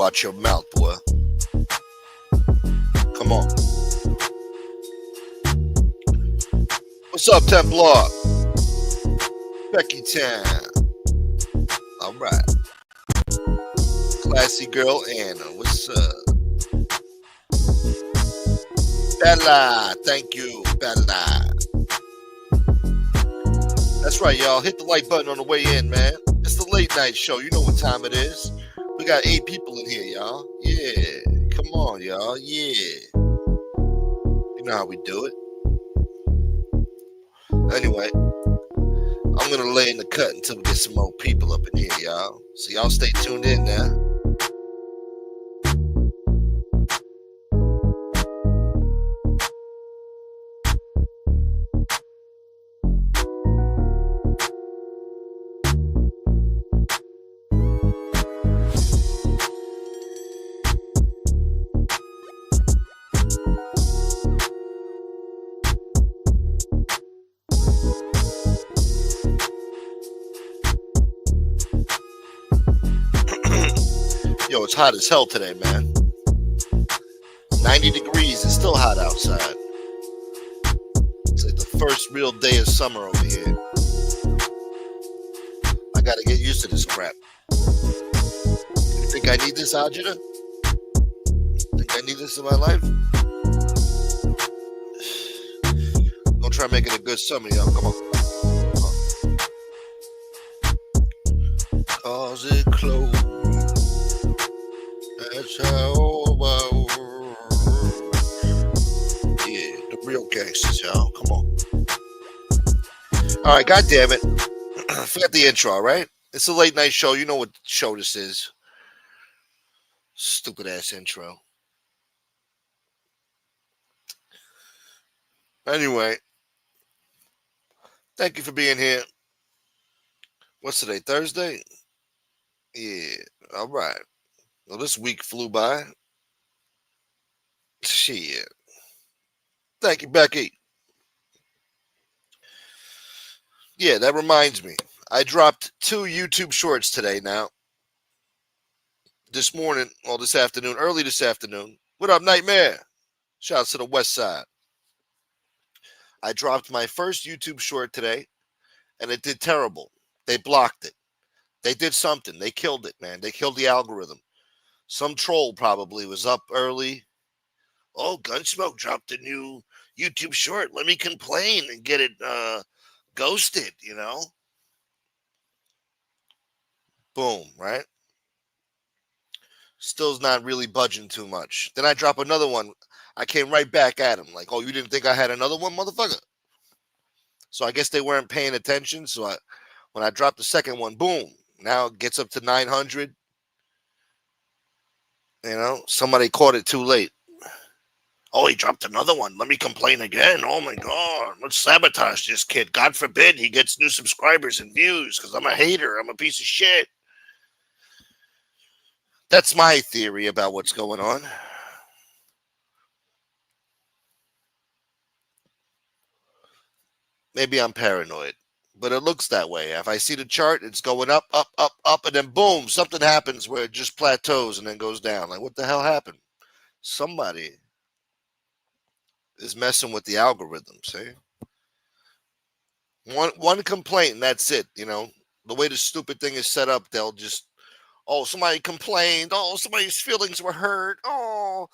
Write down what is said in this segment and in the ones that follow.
watch your mouth, boy. Come on. What's up, Templar? Becky Town. All right. Classy girl Anna. What's up? Bella. Thank you, Bella. That's right, y'all. Hit the like button on the way in, man. It's the late night show. You know what time it is. We got 8 people in here, y'all. Yeah. Come on, y'all. Yeah. You know how we do it. Anyway, I'm going to lay in the cut until we get some more people up in here, y'all. So y'all stay tuned in now. Yo, it's hot as hell today, man. 90 degrees. It's still hot outside. It's like the first real day of summer over here. I gotta get used to this crap. You think I need this, Ajita? Think I need this in my life? Don't try making a good summer, y'all. Come on. Cause it closed. That's how. Yeah, the real gangsters, y'all. Come on. All right, God damn it. Forget the intro, all right? It's a late night show. You know what show this is. Stupid ass intro. Anyway, thank you for being here. What's today? Thursday? Yeah, all right. Well, this week flew by. Shit. Thank you, Becky. Yeah, that reminds me. I dropped 2 YouTube shorts today now. This morning, well, this afternoon, early this afternoon. What up, Nightmare? Shouts to the West Side. I dropped my first YouTube short today, and it did terrible. They blocked it. They did something. They killed it, man. They killed the algorithm. Some troll probably was up early. Oh, Gunsmoke dropped a new YouTube short. Let me complain and get it ghosted, you know? Boom, right? Still's not really budging too much. Then I drop another one. I came right back at him. Like, oh, you didn't think I had another one, motherfucker? So I guess they weren't paying attention. So when I dropped the second one, boom. Now it gets up to 900. You know, somebody caught it too late. Oh, he dropped another one. Let me complain again. Oh, my God. Let's sabotage this kid. God forbid he gets new subscribers and views because I'm a hater. I'm a piece of shit. That's my theory about what's going on. Maybe I'm paranoid, but it looks that way. If I see the chart, it's going up, up, up, up, and then boom, something happens where it just plateaus and then goes down. Like, what the hell happened? Somebody is messing with the algorithm, see? One complaint, and that's it. You know, the way the stupid thing is set up, they'll just, oh, somebody complained. Oh, somebody's feelings were hurt. Oh,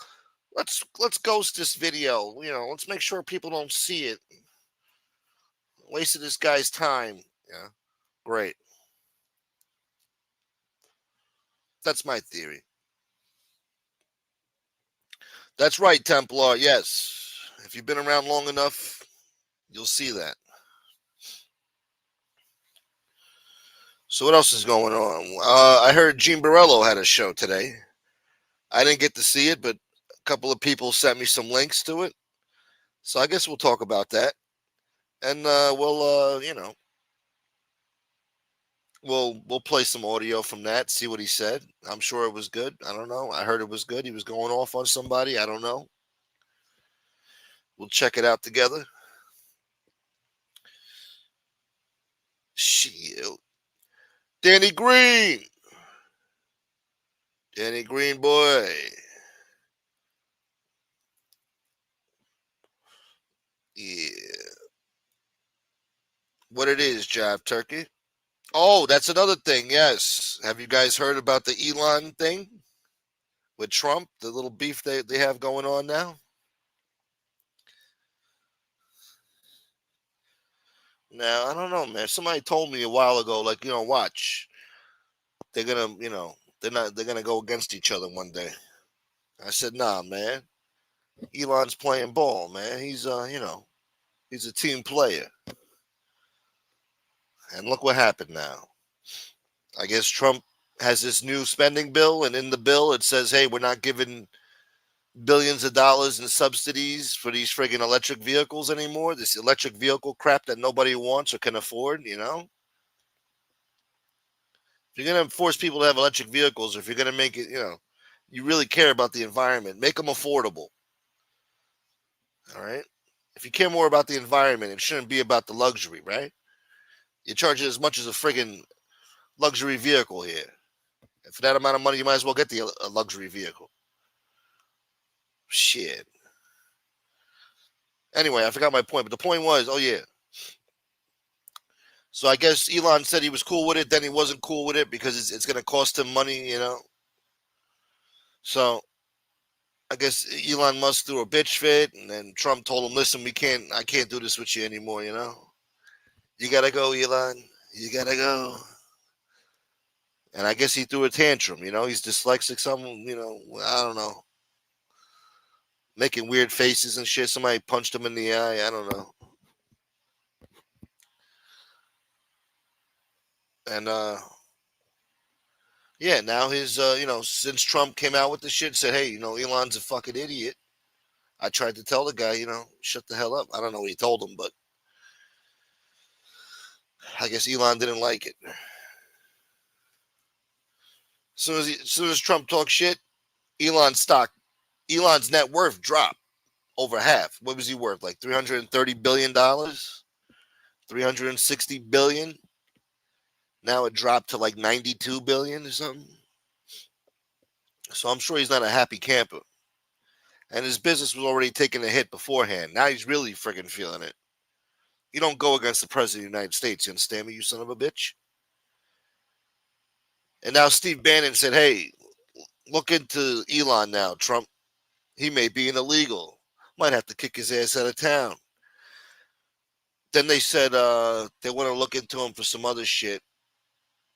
let's ghost this video. You know, let's make sure people don't see it. Wasted this guy's time. Yeah, great. That's my theory. That's right, Templar. Yes. If you've been around long enough, you'll see that. So what else is going on? I heard Gene Barello had a show today. I didn't get to see it, but a couple of people sent me some links to it. So I guess we'll talk about that. And we'll play some audio from that, see what he said. I'm sure it was good. I don't know. I heard it was good. He was going off on somebody. I don't know. We'll check it out together. Shit. Danny Green. Danny Green boy. Yeah. What it is, Jive Turkey? Oh, that's another thing. Yes. Have you guys heard about the Elon thing with Trump? The little beef they have going on now? Now, I don't know, man. Somebody told me a while ago, like, watch. They're gonna, they're gonna go against each other one day. I said, nah, man. Elon's playing ball, man. He's a team player. And look what happened now. I guess Trump has this new spending bill, and in the bill it says, hey, we're not giving billions of dollars in subsidies for these friggin' electric vehicles anymore. This electric vehicle crap that nobody wants or can afford. If you're going to force people to have electric vehicles, or if you're going to make it, you really care about the environment, make them affordable. All right. If you care more about the environment, it shouldn't be about the luxury, right? You charge it as much as a friggin' luxury vehicle here. And for that amount of money, you might as well get the a luxury vehicle. Shit. Anyway, I forgot my point, but the point was, oh yeah. So I guess Elon said he was cool with it, then he wasn't cool with it because it's going to cost him money. So I guess Elon Musk threw a bitch fit, and then Trump told him, "Listen, I can't do this with you anymore. You gotta go, Elon. You gotta go." And I guess he threw a tantrum. He's dyslexic. I don't know, making weird faces and shit. Somebody punched him in the eye. I don't know. And yeah, now since Trump came out with the shit, said, "Hey, Elon's a fucking idiot." I tried to tell the guy, shut the hell up. I don't know what he told him, but I guess Elon didn't like it. As soon as Trump talked shit, Elon's net worth dropped over half. What was he worth? Like $330 billion, 360 billion. Now it dropped to like 92 billion or something. So I'm sure he's not a happy camper. And his business was already taking a hit beforehand. Now he's really friggin' feeling it. You don't go against the president of the United States. You understand me, you son of a bitch? And now Steve Bannon said, hey, look into Elon now, Trump. He may be an illegal. Might have to kick his ass out of town. Then they said they want to look into him for some other shit.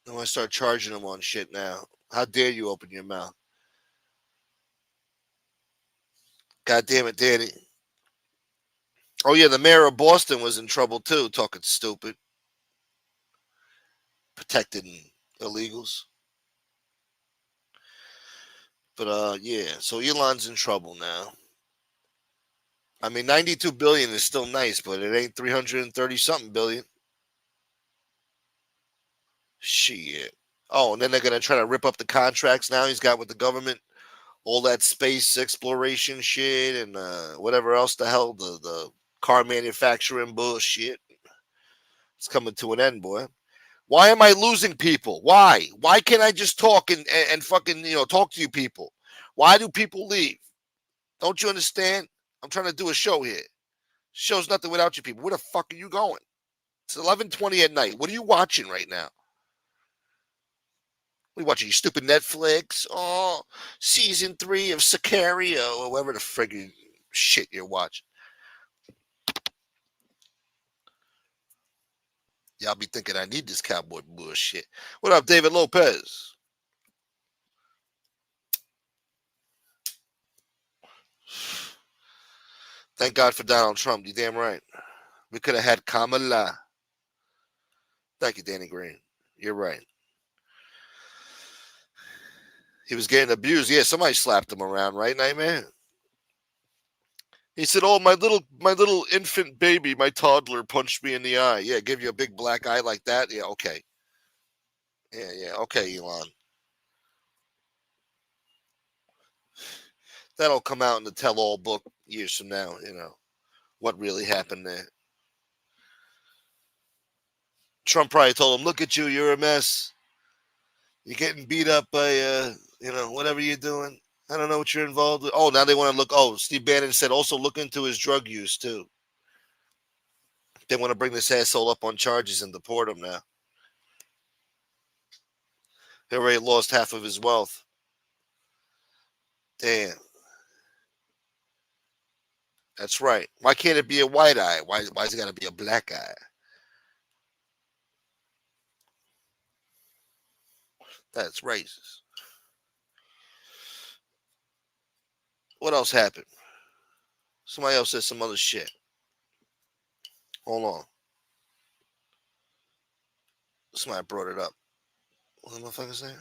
They want to start charging him on shit now. How dare you open your mouth? God damn it, Danny. Oh, yeah, the mayor of Boston was in trouble, too, talking stupid. Protecting illegals. But, yeah, so Elon's in trouble now. I mean, 92 billion is still nice, but it ain't 330 something billion. Shit. Oh, and then they're going to try to rip up the contracts now he's got with the government. All that space exploration shit and whatever else the hell, the car manufacturing bullshit. It's coming to an end, boy. Why am I losing people? Why? Why can't I just talk and fucking, talk to you people? Why do people leave? Don't you understand? I'm trying to do a show here. Show's nothing without you people. Where the fuck are you going? It's 11:20 at night. What are you watching right now? What are you watching? You stupid Netflix? Oh, season 3 of Sicario or whatever the friggin' shit you're watching. Y'all be thinking I need this cowboy bullshit. What up, David Lopez? Thank God for Donald Trump. You damn right. We could have had Kamala. Thank you, Danny Green. You're right. He was getting abused. Yeah, somebody slapped him around, right, Nightmare? He said, "Oh, my little infant baby, my toddler punched me in the eye." Yeah, give you a big black eye like that. Yeah, okay. Yeah. Okay, Elon. That'll come out in the tell-all book years from now. What really happened there. Trump probably told him, "Look at you, you're a mess. You're getting beat up by whatever you're doing. I don't know what you're involved with. Oh, now they want to look. Oh, Steve Bannon said also look into his drug use too. They want to bring this asshole up on charges and deport him now. He already lost half of his wealth. Damn. That's right. Why can't it be a white eye? Why's it got to be a black eye? That's racist. What else happened? Somebody else said some other shit. Hold on. Somebody brought it up. What the motherfucker saying?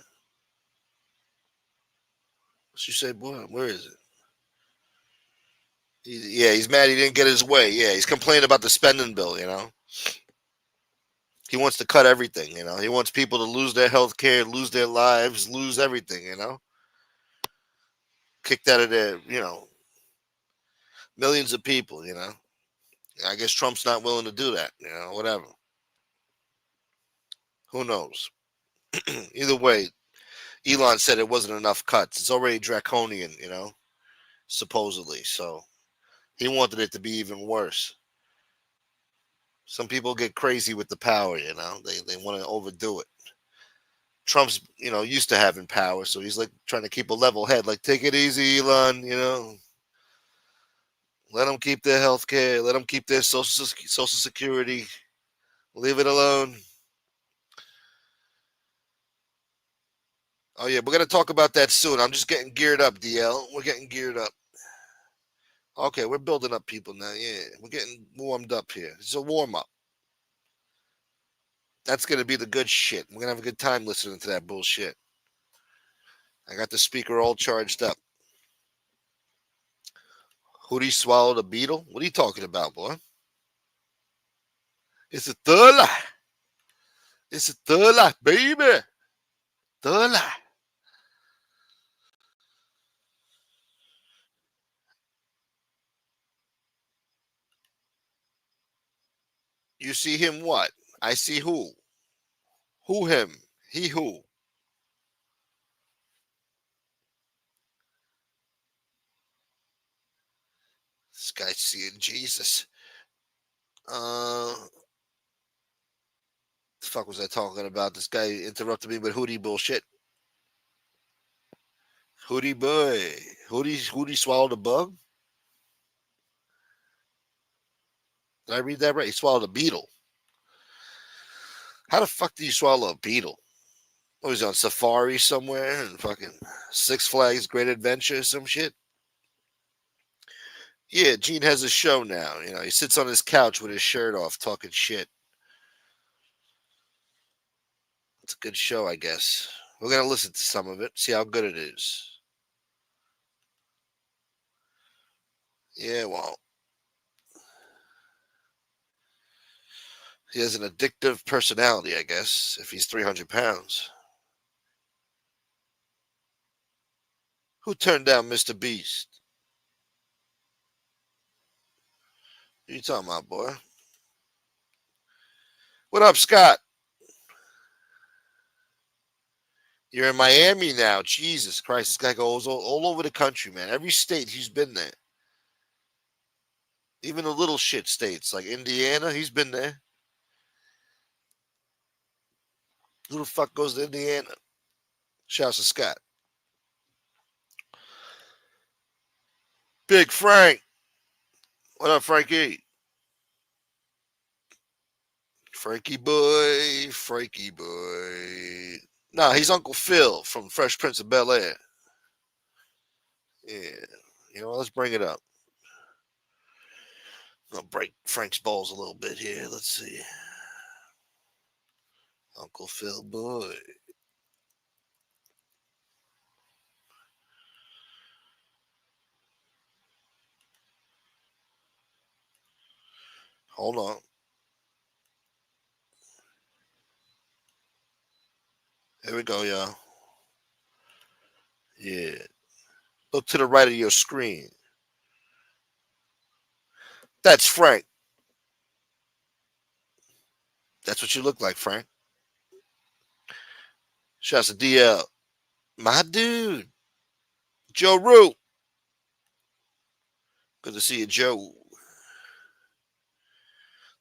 What you say, boy? Where is it? He's mad he didn't get his way. Yeah, he's complaining about the spending bill, He wants to cut everything, He wants people to lose their health care, lose their lives, lose everything, Kicked out of their, millions of people, I guess Trump's not willing to do that, whatever. Who knows? Either way, Elon said it wasn't enough cuts. It's already draconian, supposedly. So he wanted it to be even worse. Some people get crazy with the power, They want to overdo it. Trump's, used to having power, so he's like trying to keep a level head. Like, take it easy, Elon, Let them keep their health care. Let them keep their social security. Leave it alone. Oh, yeah, we're going to talk about that soon. I'm just getting geared up, DL. We're getting geared up. Okay, we're building up people now. Yeah, we're getting warmed up here. It's a warm-up. That's going to be the good shit. We're going to have a good time listening to that bullshit. I got the speaker all charged up. Hootie swallowed a beetle? What are you talking about, boy? It's a third lie. It's a third lie, baby. Third lie. You see him what? I see who? Who him? He who? This guy's seeing Jesus. The fuck was I talking about? This guy interrupted me with Hootie bullshit. Hootie boy. Hootie swallowed a bug? Did I read that right? He swallowed a beetle. How the fuck do you swallow a beetle? Oh, he's on safari somewhere and fucking Six Flags Great Adventure, some shit. Yeah, Gene has a show now. He sits on his couch with his shirt off talking shit. It's a good show, I guess. We're going to listen to some of it, see how good it is. Yeah, well, he has an addictive personality, I guess, if he's 300 pounds. Who turned down Mr. Beast? What are you talking about, boy? What up, Scott? You're in Miami now. Jesus Christ, this guy goes all over the country, man. Every state he's been there. Even the little shit states like Indiana, he's been there. Who the fuck goes to Indiana? Shouts to Scott. Big Frank. What up, Frankie? Frankie boy. Frankie boy. Nah, he's Uncle Phil from Fresh Prince of Bel-Air. Yeah. Let's bring it up. I'll break Frank's balls a little bit here. Let's see. Uncle Phil boy. Hold on. Here we go, y'all. Yeah. Look to the right of your screen. That's Frank. That's what you look like, Frank. Shouts to DL. My dude. Joe Root. Good to see you, Joe.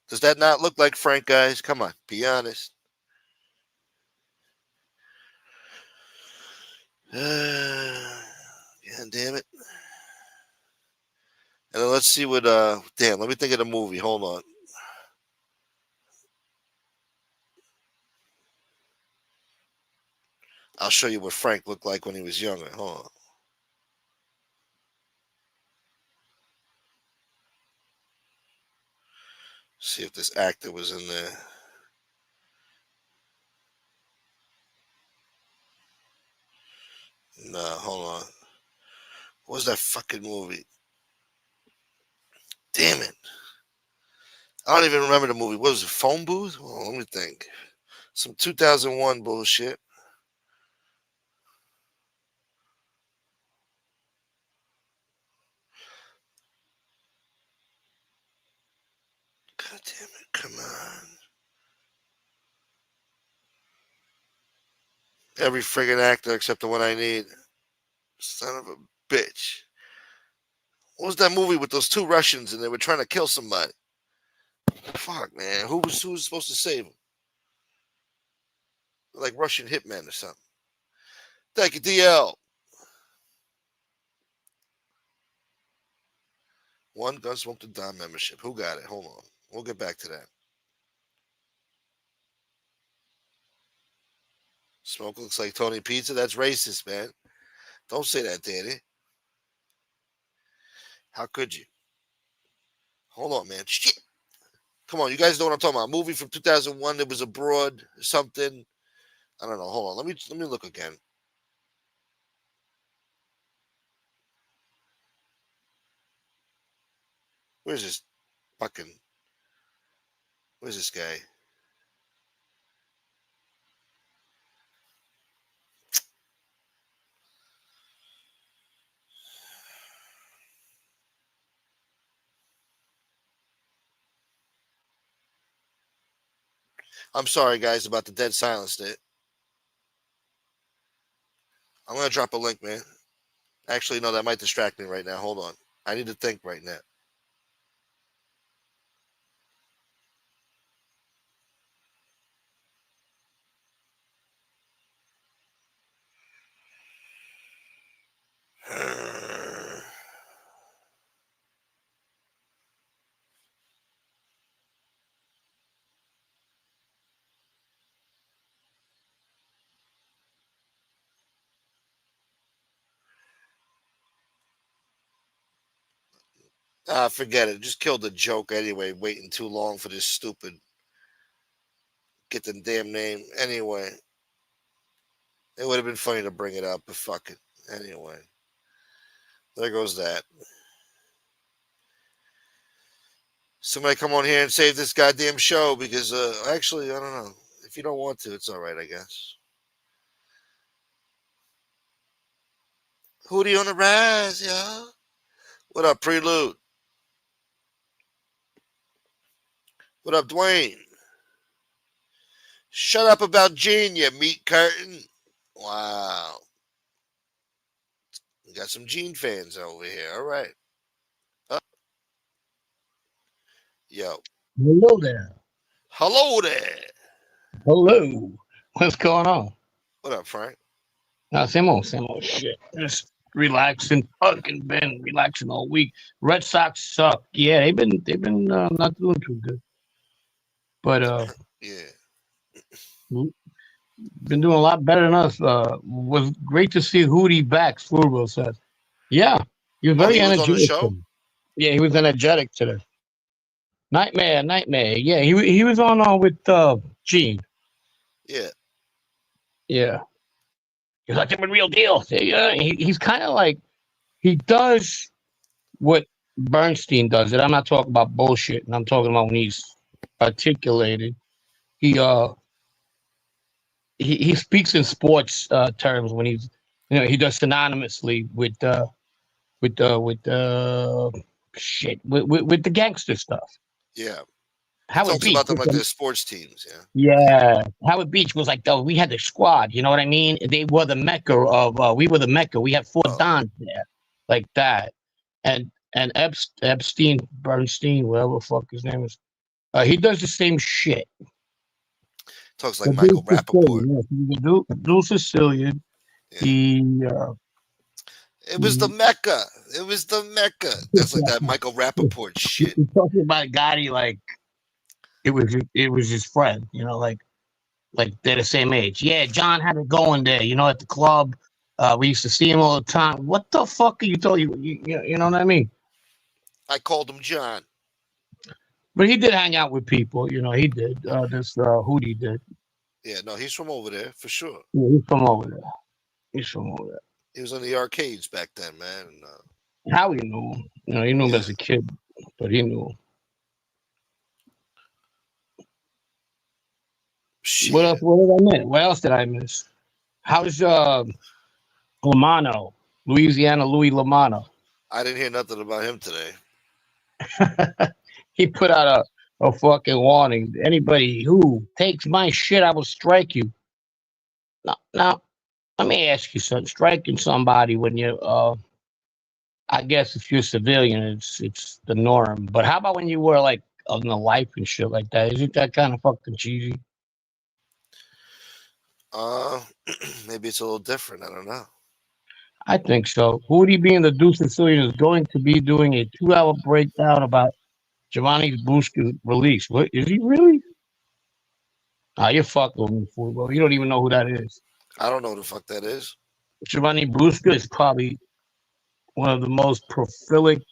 Does that not look like Frank, guys? Come on, be honest. Yeah, damn it. And then let's see what, damn, let me think of the movie. Hold on. I'll show you what Frank looked like when he was younger. Hold on. See if this actor was in there. No, hold on. What was that fucking movie? Damn it. I don't even remember the movie. What was it? Phone Booth? Oh, let me think. Some 2001 bullshit. God damn it. Come on. Every friggin' actor except the one I need. Son of a bitch. What was that movie with those two Russians and they were trying to kill somebody? Fuck, man. Who was supposed to save them? Like Russian hitmen or something. Thank you, DL. One Gunsmoke to Dime membership. Who got it? Hold on. We'll get back to that. Smoke looks like Tony Pizza. That's racist, man. Don't say that, Danny. How could you? Hold on, man. Shit. Come on, you guys know what I'm talking about. A movie from 2001 that was abroad, something. I don't know. Hold on. Let me look again. Where's this fucking? Where's this guy? I'm sorry, guys, about the dead silence there. I'm gonna drop a link, man. Actually, no, that might distract me right now. Hold on. I need to think right now. Forget it. Just killed the joke anyway. Waiting too long for this stupid. Get the damn name anyway. It would have been funny to bring it up, but fuck it. Anyway, there goes that. Somebody come on here and save this goddamn show because actually, I don't know. If you don't want to, it's all right, I guess. Hootie on the rise, y'all. What up, Prelude? What up, Dwayne? Shut up about Gene, you meat curtain. Wow. We got some Gene fans over here. All right. Yo. Hello there. Hello there. Hello. What's going on? What up, Frank? Same old shit. Just relaxing. Fucking been relaxing all week. Red Sox suck. Yeah, they've been not doing too good. But Yeah. been doing a lot better than us. Was great to see Hootie back. Flurville says. Yeah, he was Oh, very he was on the energetic show? today. Yeah, he was energetic today. Nightmare. Yeah, he was on with Gene. Yeah. Yeah, he's like, I'm a real deal. Yeah, he's kind of like he does what Bernstein does. And I'm not talking about bullshit. And I'm talking about when he's articulated. He uh he speaks in sports terms when he's he does synonymously with shit with the gangster stuff. Yeah. Howard Talks Beach. about them like they're sports teams. Yeah. Yeah, Howard Beach was like, though, we had the squad. You know what I mean? They were the mecca of. We were the mecca. We had four Oh, dons there, like that. And Epstein, Bernstein, whatever the fuck his name is, he does the same shit. talks The like dude Michael Rappaport. Sicilian, yes, he's a dude Sicilian. Yeah. He, It was the Mecca. It was the Mecca. That's like that Michael Rappaport shit. he's talking about Gotti like it was his friend. You know, like they're the same age. Yeah, John had it going there. You know, at the club. We used to see him all the time. What the fuck are you talking? You know what I mean? I called him John. But he did hang out with people. You know, he did. This Hootie did. Yeah, no, he's from over there for sure. Yeah, he's from over there. He's from over there. He was in the arcades back then, man. And, How he knew him? You know, he knew him yeah. as a kid, but he knew him. Shit. What else? What did I miss? What else did I miss? How's Lamano, Louisiana Louis Lamano? I didn't hear nothing about him today. He put out a fucking warning. Anybody who takes my shit, I will strike you. Now, let me ask you something. Striking somebody when you, I guess if you're a civilian, it's the norm. But how about when you were like on the life and shit like that? Isn't that kind of fucking cheesy? Maybe it's a little different. I don't know. I think so. Hootie being the Deuce Sicilian is going to be doing a 2-hour breakdown about Giovanni Bruschi's release. What is he really? You're fucking with me, fool. Well, you don't even know who that is. I don't know who the fuck that is. Giovanni Bruschi is probably one of the most prolific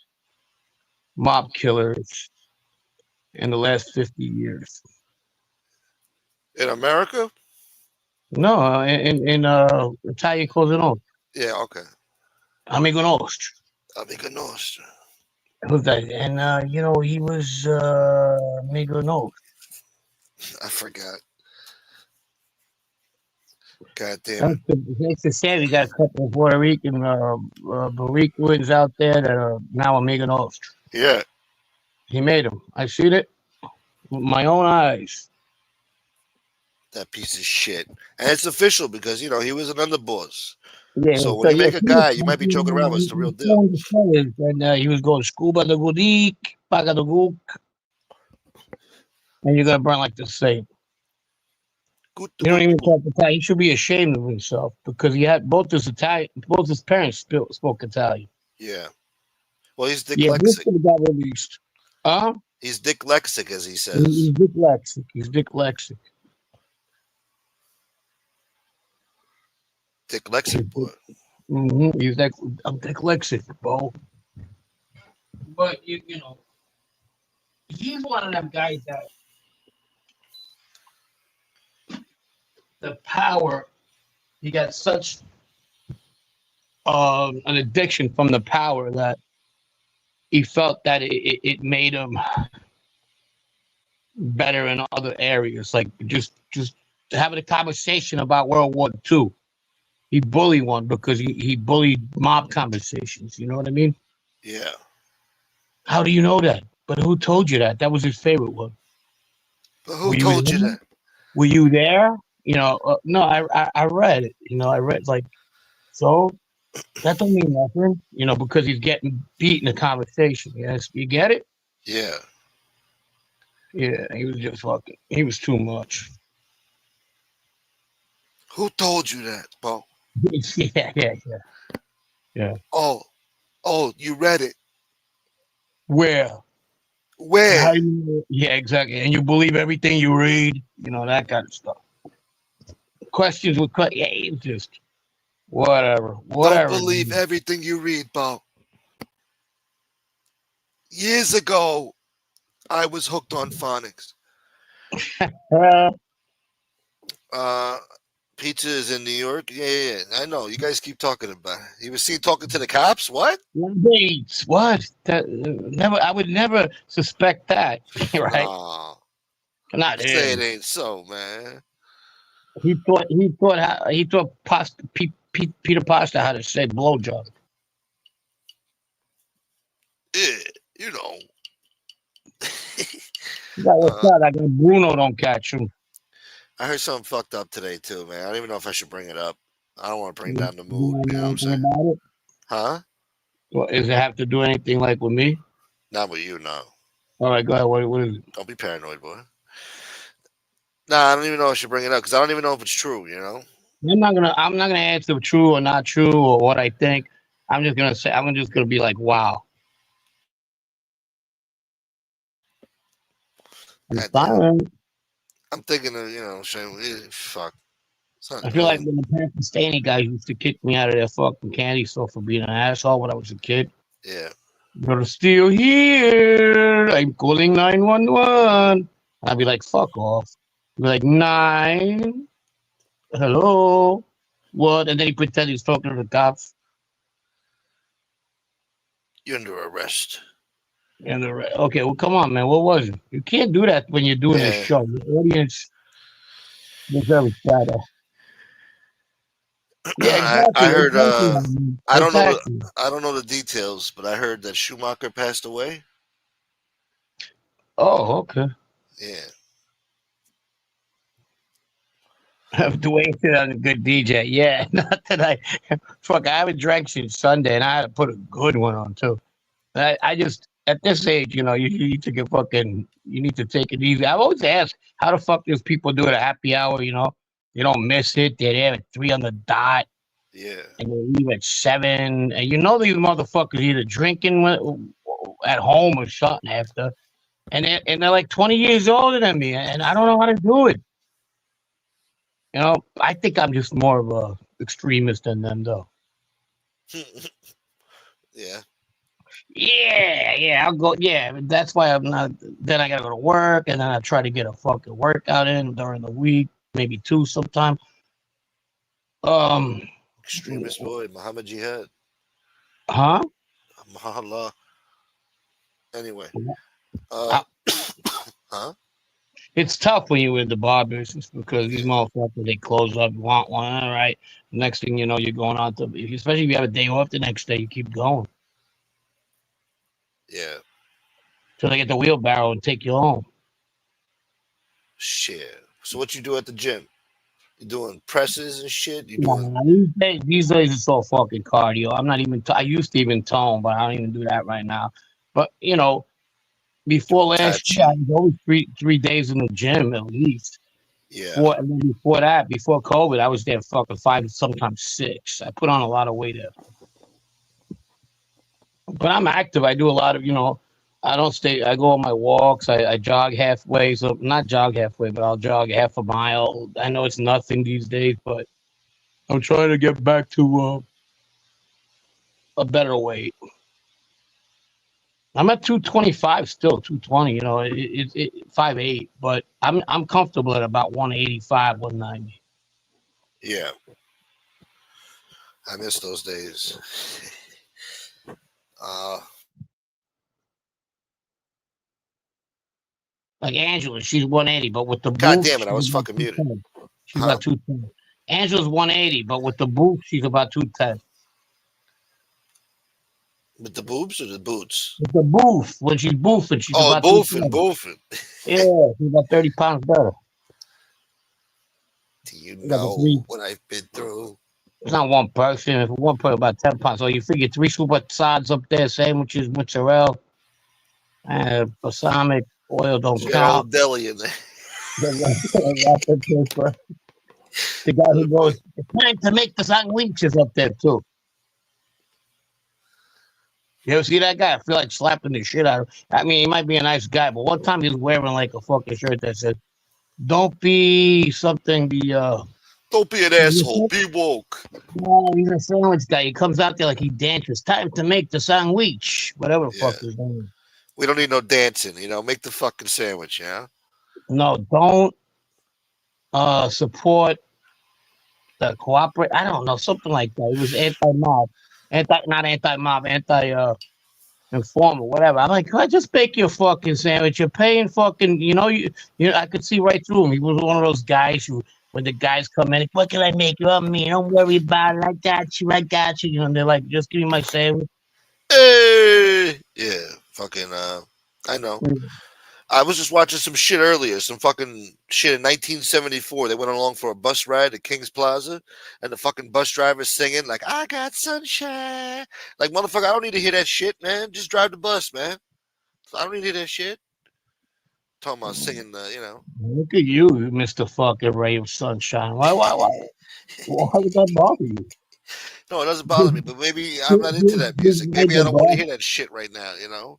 mob killers in the last 50 years. In America? No, in Italian Cosa Nostra. Yeah, okay. Amigo Nostro. Amiga Nostra. Who's that? And you know, he was Amigo Nostro. I forgot. God damn it. It's to say we got a couple of Puerto Rican Boricuans out there that are now Amigo Nostro. Yeah. He made them. I seen it with my own eyes. That piece of shit. And it's official because, you know, he was an underboss. Yeah, So when you make a guy, you might be joking around, but it's the real deal. And he was going scuba the Gudik, Paga the Gook, and you're gonna burn like the same. You don't even talk Italian. He should be ashamed of himself because he had both his parents spoke Italian. Yeah. Well, he's Yeah, this dyslexic. could have got released. He's dyslexic, as he says. He's dyslexic. He's dyslexic. Dyslexic boy. Mm-hmm. He's like, I'm dyslexic, bro. But you know, he's one of them guys that the power. He got such an addiction from the power that he felt that it made him better in other areas, like just having a conversation about World War II. He bullied one because he bullied mob conversations. You know what I mean? Yeah. How do you know that? But who told you that? That was his favorite one. But who told you that? Were you there? You know, no, I read it. You know, I read like, so that don't mean nothing. You know, because he's getting beat in the conversation. Yes, you get it? Yeah. Yeah, he was just fucking. He was too much. Who told you that, Bo? Yeah. Oh, you read it. Where? Where? Yeah, exactly. And you believe everything you read, you know, that kind of stuff. Questions with just whatever. Don't believe everything you read, Bo. Years ago, I was hooked on phonics. Pizza is in New York. Yeah. I know. You guys keep talking about it. He was seen talking to the cops. What? Wait, what? Never. I would never suspect that. Right? No. Not say him. it ain't so, man. He taught Peter Pasta how to say blowjob. Yeah, you know. What's that? I got Bruno don't catch him. I heard something fucked up today too, man. I don't even know if I should bring it up. I don't want to bring You down the know mood. You know what I'm anything saying? about it? Huh? Well, does it have to do anything like with me? Not with you, no. All right, go ahead. What is it? Don't be paranoid, boy. Nah, I don't even know if I should bring it up because I don't even know if it's true. You know? I'm not gonna answer true or not true or what I think. I'm just gonna be like, wow. I'm God damn. silent. I'm thinking of saying, fuck. It's not I feel like million. when the Pakistani guys used to kick me out of their fucking candy store for being an asshole when I was a kid. Yeah. You're still here. I'm calling 911. I'd be like, fuck off. I'd be like, nine. Hello. What? And then he pretend he's talking to the cops. You're under arrest. And okay, well, come on, man. What was it? You can't do that when you're doing a Yeah. show. The audience deserves better. Yeah, I exactly. heard. Exactly. I don't know the. Exactly. I don't know the details, but I heard that Schumacher passed away. Oh, okay. Yeah. Dwayne said I'm a good DJ. Yeah, not that I haven't drank since Sunday, and I had to put a good one on too. I just at this age, you need to you need to take it easy. I've always asked how the fuck does people do it at happy hour? You don't miss it. They're there at 3 on the dot, Yeah. and they leave at 7. And these motherfuckers either drinking at home or something after, and they're like 20 years older than me, and I don't know how to do it. I think I'm just more of a extremist than them, though. Yeah. Yeah, I'll go. Yeah, that's why I'm not. Then I gotta go to work, and then I try to get a fucking workout in during the week, maybe two sometime. Um, Extremist boy, Muhammad Jihad. huh? Mahallah. Anyway. I, Huh? it's tough when you're in the bar business because these Yeah. motherfuckers they close up, you want one, all right. Next thing you know, you're going on to, especially if you have a day off the next day, you keep going Yeah. till they get the wheelbarrow and take you home. Shit. So what you do at the gym? You doing presses and shit? You doing? Nah, these days it's all fucking cardio. I'm not even. I used to even tone, but I don't even do that right now. But before Doing Tai last year, I Chi. was always three days in the gym at least. Yeah. And then before that, before COVID, I was there fucking 5, sometimes 6. I put on a lot of weight there. But I'm active. I do a lot of I don't stay. I go on my walks. I jog halfway. So not jog halfway, but I'll jog half a mile. I know it's nothing these days, but I'm trying to get back to a better weight. I'm at 225 still, 220. It 5'8", but I'm comfortable at about 185, 190. Yeah. I miss those days. Uh. Like Angela, she's 180, but with the God booth, damn it! I she's was about fucking muted. 210. She's Huh? about 210. Angela's 180, but with the booth, she's about 210. With the boobs or the boots? With the booth, when she's boofing, she's Oh, about boofing, 210. boofing. Yeah, she's about 30 pounds better. Do you Like a three. know what I've been through? It's not one person. If one person about 10 pounds, so you figure 3 super sides up there, sandwiches, mozzarella, balsamic oil don't She got a whole count. deli in there. Wrapper paper. The guy who goes, it's time to make the sandwiches up there too. You ever see that guy? I feel like slapping the shit out of him. I mean, he might be a nice guy, but one time he was wearing like a fucking shirt that said, "Don't be something." Don't be an asshole. Be woke. No, he's a sandwich guy. He comes out there like he dances. Time to make the sandwich. Whatever the Yeah. fuck his name is. We don't need no dancing. Make the fucking sandwich. Yeah. No, don't support the cooperate. I don't know, something like that. It was anti-mob, not anti-mob, informer, whatever. I'm like, I just bake your fucking sandwich. You're paying fucking, I could see right through him. He was one of those guys who, when the guys come in, what can I make you? Me, don't worry about it. I got you. I got you. And they're like, just give me my sandwich. Hey. Yeah. Fucking. I know. I was just watching some shit earlier, some fucking shit in 1974. They went along for a bus ride at King's Plaza, and the fucking bus driver singing like "I got sunshine." Like motherfucker, I don't need to hear that shit, man. Just drive the bus, man. I don't need to hear that shit. Talking about singing the, Look at you, Mr. Fucking Ray of Sunshine. Why would that bother you? No, it doesn't bother me, but maybe I'm not into that music. Maybe I don't want to hear that shit right now.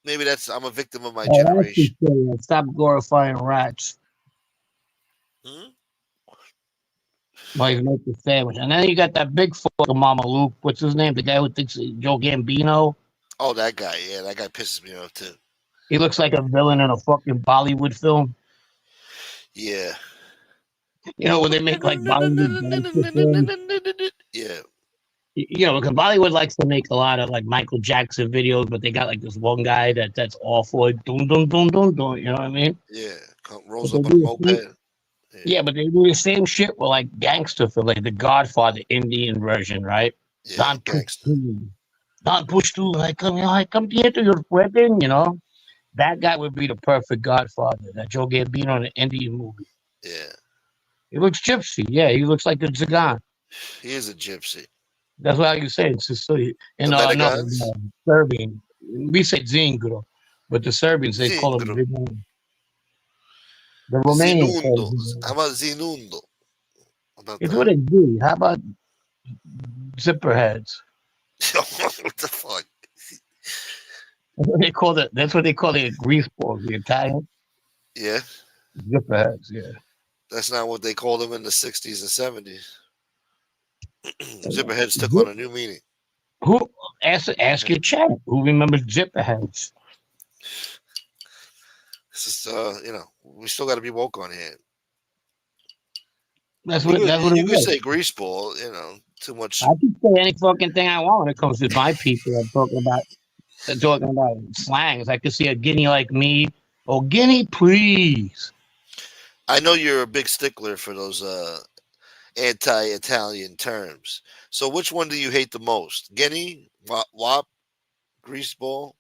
Maybe I'm a victim of my Oh, that's the generation. thing. Stop glorifying rats Hmm? while you make the sandwich. And then you got that big fucking Mama Luke. What's his name? The guy who thinks he's Joe Gambino. Oh, that guy. Yeah, that guy pisses me off too. He looks like a villain in a fucking Bollywood film. Yeah. You know, when they make like Bollywood gangster films. Yeah. Because Bollywood likes to make a lot of like Michael Jackson videos, but they got like this one guy that's awful. Dun, dun, dun, dun, dun, you know what I mean? Yeah. But Rolls they up on a do the same, moped. yeah, but they do the same shit with like gangster film, like the Godfather Indian version, right? Yeah, Don gangster. Pushtu. Don Pushtu, I come here to your wedding, That guy would be the perfect Godfather. That Joe Gambino in an Indian movie. Yeah. He looks gypsy. Yeah, he looks like a Zagan. He is a gypsy. That's what you say. It's Sicilian. The And Metagons? Serbian. We say Zingro, but the Serbians, they call him Zingro. Zagan. The Romanian calls Zinundo. him. How about Zinundo? How about It's that? what it do. How about zipperheads? What the fuck? That's what they call it. That's what they call the grease balls, the Italian Yeah. zipperheads. Yeah. That's not what they called them in the 60s and 70s. Zipperheads took on Zip- a new meaning. Who ask your chat? Who remembers zipperheads? This is, we still got to be woke on here. That's You what could, that's what it you could was. say greaseball, too much. I can say any fucking thing I want when it comes to my people. I'm talking about slangs. I could see a guinea like me. Oh, guinea, please. I know you're a big stickler for those anti-Italian terms. So which one do you hate the most? Guinea, wop, greaseball?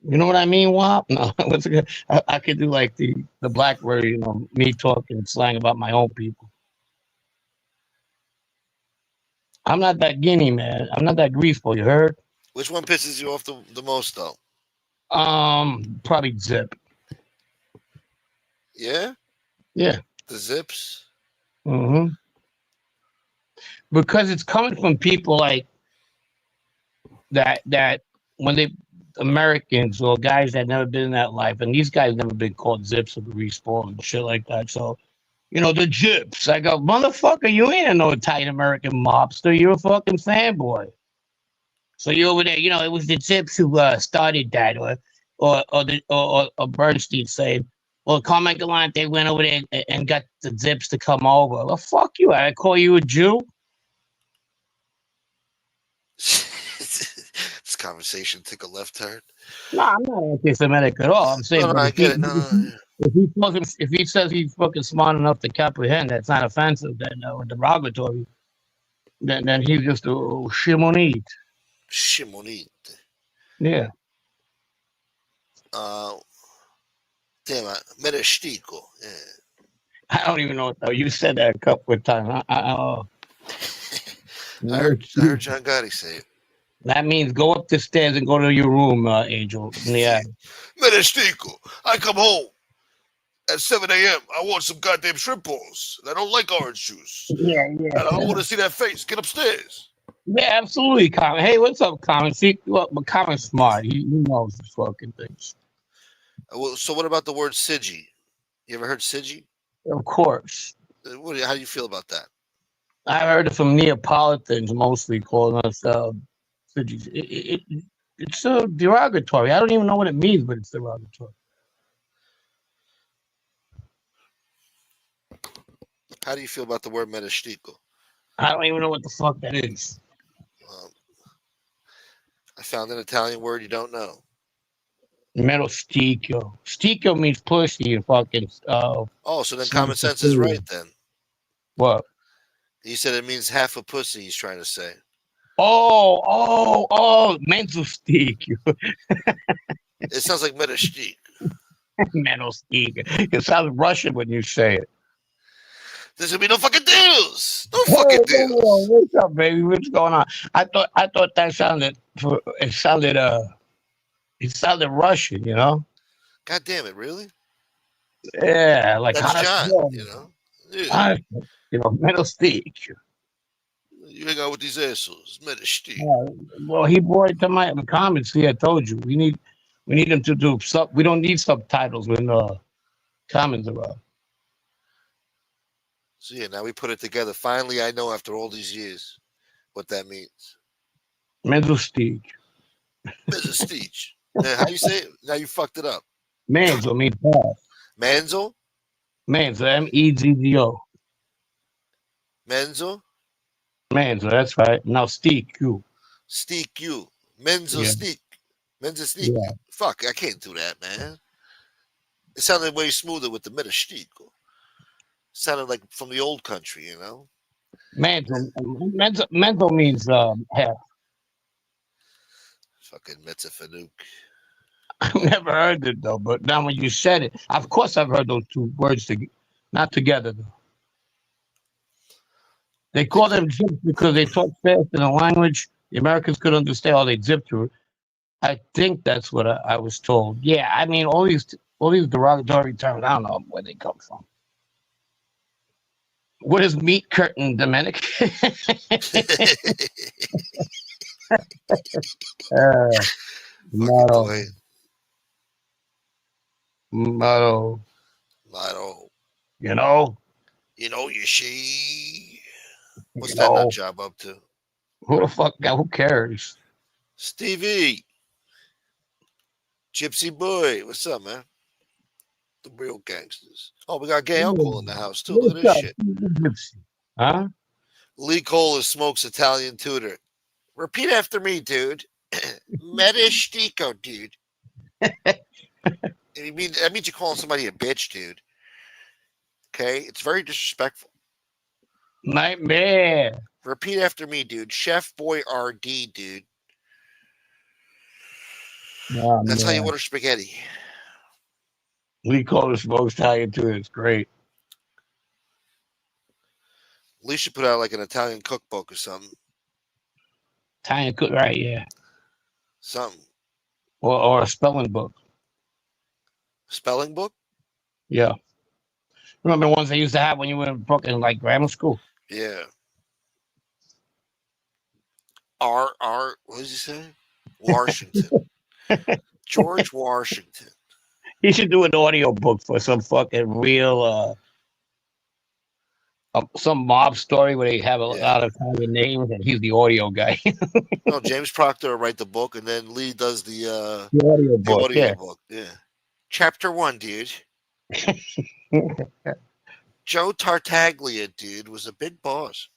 You know what I mean, Wop? No, what's good? I could do like the black version of me talking slang about my own people. I'm not that guinea, man. I'm not that greaseful. You heard? Which one pisses you off the most, though? Probably zip. Yeah? Yeah. The zips? Mm-hmm. Because it's coming from people like that when they Americans or guys that never been in that life, and these guys never been called zips or greaseball and shit like that. So, the gyps. I go, motherfucker, you ain't no Italian American mobster. You're a fucking fanboy. So you over there, it was the Zips who started that, or Bernstein saying, well, Carmen Galante went over there and got the Zips to come over. Well, fuck you! I call you a Jew. This conversation took a left turn. No, I'm not anti-Semitic at all. I'm saying, No, but I get it. No. if he says he's fucking smart enough to comprehend that's not offensive, then or derogatory, then he's just a shimonite. Shimonite. Yeah. Damn, Merestico. Yeah. I don't even know what you said that a couple of times. I heard John Gotti say it. That means go up the stairs and go to your room, Angel. Yeah. Merestico. I come home at 7 a.m. I want some goddamn shrimp balls. I don't like orange juice. Yeah. And I don't want to see that face. Get upstairs. Yeah, absolutely, Common. Hey, what's up, Common? See, but Common's smart. He knows the fucking things. So what about the word Sigi? You ever heard Sigi? Of course. How do you feel about that? I heard it from Neapolitans mostly calling us it's so derogatory. I don't even know what it means, but it's derogatory. How do you feel about the word Merestico? I don't even know what the fuck that is. I found an Italian word you don't know. Metal sticchio. Sticchio means pussy and fucking so then common sense is right then. What? He said it means half a pussy, he's trying to say. mental steak. It sounds like Medashtik. Mental steak. It sounds Russian when you say it. There's gonna be no fucking deals. No Hey, fucking deals. what's up, baby? What's going on? I thought that it sounded Russian, you know? God damn it, really? Yeah, like That's how John, to you know? Yeah. how mental steak. You hang out with these assholes. Medashtik. Well, he brought it to my comments. See, I told you we need him to do sub. We don't need subtitles when comments around. So yeah, now we put it together. Finally, I know after all these years what that means. Mental steak. Medashtik. Now, how you say it? Now you fucked it up. Manzo means pass. Manzo? Manzo, Mezzo. Menzo? Manzo, that's right. Now steak, you. Steak you. Menzo Yeah, steak. Menzo steak. yeah. Fuck, I can't do that, man. It sounded way smoother with the Medashtik. Sounded like from the old country, you know? Menzo means half. Fucking Metzafanuk. I've never heard it though, but now when you said it, of course I've heard those two words not together though. They call them zips because they talk fast in a language the Americans could understand, or they zip through it. I think that's what I was told. Yeah, I mean all these derogatory terms. I don't know where they come from. What is meat curtain, Dominic? uh, Fucking motto, Dwayne. motto. Lotto. You know, You see. you What's that nut know. job up to? Who the fuck? Who cares? Stevie. Gypsy boy. What's up, man? The real gangsters. Oh, we got gay uncle in the house too. Look at What's this up, shit. gypsy? Huh? Lee Cole smokes Italian tutor. Repeat after me, dude. Medestico, dude. That means you're calling somebody a bitch, dude. Okay? It's very disrespectful. Nightmare. Repeat after me, dude. Chef Boy RD, dude. Oh, That's how you man. order spaghetti. Lee Cole smokes Italian too. It's great. At least you put out like an Italian cookbook or something. Italian cook, right? Yeah. Something. Or a spelling book. Spelling book? Yeah. Remember the ones they used to have when you were in Brooklyn, like grammar school? Yeah. What does he say? Washington. George Washington. He should do an audio book for some fucking real, some mob story where they have a Yeah. lot of Italian names and he's the audio guy. No, James Proctor will write the book and then Lee does the The audio book, audio yeah. book. Yeah. Chapter 1, dude. Joe Tartaglia, dude, was a big boss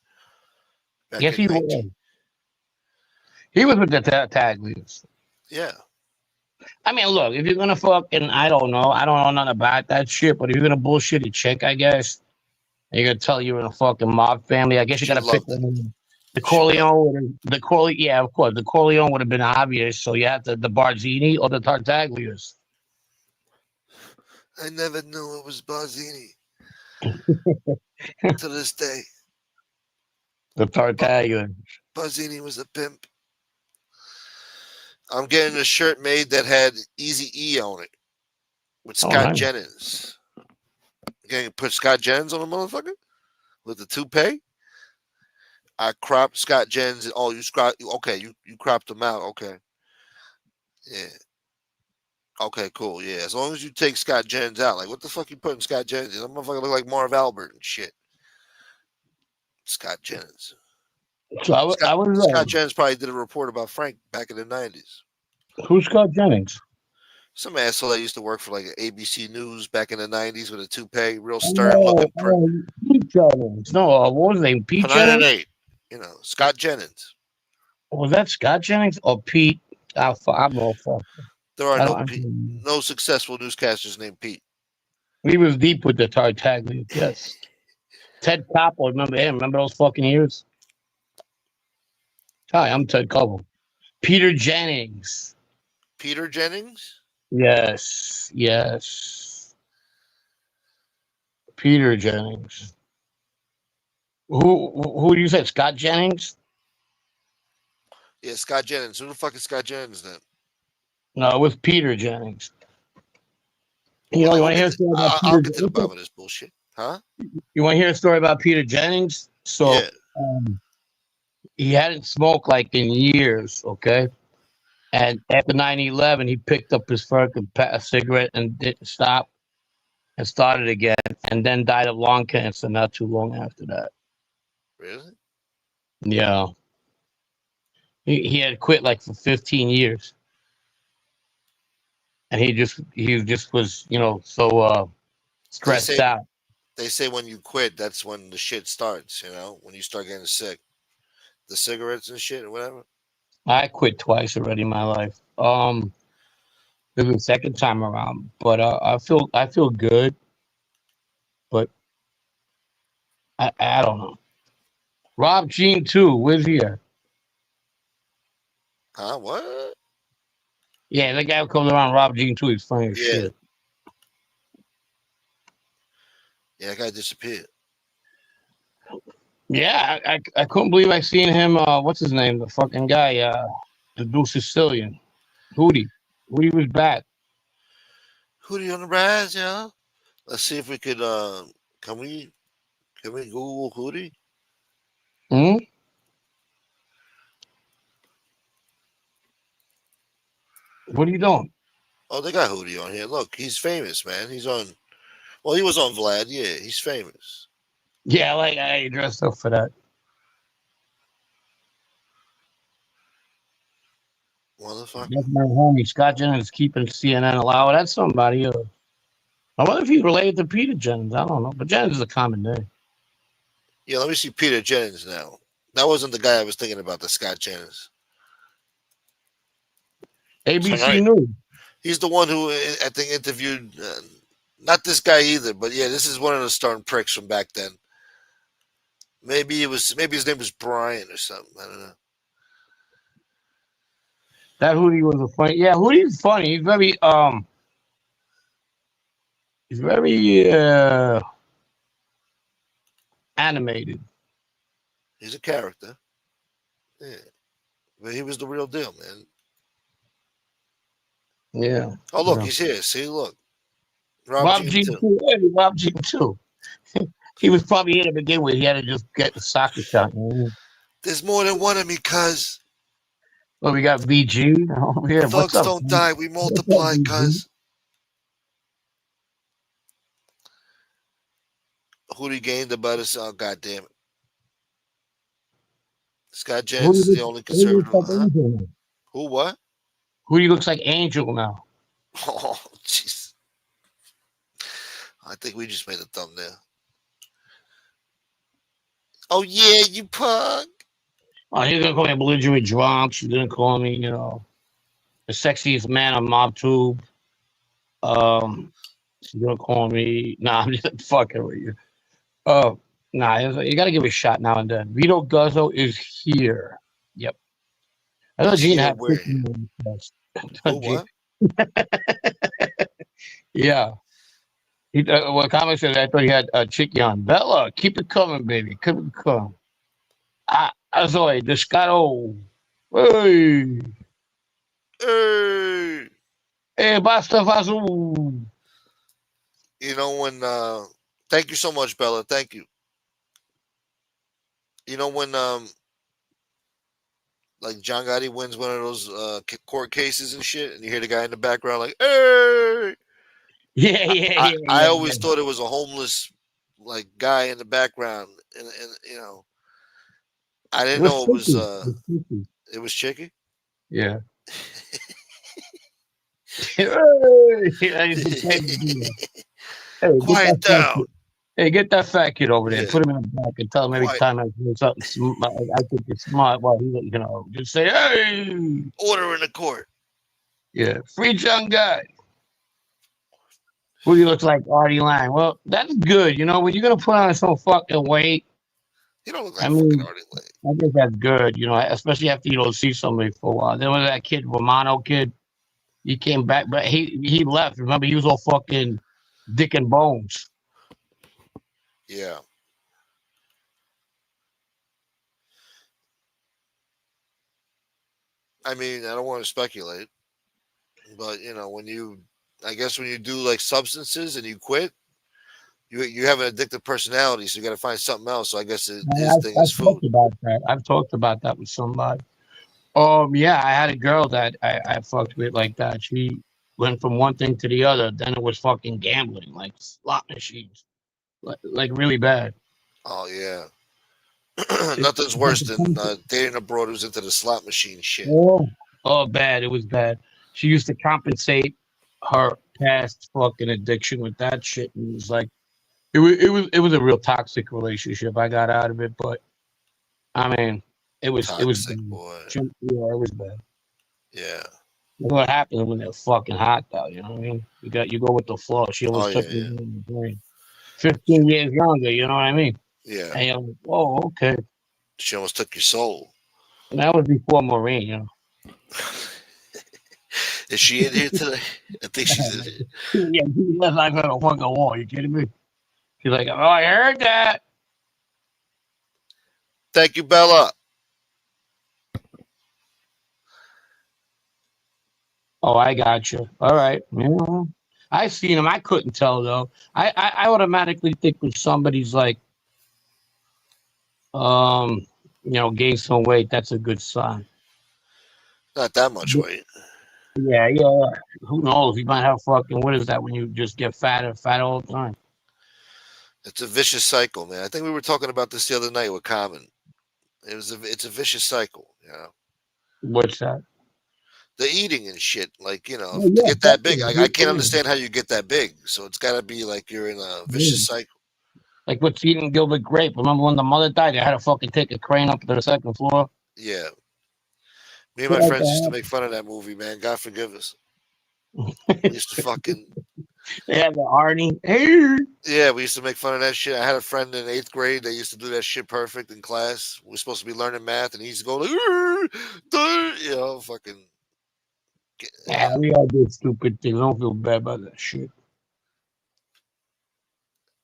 back Yes, in he 19. was. He was with the Taglias. Yeah. I mean, look, if you're gonna fucking, I don't know nothing about that shit, but if you're gonna bullshit a chick, I guess, and you're gonna tell you're in a fucking mob family, I guess you She gotta pick loved it. one. The She loved Corleone, yeah, of course, the Corleone would have been obvious. So you have the Barzini or the Tartaglias. I never knew it was Barzini to this day. The Tartaglias. Barzini was a pimp. I'm getting a shirt made that had Easy E on it with Oh, Scott nice. Jennings. You gonna put Scott Jennings on the motherfucker with the toupee? I cropped Scott Jennings. Oh, okay, you cropped him out. Okay, yeah. Okay, cool. Yeah, as long as you take Scott Jennings out, like what the fuck you putting Scott Jennings in? That motherfucker look like Marv Albert and shit. Scott Jennings. So I was Scott Jennings probably did a report about Frank back in the 90s. who's Scott Jennings? Some asshole that used to work for like ABC News back in the 90s with a toupee, real stern Oh, looking. Pete Jennings. No, what was his name? Pete Jennings? 8. Scott Jennings. Was that Scott Jennings or Pete? I'm all fuck. There are I no don't. no successful newscasters named Pete. He was deep with the Tartaglias. Yes. Ted Koppel, remember him? Remember those fucking years? Hi, I'm Ted Koppel. Peter Jennings. Peter Jennings? Yes, yes. Peter Jennings. Who you said? Scott Jennings? Yeah, Scott Jennings. Who the fuck is Scott Jennings then? No, it was Peter Jennings. You Well, know, you I'll want to get hear a to, story about I'll Peter? get to the bottom of this bullshit. Huh? You want to hear a story about Peter Jennings? So Yeah. he hadn't smoked like in years. Okay, and after 9/11, he picked up his fucking cigarette and didn't stop and started again, and then died of lung cancer not too long after that. Really? Yeah, he had quit like for 15 years, and he just was so They stressed say out. they say when you quit, that's when the shit starts. You know, when you start getting sick, the cigarettes and shit or whatever. I quit twice already in my life. This is the second time around, but I feel good, but I don't know. Rob Jean too. Where's he at? Huh? What? Yeah, the guy who comes around Rob Jean too. He's funny as Yeah. shit. Yeah, that guy disappeared. Yeah, I couldn't believe I seen him. What's his name? The fucking guy. The dude Sicilian. Hootie. Hootie was back. Hootie on the rise, yeah. Let's see if we could. Can we Google Hootie? Hmm? What are you doing? Oh, they got Hootie on here. Look, he's famous, man. He's on. Well, he was on Vlad. Yeah, he's famous. Yeah, like I dressed up for that. Motherfucker. That's my homie Scott Jennings keeping CNN alive. That's somebody. I wonder if he's related to Peter Jennings. I don't know, but Jennings is a common name. Yeah, let me see Peter Jennings now. That wasn't the guy I was thinking about, the Scott Jennings. ABC Tonight. News. He's the one who I think interviewed, not this guy either, but yeah, this is one of the stern pricks from back then. Maybe his name was Brian or something. I don't know. That Hootie was a funny. Yeah, Hootie's funny. He's very animated. He's a character. Yeah, but he was the real deal, man. Yeah. Oh, look, Yeah. he's here. See, look, Rob Rob Jean G too. too. Hey, Rob G too. He was probably here to begin with. He had to just get the soccer shot. There's more than one of me, cuz. Well, we got VG over here. What's Thugs up? don't die, we What's up, multiply, VG? cuz. Who he gained about us? Oh, God damn it. Scott Jennings is the only Who looks conservative. like Huh? Angel now? Who, what? Who looks like Angel now? Oh, jeez. I think we just made a thumbnail. Oh, yeah, you punk. Oh, he's gonna call me a belligerent drunk. She's gonna call me, the sexiest man on MobTube. She's gonna call me. Nah, I'm just fucking with you. Oh, nah, you gotta give it a shot now and then. Vito Guzzo is here. Yep. I thought He's Gene here had where? 50 minutes left. Who, Gene, what? yeah. What comment said, I thought he had a chicky on. Bella, keep it coming, baby. Keep it coming. As always, Descaro. Hey, Hey. hey, basta fazu. You know when, thank you so much, Bella. Thank you. You know when, like John Gotti wins one of those court cases and shit, and you hear the guy in the background like, "Hey!" Yeah, yeah, I, yeah, I yeah, yeah. always thought it was a homeless like guy in the background, and I It didn't was know it was tricky. It was tricky. it was Chicky. Yeah. Hey, I used to say, hey, get that Quiet fat down. kid. Hey, get that fat kid over there. Yeah, Put him in the back and tell him every quiet. time I say something I think it's smart. Well, just say, hey, Order in the court. yeah, free John guy. Who he looks like Artie Lang. Well, that's good. When you're gonna put on some fucking weight You don't look I like fucking mean, Artie Lang. I think that's good, especially after you don't see somebody for a while. There was that kid, Romano kid. He came back, but he left. Remember, he was all fucking dick and bones. Yeah. I mean, I don't want to speculate, but I guess when you do like substances and you quit, you have an addictive personality, so you got to find something else. So I guess his thing is I've food. talked about that. I've talked about that with somebody. Yeah, I had a girl that I fucked with like that. She went from one thing to the other. Then it was fucking gambling, like slot machines, like really bad. Oh yeah. It, Nothing's worse than dating a broad who's into the slot machine shit. oh, bad. It was bad. She used to compensate her past fucking addiction with that shit, and it was like it was a real toxic relationship. I got out of it, but I mean, it was Toxic bad. boy. Yeah, it was bad. Yeah. Look what happens when they're fucking hot, though. You know what I mean? You go with the flow. She Oh always yeah, took me yeah, in the brain. 15 years younger. You know what I mean? yeah. And you're like, oh, okay. She almost took your soul. And that was before Maureen. Is she in here today? I think she's in here. Yeah, he left like on a fucking wall. You kidding me? She's like, oh, I heard that. Thank you, Bella. Oh, I got you. All right. Yeah. I seen him. I couldn't tell though. I automatically think when somebody's like, um, gain some weight, that's a good sign. Not that much weight. Yeah, yeah. Who knows? You might have fucking what is that when you just get fatter, fat all the time? It's a vicious cycle, man. I think we were talking about this the other night with Common. It's a vicious cycle, What's that? The eating and shit, like Oh, to yeah, get that big, definitely. I can't understand how you get that big. So it's got to be like you're in a vicious Yeah. cycle. Like what's eating Gilbert Grape? Remember when the mother died? They had to fucking take a crane up to the second floor. Yeah, me and Shit my like friends used to that. make fun of that movie, man. God forgive us. We used to fucking They had the Arnie. Hey. Yeah, we used to make fun of that shit. I had a friend in 8th grade that used to do that shit perfect in class. We are supposed to be learning math, and he used to go like, fucking, Yeah, we all do stupid things. Don't feel bad about that shit.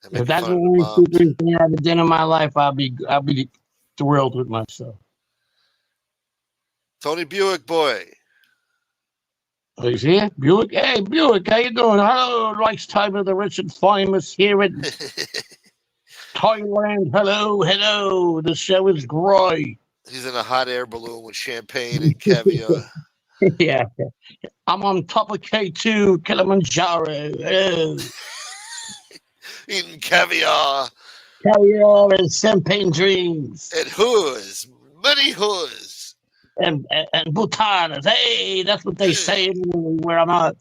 and If making that's fun the of the only moms. stupid thing I ever did in my life, I'll be thrilled with myself. Tony Buick, boy. Oh, you see it? Buick? Hey, Buick, how you doing? Hello, nice time of the rich and famous here in Thailand. Hello, hello. The show is great. He's in a hot air balloon with champagne and caviar, Yeah, I'm on top of K2, Kilimanjaro. Hello. eating caviar Caviar and champagne dreams. and hoods, many hoods. And Bhutanas. Hey, that's what they say where I'm at.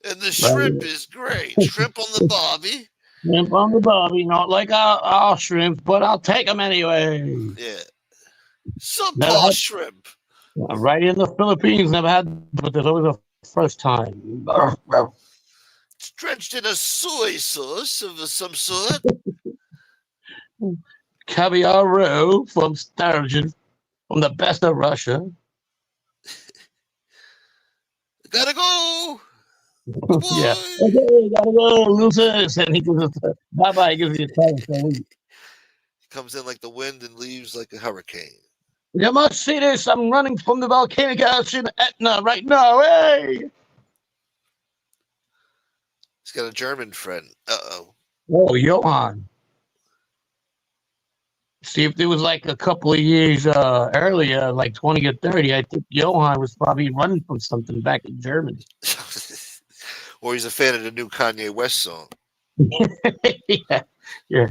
And the But shrimp is great. Shrimp on the barbie. shrimp on the barbie, not like our shrimp, but I'll take them anyway. Yeah. Never Subpar had shrimp. right in the Philippines. Never had, but there's always a first time. It's drenched in a soy sauce of some sort. Caviar roe from sturgeon from the best of Russia. Gotta go. Bye Yeah. bye. Okay, gotta go, losers. And he gives us bye bye. He gives you a tell us a week. Comes in like the wind and leaves like a hurricane. You must see this. I'm running from the volcanic ash in Etna right now. Hey. He's got a German friend. Uh-oh. Oh, Johann. See, if it was like a couple of years earlier, like 20 or 30, I think Johann was probably running from something back in Germany. Or he's a fan of the new Kanye West song. Yeah, yeah.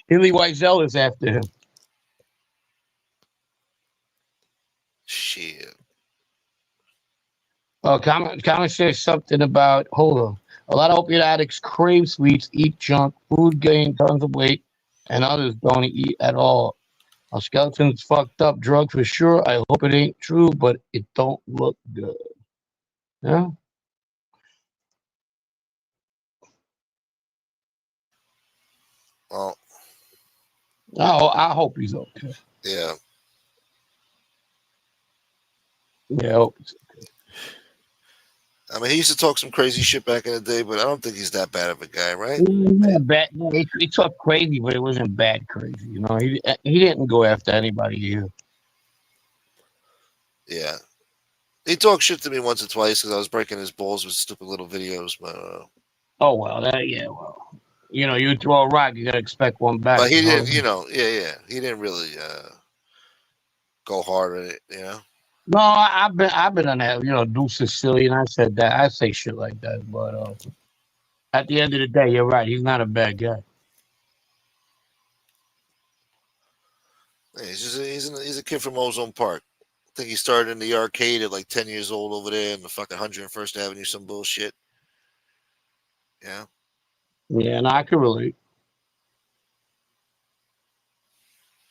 Hilly Wiesel is after him. Shit. Oh, comment says something about, hold on. A lot of opiate addicts crave sweets, eat junk, food gain tons of weight, and others don't eat at all. Our skeleton's fucked up, drug for sure. I hope it ain't true, but it don't look good. Yeah. Well, Oh, I hope he's okay. yeah. Yeah, I hope he's okay. I mean, he used to talk some crazy shit back in the day, but I don't think he's that bad of a guy, right? He's not bad. No, he talked crazy, but it wasn't bad crazy. You know, he didn't go after anybody here. Yeah. He talked shit to me once or twice because I was breaking his balls with stupid little videos, but Oh well, well, you know, you throw a rock, you gotta expect one back. he You know? didn't, he didn't really go hard at it, you know. No, I've been on that. You know, do Sicilian. I said that. I say shit like that, but at the end of the day, you're right. He's not a bad guy. Yeah, he's a kid from Ozone Park. I think he started in the arcade at like 10 years old over there in the fucking 101st Avenue, some bullshit. Yeah. Yeah, and I can relate.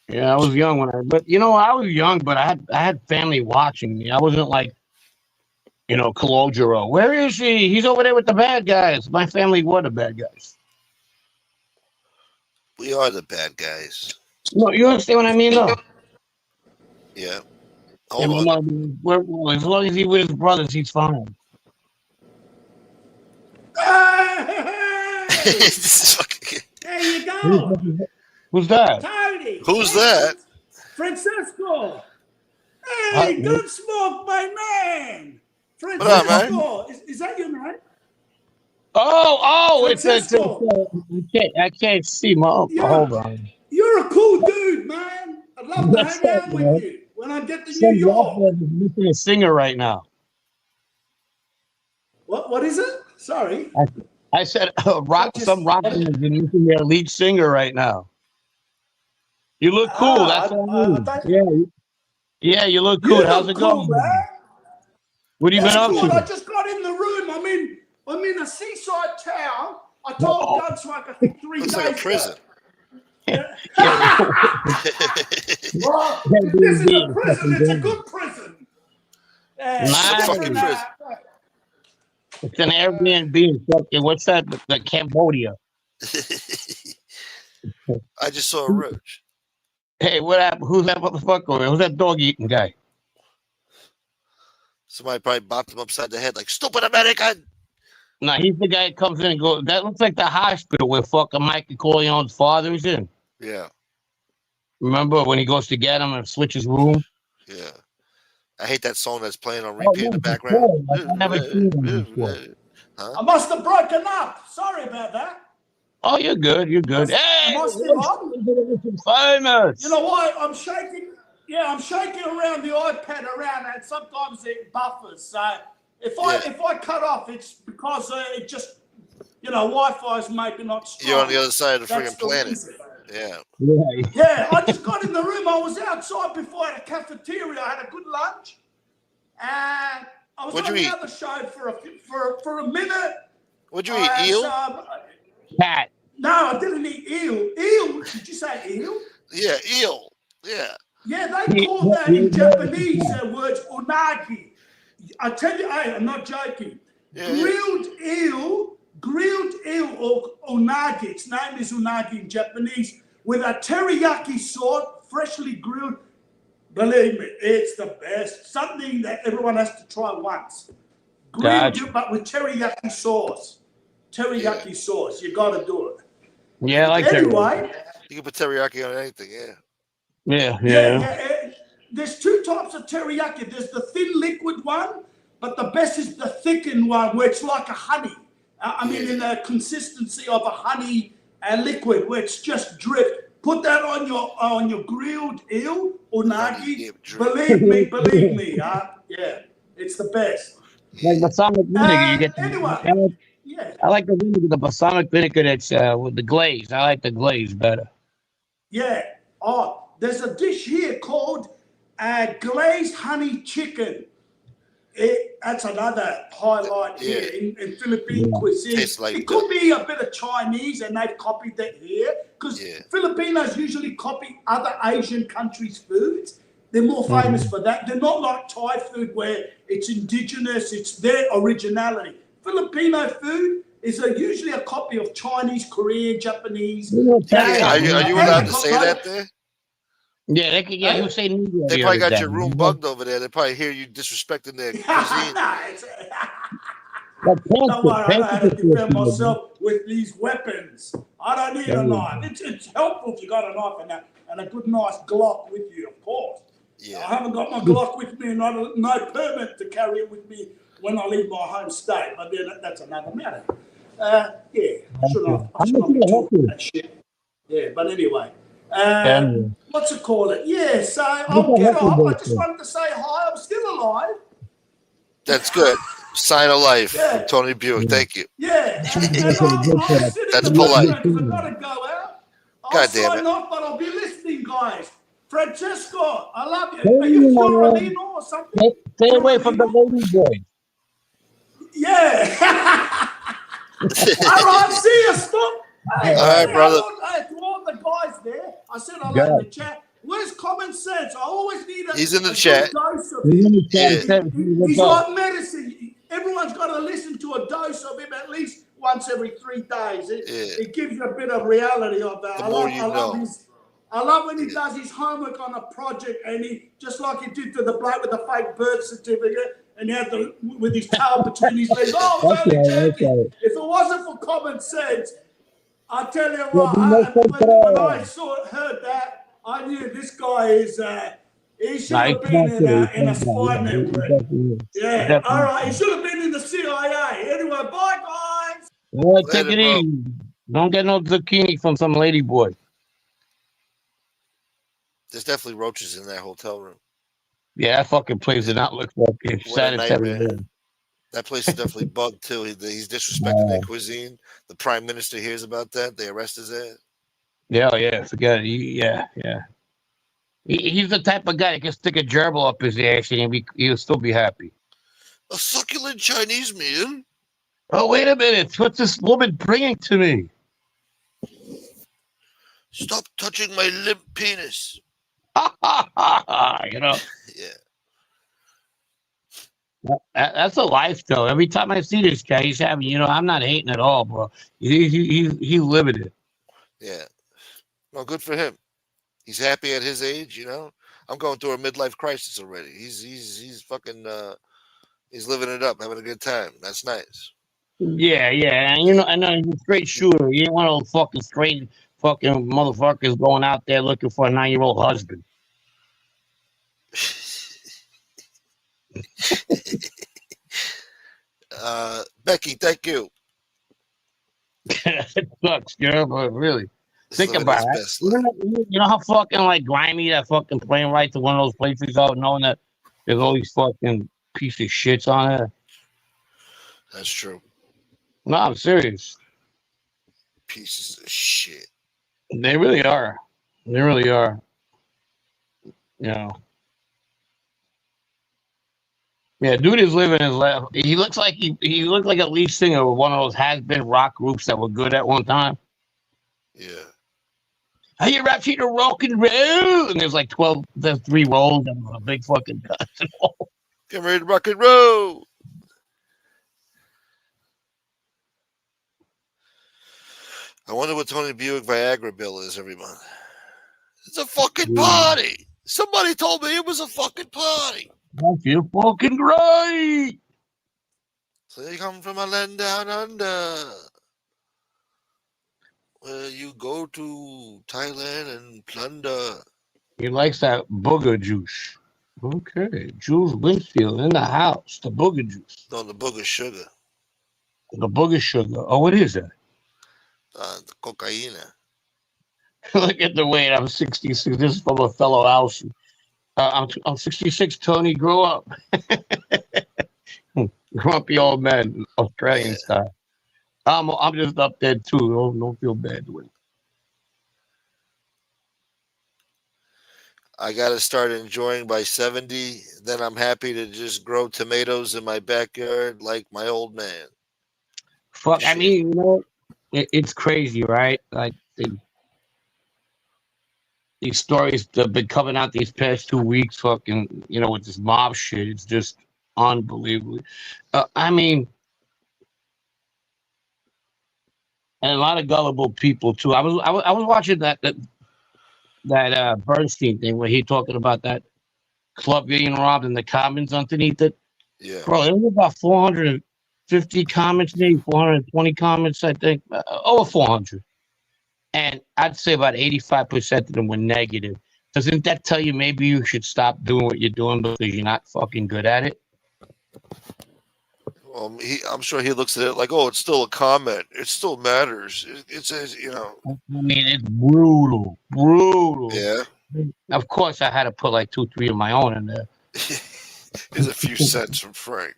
Yeah, I was young but you know, I was young, but I had family watching me. I wasn't like, you know, Calogero. Where is he? He's over there with the bad guys. My family were the bad guys. We are the bad guys. No, you understand what I mean, though. Yeah. Yeah, Hold my on. mother, well, as long as he's with his brothers, he's fine. Hey! This is fucking- There you go. Who's that? Tony. Who's that? Francesco. Hey, don't smoke my man. What up, man? Francesco. Is that your name? Oh, Francesco. I can't see my. Yeah. Hold on. You're a cool dude, man. I'd love to That's hang right, out man. with you when I get to New Some York. rapper is missing a singer right now. What is it? Sorry. I said some rapper is missing their lead singer right now. You look cool. That's what I mean. Yeah, you look cool. How's it cool, going? man. What have you been up Good. I to? just got in the room. I'm in a seaside town. I told Gunsmoke, I think 3 Looks days like a prison. Well, this is a prison. It's a good prison. It's a fucking prison. It's an Airbnb. What's that? The Cambodia. I just saw a roach. Hey, what happened? Who's that motherfucker? Who's that dog eating guy? Somebody probably bopped him upside the head like, stupid American. No, he's the guy that comes in and goes, that looks like the hospital where fucking Michael Corleone's father is in. Yeah. Remember when he goes to get him and switches room? Yeah. I hate that song that's playing on repeat in the background. I never seen him before. I must have broken up. Sorry about that. Oh, you're good. You're good. Hey, famous. You know what? I'm shaking. Yeah, I'm shaking around the iPad around, and sometimes it buffers. So if I cut off, it's because it just, you know, Wi-Fi is maybe not strong. You're on the other side of the That's friggin' planet. reason. Yeah. Yeah, I just got in the room. I was outside before at a cafeteria. I had a good lunch, and I was on the other show for a minute. What'd you eat? Eel? Cat. No, I didn't eat eel. Eel? Did you say eel? Yeah, eel. Yeah. Yeah, they call that in Japanese words unagi. I tell you, I'm not joking. Yeah, grilled eel or unagi. Its name is unagi in Japanese with a teriyaki sauce, freshly grilled. Believe me, it's the best. Something that everyone has to try once. Grilled, but with teriyaki sauce. Teriyaki sauce. You got to do it. Yeah, I like anyway, you can put teriyaki on anything. Yeah. There's 2 types of teriyaki. There's the thin liquid one, but the best is the thickened one, where it's like a honey. I mean, in the consistency of a honey liquid, where it's just drip. Put that on your grilled eel unagi. Believe me. Yeah, it's the best. Like balsamic vinegar, you get. Anyway, I like the vinegar, the balsamic vinegar that's with the glaze. I like the glaze better. Yeah. Oh, there's a dish here called glazed honey chicken. That's another highlight here in Philippine cuisine. It could be a bit of Chinese, and they've copied that here because Filipinos usually copy other Asian countries' foods. They're more famous for that. They're not like Thai food where it's indigenous. It's their originality. Filipino food is usually a copy of Chinese, Korean, Japanese. Are you allowed to say that there? Yeah, they could. Yeah, you say Negro. They probably got your room bugged over there. They probably hear you disrespecting their cuisine. Don't worry, I know how to defend myself with these weapons. I don't need a knife. It's helpful if you got a knife and a good, nice Glock with you, of course. Yeah. I haven't got my Glock with me, no permit to carry it with me when I leave my home state. But then that's another matter. I shouldn't have been talking that shit. Yeah, but anyway. What's it called? Yeah, so I'll get off. I just wanted to say hi. I'm still alive. That's good. Sign of life from Tony Buick. Thank you. Yeah. That's polite. I've got to go out. I'll sign off, but I'll be listening, guys. Francesco, I love you. Are you Fiordilino or something? Stay away from the lady boy. Yeah. All right, see you. Stop. Hey, all right, brother. To all the guys there, I said I like the chat. Where's common sense? I always need a. He's in the chat. Dose of He's like medicine. Everyone's got to listen to a dose of him at least once every 3 days. It gives you a bit of reality of that. I love when he does his homework on a project, and he just like he did to the bloke with the fake birth certificate, and he had with his tail between his legs. Oh, I was only joking. If it wasn't for common sense, I tell you what. When I heard that, I knew this guy is. He should have been in a spy network. Yeah, all right. He should have been in the CIA. Anyway, bye, guys. Well, take it easy. Don't get no zucchini from some lady boy. There's definitely roaches in that hotel room. Yeah, that fucking place did not look fucking sanitary. That place is definitely bugged too. He's disrespecting their cuisine. The prime minister hears about that. They arrest his ass. Yeah, forget it. Yeah. He's the type of guy that can stick a gerbil up his ass and he'll still be happy. A succulent Chinese meal? Oh, wait a minute. What's this woman bringing to me? Stop touching my limp penis. You know? Yeah. That's a life, though. Every time I see this guy, he's having, I'm not hating at all, bro. He's living it. Yeah. Well, good for him. He's happy at his age, I'm going through a midlife crisis already. He's fucking he's living it up, having a good time. That's nice. Yeah. And I know he's a straight shooter. He ain't one of those fucking straight fucking motherfuckers going out there looking for a 9-year-old husband. Becky, thank you. It sucks, girl, but really. Think about it. You know how fucking grimy that fucking plane ride to one of those places out, knowing that there's all these fucking piece of shits on it. That's true. No, I'm serious. Pieces of shit. They really are. Yeah, dude is living his life. He looks like he looked like a lead singer of one of those has-been rock groups that were good at one time. Yeah. Are you ready to rock and roll? And there's 3 rolls and a big fucking cousin. Get ready to rock and roll. I wonder what Tony Buick Viagra bill is every month. It's a fucking party. Somebody told me it was a fucking party. I feel fucking great. So they come from a land down under. Where you go to Thailand and plunder. He likes that booger juice. Okay. Jules Winfield in the house. The booger juice. No, the booger sugar. The booger sugar. Oh, what is that? The cocaine. Look at the weight. I'm 66. This is from a fellow house. I'm 66, Tony. Grow up. Grumpy old man, Australian style. I'm just up there too. Don't feel bad with it. I gotta start enjoying by 70. Then I'm happy to just grow tomatoes in my backyard like my old man. Fuck, shit. I mean, it's crazy, right? These stories that have been coming out these past 2 weeks, fucking, with this mob shit. It's just unbelievable. I mean, and a lot of gullible people too. I was watching that Bernstein thing where he talking about that club getting robbed and the comments underneath it. Yeah. Bro, there was about 450 comments, maybe 420 comments, I think, over 400. And I'd say about 85% of them were negative. Doesn't that tell you maybe you should stop doing what you're doing because you're not fucking good at it? I'm sure he looks at it like, oh, it's still a comment. It still matters. It says, I mean, it's brutal. Yeah. Of course, I had to put like 2, 3 of my own in there. There's a few cents from Frank.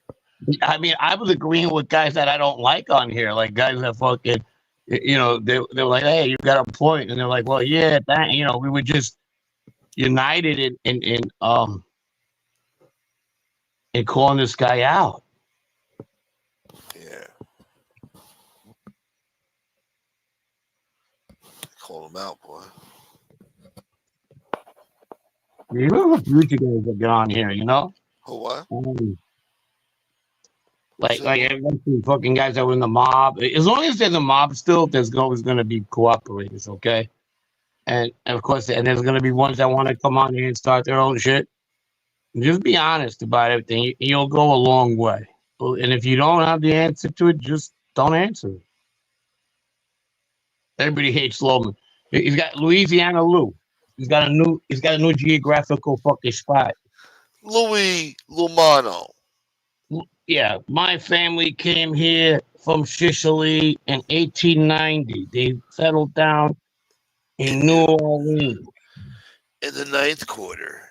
I mean, I was agreeing with guys that I don't like on here, like guys that fucking, they were like, hey, you got a point, and they're like, well, yeah, we were just united in calling this guy out. Yeah. Call him out, boy. You know, future guys that get on here, Oh, what? Like fucking guys that were in the mob. As long as they're in the mob still, there's always going to be cooperators, okay? And of course, and there's going to be ones that want to come on here and start their own shit. Just be honest about everything. You'll go a long way. And if you don't have the answer to it, just don't answer it. Everybody hates Loman. He's got Louisiana Lou. He's got a new geographical fucking spot. Louis Lumano. Yeah, my family came here from Sicily in 1890. They settled down in New Orleans. In the 9th quarter.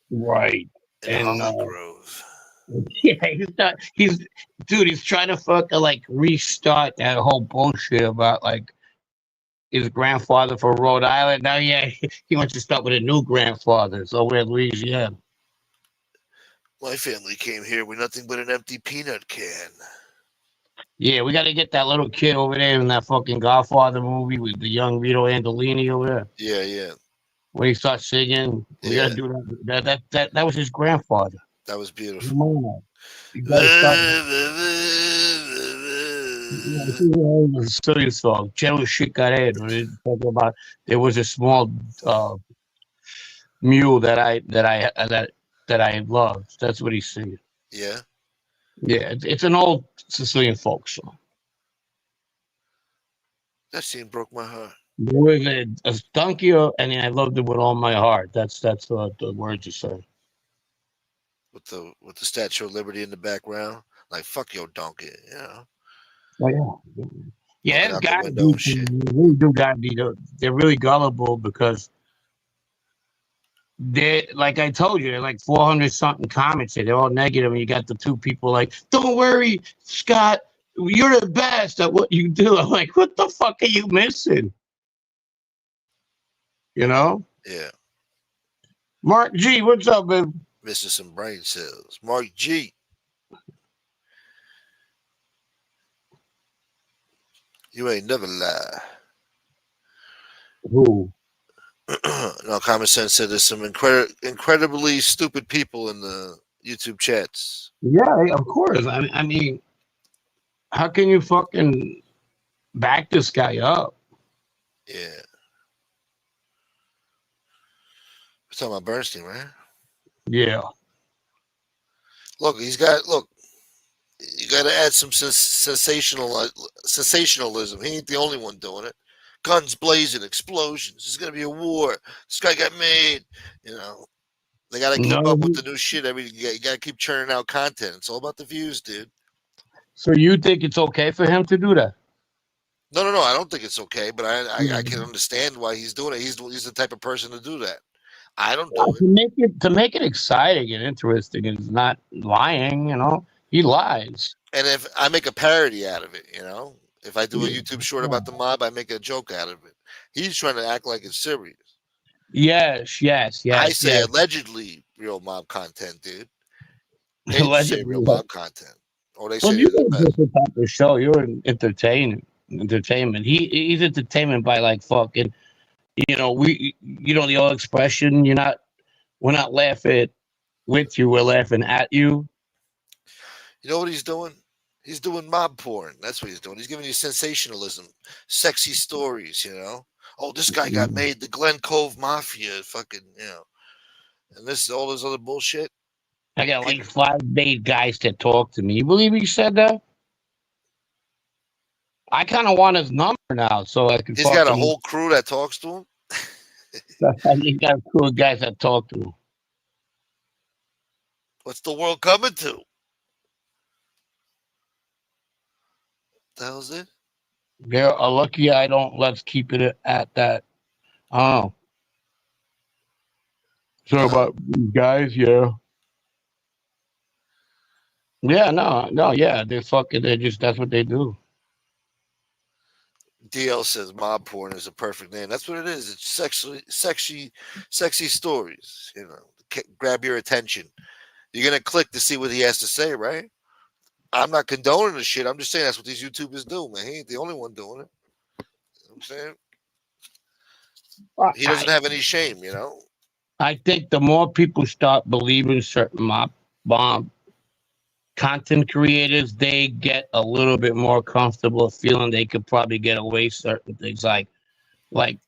Right. In Holly Grove. Yeah, he's trying to fucking like restart that whole bullshit about like his grandfather from Rhode Island. Now, yeah, he wants to start with a new grandfather. So we're in Louisiana. My family came here with nothing but an empty peanut can. Yeah, we got to get that little kid over there in that fucking Godfather movie with the young Vito Andolini over there. Yeah, yeah. When he starts singing, we got to do that. That was his grandfather. That was beautiful. Silly song. Cello Chicarero. Talking about there was a small mule that I loved. That's what he's singing. Yeah. Yeah, it's an old Sicilian folk song. That scene broke my heart. There was a donkey, and I loved it with all my heart. That's what the words you say. With the Statue of Liberty in the background, like fuck your donkey, Oh, yeah. Yeah, it's got to be shit. Really do got to be. They're really gullible because they, like I told you, they're like 400 something comments. They're all negative, and you got the two people like, "Don't worry, Scott, you're the best at what you do." I'm like, "What the fuck are you missing?" Yeah. Mark G, what's up, man? Missing some brain cells. Mark G. You ain't never lie. Who? No, Common Sense said there's some incredibly stupid people in the YouTube chats. Yeah, of course. I mean, how can you fucking back this guy up? Yeah. We're talking about Bernstein, right? Yeah. Look, you got to add some sensationalism. He ain't the only one doing it. Guns blazing, explosions. There's going to be a war. This guy got made. They got to keep up with the new shit. You got to keep churning out content. It's all about the views, dude. So you think it's okay for him to do that? No. I don't think it's okay, but I can understand why he's doing it. He's the type of person to do that. I don't do it. To make it exciting and interesting is not lying, he lies. And if I make a parody out of it, if I do a YouTube short about the mob, I make a joke out of it. He's trying to act like it's serious. Yes. I say allegedly real mob content, dude. They say real mob content. Or they say you're a different type of show. You're an entertainment. He's entertainment by like fucking, the old expression, we're not laughing with you, we're laughing at you. You know what he's doing? He's doing mob porn. That's what he's doing. He's giving you sensationalism, sexy stories, you know. Oh, this guy got made the Glen Cove Mafia, fucking, you know. And this all this other bullshit. I got like 5 paid guys that talk to me. You believe he said that? I kind of want his number now, so I can. He's got a whole crew that talks to him. He got a crew of guys that talk to him. What's the world coming to? What the hell's it? They're lucky I don't. Let's keep it at that. I don't know. So about guys, yeah. Yeah, no, yeah. They're fucking. They're just. That's what they do. DL says mob porn is a perfect name. That's what it is. It's sexy stories. You know, grab your attention. You're gonna click to see what he has to say, right? I'm not condoning the shit. I'm just saying that's what these YouTubers do, man. He ain't the only one doing it. You know what I'm saying? He doesn't have any shame, you know. I think the more people start believing certain mob content creators, they get a little bit more comfortable feeling they could probably get away certain things, like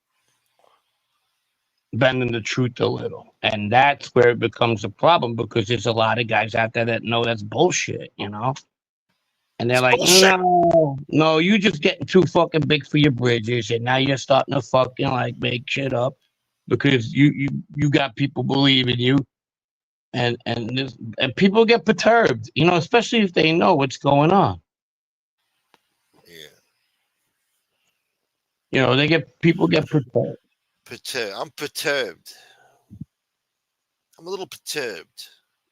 bending the truth a little. And that's where it becomes a problem, because there's a lot of guys out there that know that's bullshit, you know? And they're like, no, you just getting too fucking big for your bridges, and now you're starting to fucking like make shit up because you got people believing you, and people get perturbed, you know, especially if they know what's going on. Yeah. You know, people get perturbed. I'm perturbed. I'm a little perturbed.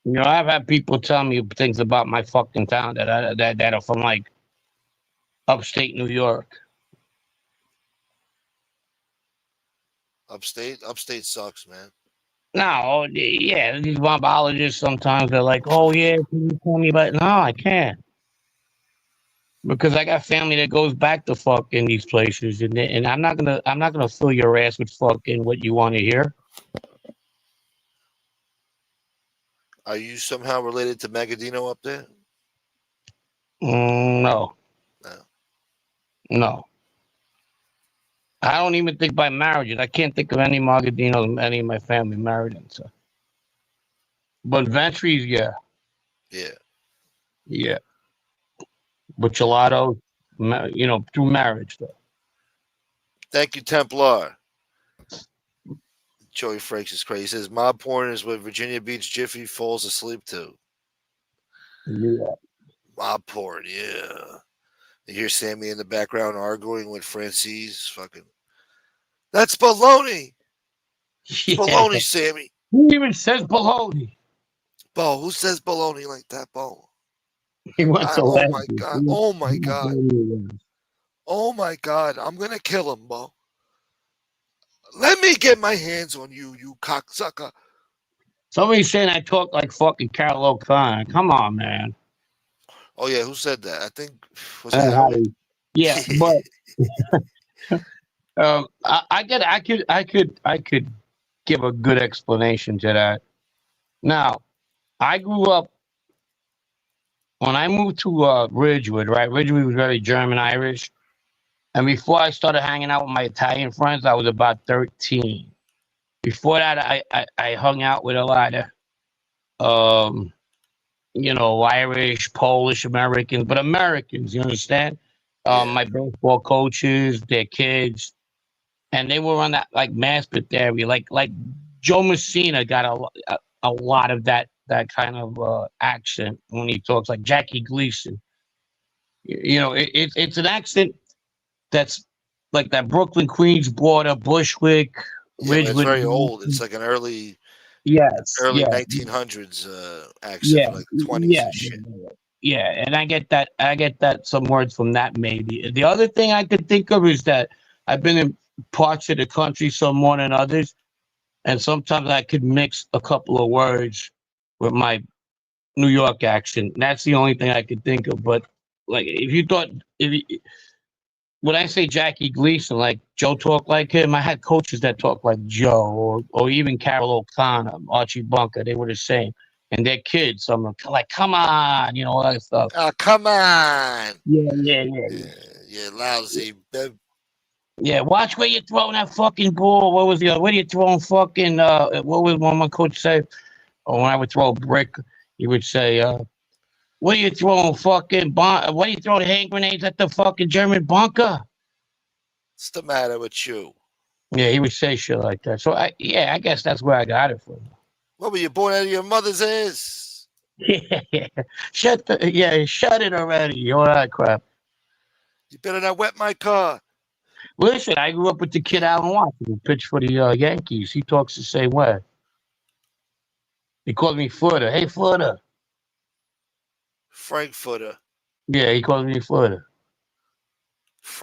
You know, I've had people tell me things about my fucking town that are from like upstate New York. Upstate sucks, man. No, yeah, these mobologists sometimes they're like, "Oh yeah, can you tell me about?" No, I can't, because I got family that goes back to fucking these places, and I'm not gonna fill your ass with fucking what you want to hear. Are you somehow related to Magadino up there? No. I don't even think by marriage. I can't think of any Magadinos, any of my family married into. But Ventries, yeah. Yeah. But Gelato, you know, through marriage, though. Thank you, Templar. Joey Frakes is crazy. He says mob porn is what Virginia Beach Jiffy falls asleep to. Yeah. Mob porn, yeah. You hear Sammy in the background arguing with Francis. Fucking, that's baloney. Yeah. Baloney, Sammy. Who even says baloney? Bo, who says baloney like that, Bo? He went to oh my god! Oh my god! Oh my god! I'm gonna kill him, Bo. Let me get my hands on you, you cocksucker. Somebody's saying I talk like fucking Carol O'Connor. Come on, man. Oh yeah, who said that? I think was it Harry? Yeah, but I could give a good explanation to that. Now, I grew up when I moved to Ridgewood, right? Ridgewood was very German-Irish. And before I started hanging out with my Italian friends, I was about 13. Before that, I hung out with a lot of, you know, Irish, Polish, Americans, but Americans, you understand? My baseball coaches, their kids, and they were on that like Maspeth area. Like Joe Messina got a lot of that kind of accent when he talks, like Jackie Gleason. You know, it's an accent that's like that Brooklyn, Queens border, Bushwick, Ridgewood. It's very old. It's like an early 1900s accent, from like the 20s and shit. Yeah, and I get that some words from that maybe. The other thing I could think of is that I've been in parts of the country some more than others, and sometimes I could mix a couple of words with my New York accent. That's the only thing I could think of. But like, when I say Jackie Gleason, like Joe talked like him, I had coaches that talked like Joe, or even Carol O'Connor, Archie Bunker. They were the same. and they're kids. So I'm like, come on, all that stuff. Oh, come on. Yeah. You lousy. Yeah, watch where you're throwing that fucking ball. What was the other? Where you throwing fucking? What was one my coach say? Or when I would throw a brick, he would say, "What are you throwing fucking? What are you throwing hand grenades at the fucking German bunker?" What's the matter with you? Yeah, he would say shit like that. So I guess that's where I got it from. What were you born out of your mother's ass? Yeah, shut it already. All that crap. You better not wet my car. Listen, I grew up with the kid Alan Watson, who pitched for the Yankees. He talks the same way. He calls me Footer. Hey, Footer. Frankfurter. Yeah, he calls me Footer.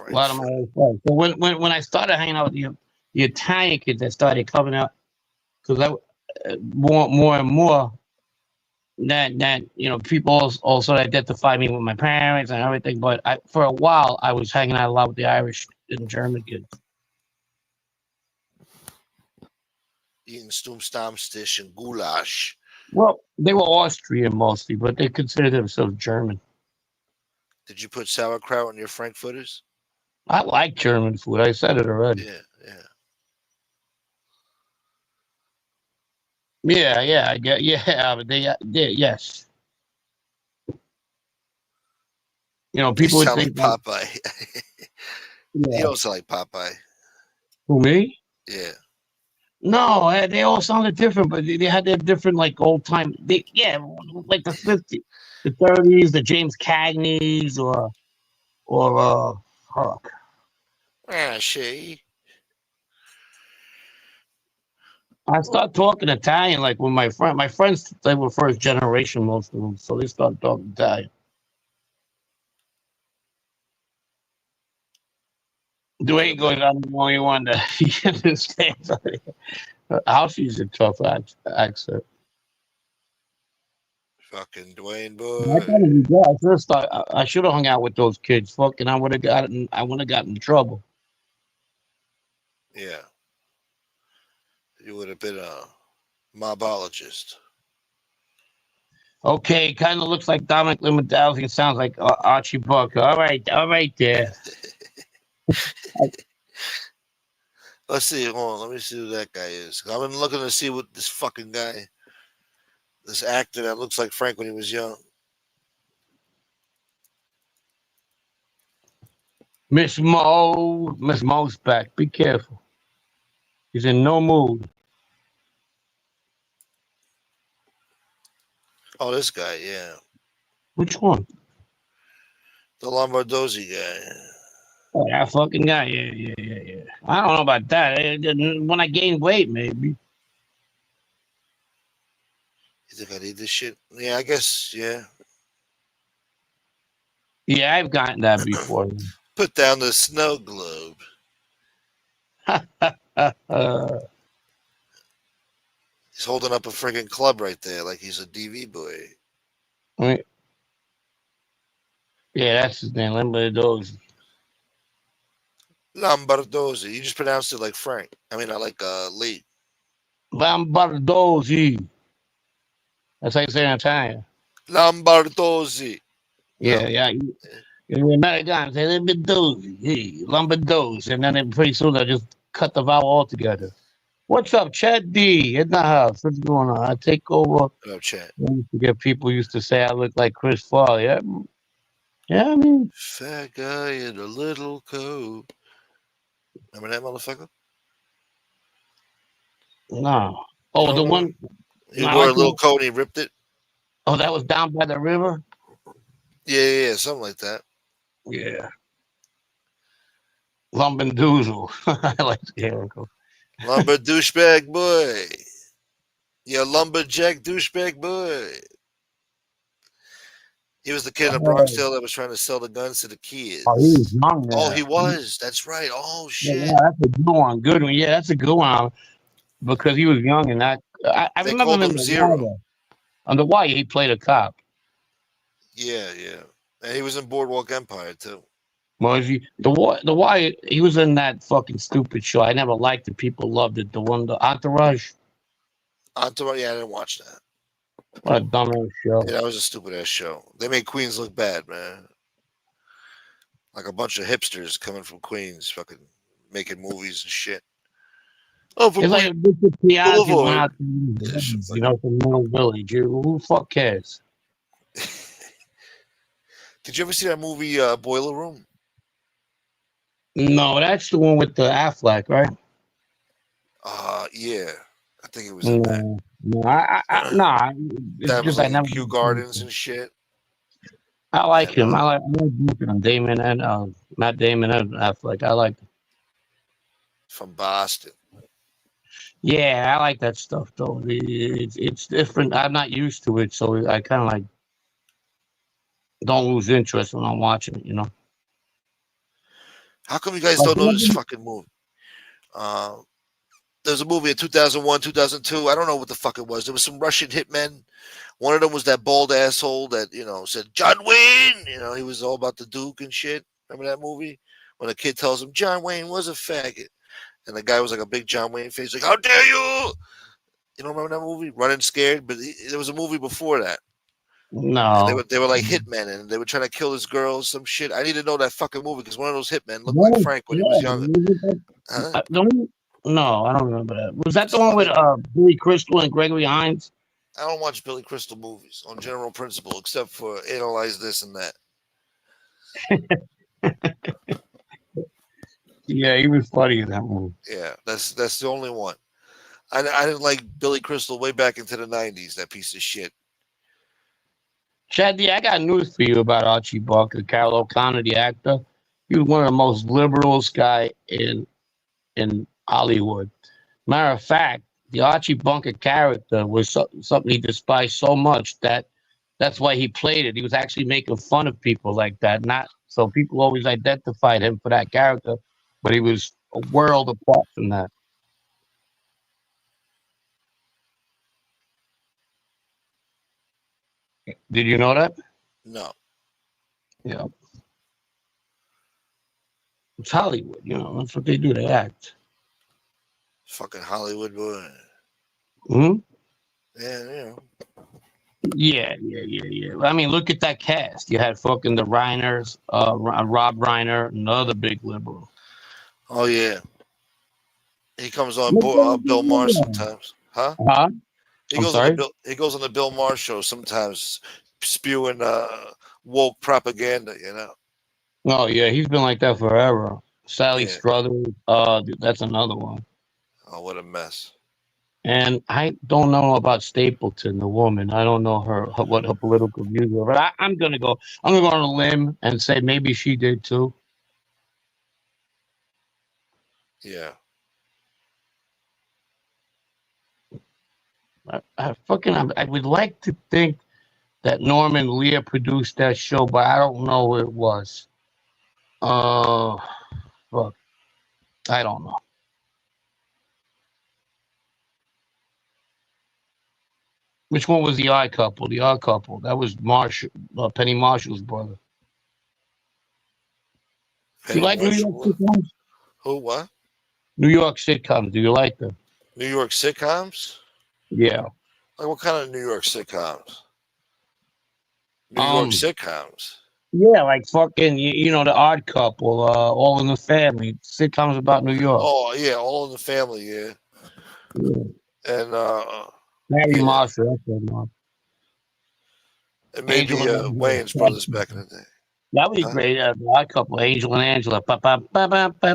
A lot of my old friends. So when I started hanging out with the Italian kids that started coming out, because I more and more that people also identify me with my parents and everything. But for a while I was hanging out a lot with the Irish and German kids. Eating Sturmstammstisch and goulash. Well, they were Austrian mostly, but they considered themselves German. Did you put sauerkraut on your Frankfurters? I like German food. I said it already. Yeah. I get. Yeah, but they yes. People would think like Popeye. You don't sound like Popeye. Who, me? Yeah. No, they all sounded different, but they had their different, like, old time. Like the 50s, the 30s, the James Cagneys, or fuck. She. I start talking Italian like with my friend. My friends, they were first generation, most of them, so they started talking Italian. Dwayne goes, I'm the only one that he understands. How she's a tough accent. Fucking Dwayne boy. I should have hung out with those kids. Fucking, I would have gotten in trouble. Yeah. You would have been a mobologist. Okay, kind of looks like Dominic Limadowski. It sounds like Archie Bunker. All right there. Let's see. Hold on. Let me see who that guy is. I've been looking to see what this fucking guy, this actor that looks like Frank when he was young. Miss Mo's back. Be careful. He's in no mood. Oh, this guy, yeah. Which one? The Lombardozzi guy. Oh, that fucking guy. Yeah. I don't know about that. When I gained weight, maybe. You think I need this shit? Yeah, I guess, yeah. Yeah, I've gotten that before. Put down the snow globe. He's holding up a freaking club right there like he's a DV boy. Yeah, that's his name, Lombardozzi. Lombardozzi. You just pronounced it like Frank. I mean, I like Lee. Lombardozzi. That's how you say in Italian. Lombardozzi. Yeah. The Americans say Lombardozzi. Hey, Lombardozzi. And then pretty soon they'll just cut the vowel altogether. What's up, Chad D? In the house. What's going on? I take over. Hello, Chad. People used to say I look like Chris Farley. Yeah, I mean. Fat guy in a little coat. Remember that motherfucker? No. Oh, the one. He wore a little coat and he ripped it. Oh, that was down by the river? Yeah, something like that. Yeah. Lumbandoozle. I like the character. Lumber douchebag boy. Yeah, lumberjack douchebag boy. He was the kid in the Bronx Tale that was trying to sell the guns to the kids. Oh, he was young. Oh, he was. That's right. Oh, shit. Yeah, that's a good one. Good one. Yeah, that's a good one. Because he was young and I remember him Zero. On the Wire, he played a cop. Yeah. And he was in Boardwalk Empire, too. Was he? The Wire, he was in that fucking stupid show. I never liked it. People loved it. The Entourage. Entourage, yeah, I didn't watch that. What a dumbass show. Yeah, that was a stupid ass show. They made Queens look bad, man. Like a bunch of hipsters coming from Queens, fucking making movies and shit. Oh, from It's like Queens if Mr. Piazzi went Boulevard. out to, Yeah, shit you like know, from Middle Village. Who the fuck cares? Did you ever see that movie Boiler Room? No, that's the one with the Affleck, right? Yeah. I think it was in that. No, nah. It's That was just I like in never. Kew Gardens and shit. I like And him. I like both of them, Damon and Matt Damon and Affleck. I like. from Boston. Yeah, I like that stuff though. It's different. I'm not used to it, so I kind of like don't lose interest when I'm watching it. You know. How come you guys Like, don't know this fucking movie? There's a movie in 2001, 2002. I don't know what the fuck it was. There was some Russian hitmen. One of them was that bald asshole that, said, John Wayne. He was all about the Duke and shit. Remember that movie? When a kid tells him, John Wayne was a faggot. And the guy was like a big John Wayne face, like, how dare you? You don't remember that movie? Running Scared? But there was a movie before that. No. And they were like hitmen, and they were trying to kill this girl, some shit. I need to know that fucking movie because one of those hitmen looked like Frank when he was younger. Huh? No, I don't remember that. Was that the one with Billy Crystal and Gregory Hines? I don't watch Billy Crystal movies on general principle, except for Analyze This and That. Yeah, he was funny in that movie. Yeah, that's the only one. I didn't like Billy Crystal way back into the 90s, that piece of shit. Chad, I got news for you about Archie Bunker, Carol O'Connor, the actor. He was one of the most liberals guy in Hollywood. Matter of fact, the Archie Bunker character was something he despised so much that's why he played it. He was actually making fun of people like that. Not so people always identified him for that character, but he was a world apart from that. Did you know that? No. Yeah. It's Hollywood, that's what they do. They act. Fucking Hollywood boy. Hmm? Yeah, Yeah. I mean, look at that cast. You had fucking the Reiners, Rob Reiner, another big liberal. Oh, yeah. He comes on Bill Maher sometimes. Huh? Huh? He goes on the Bill Maher show sometimes, spewing woke propaganda, Oh, yeah, he's been like that forever. Sally Yeah. Struthers, that's another one. Oh, what a mess. And I don't know about Stapleton, the woman. I don't know what her political views are. But I'm gonna go on a limb and say maybe she did too. Yeah. I would like to think that Norman Lear produced that show, but I don't know who it was. Fuck. I don't know. Which one was the Odd Couple? The Odd Couple. That was Penny Marshall's brother. Penny You like New York sitcoms? Who? What? New York sitcoms. Do you like them? New York sitcoms? Yeah. Like what kind of New York sitcoms? New York sitcoms. Yeah, like fucking, the Odd Couple, All in the Family, sitcoms about New York. Oh yeah, All in the Family, yeah. And Mary Marshall, that's her mom. And maybe Wayans brothers back in the day. That would be great. The Odd Couple, Angel and Angela. Ba-ba-ba-ba-ba-ba.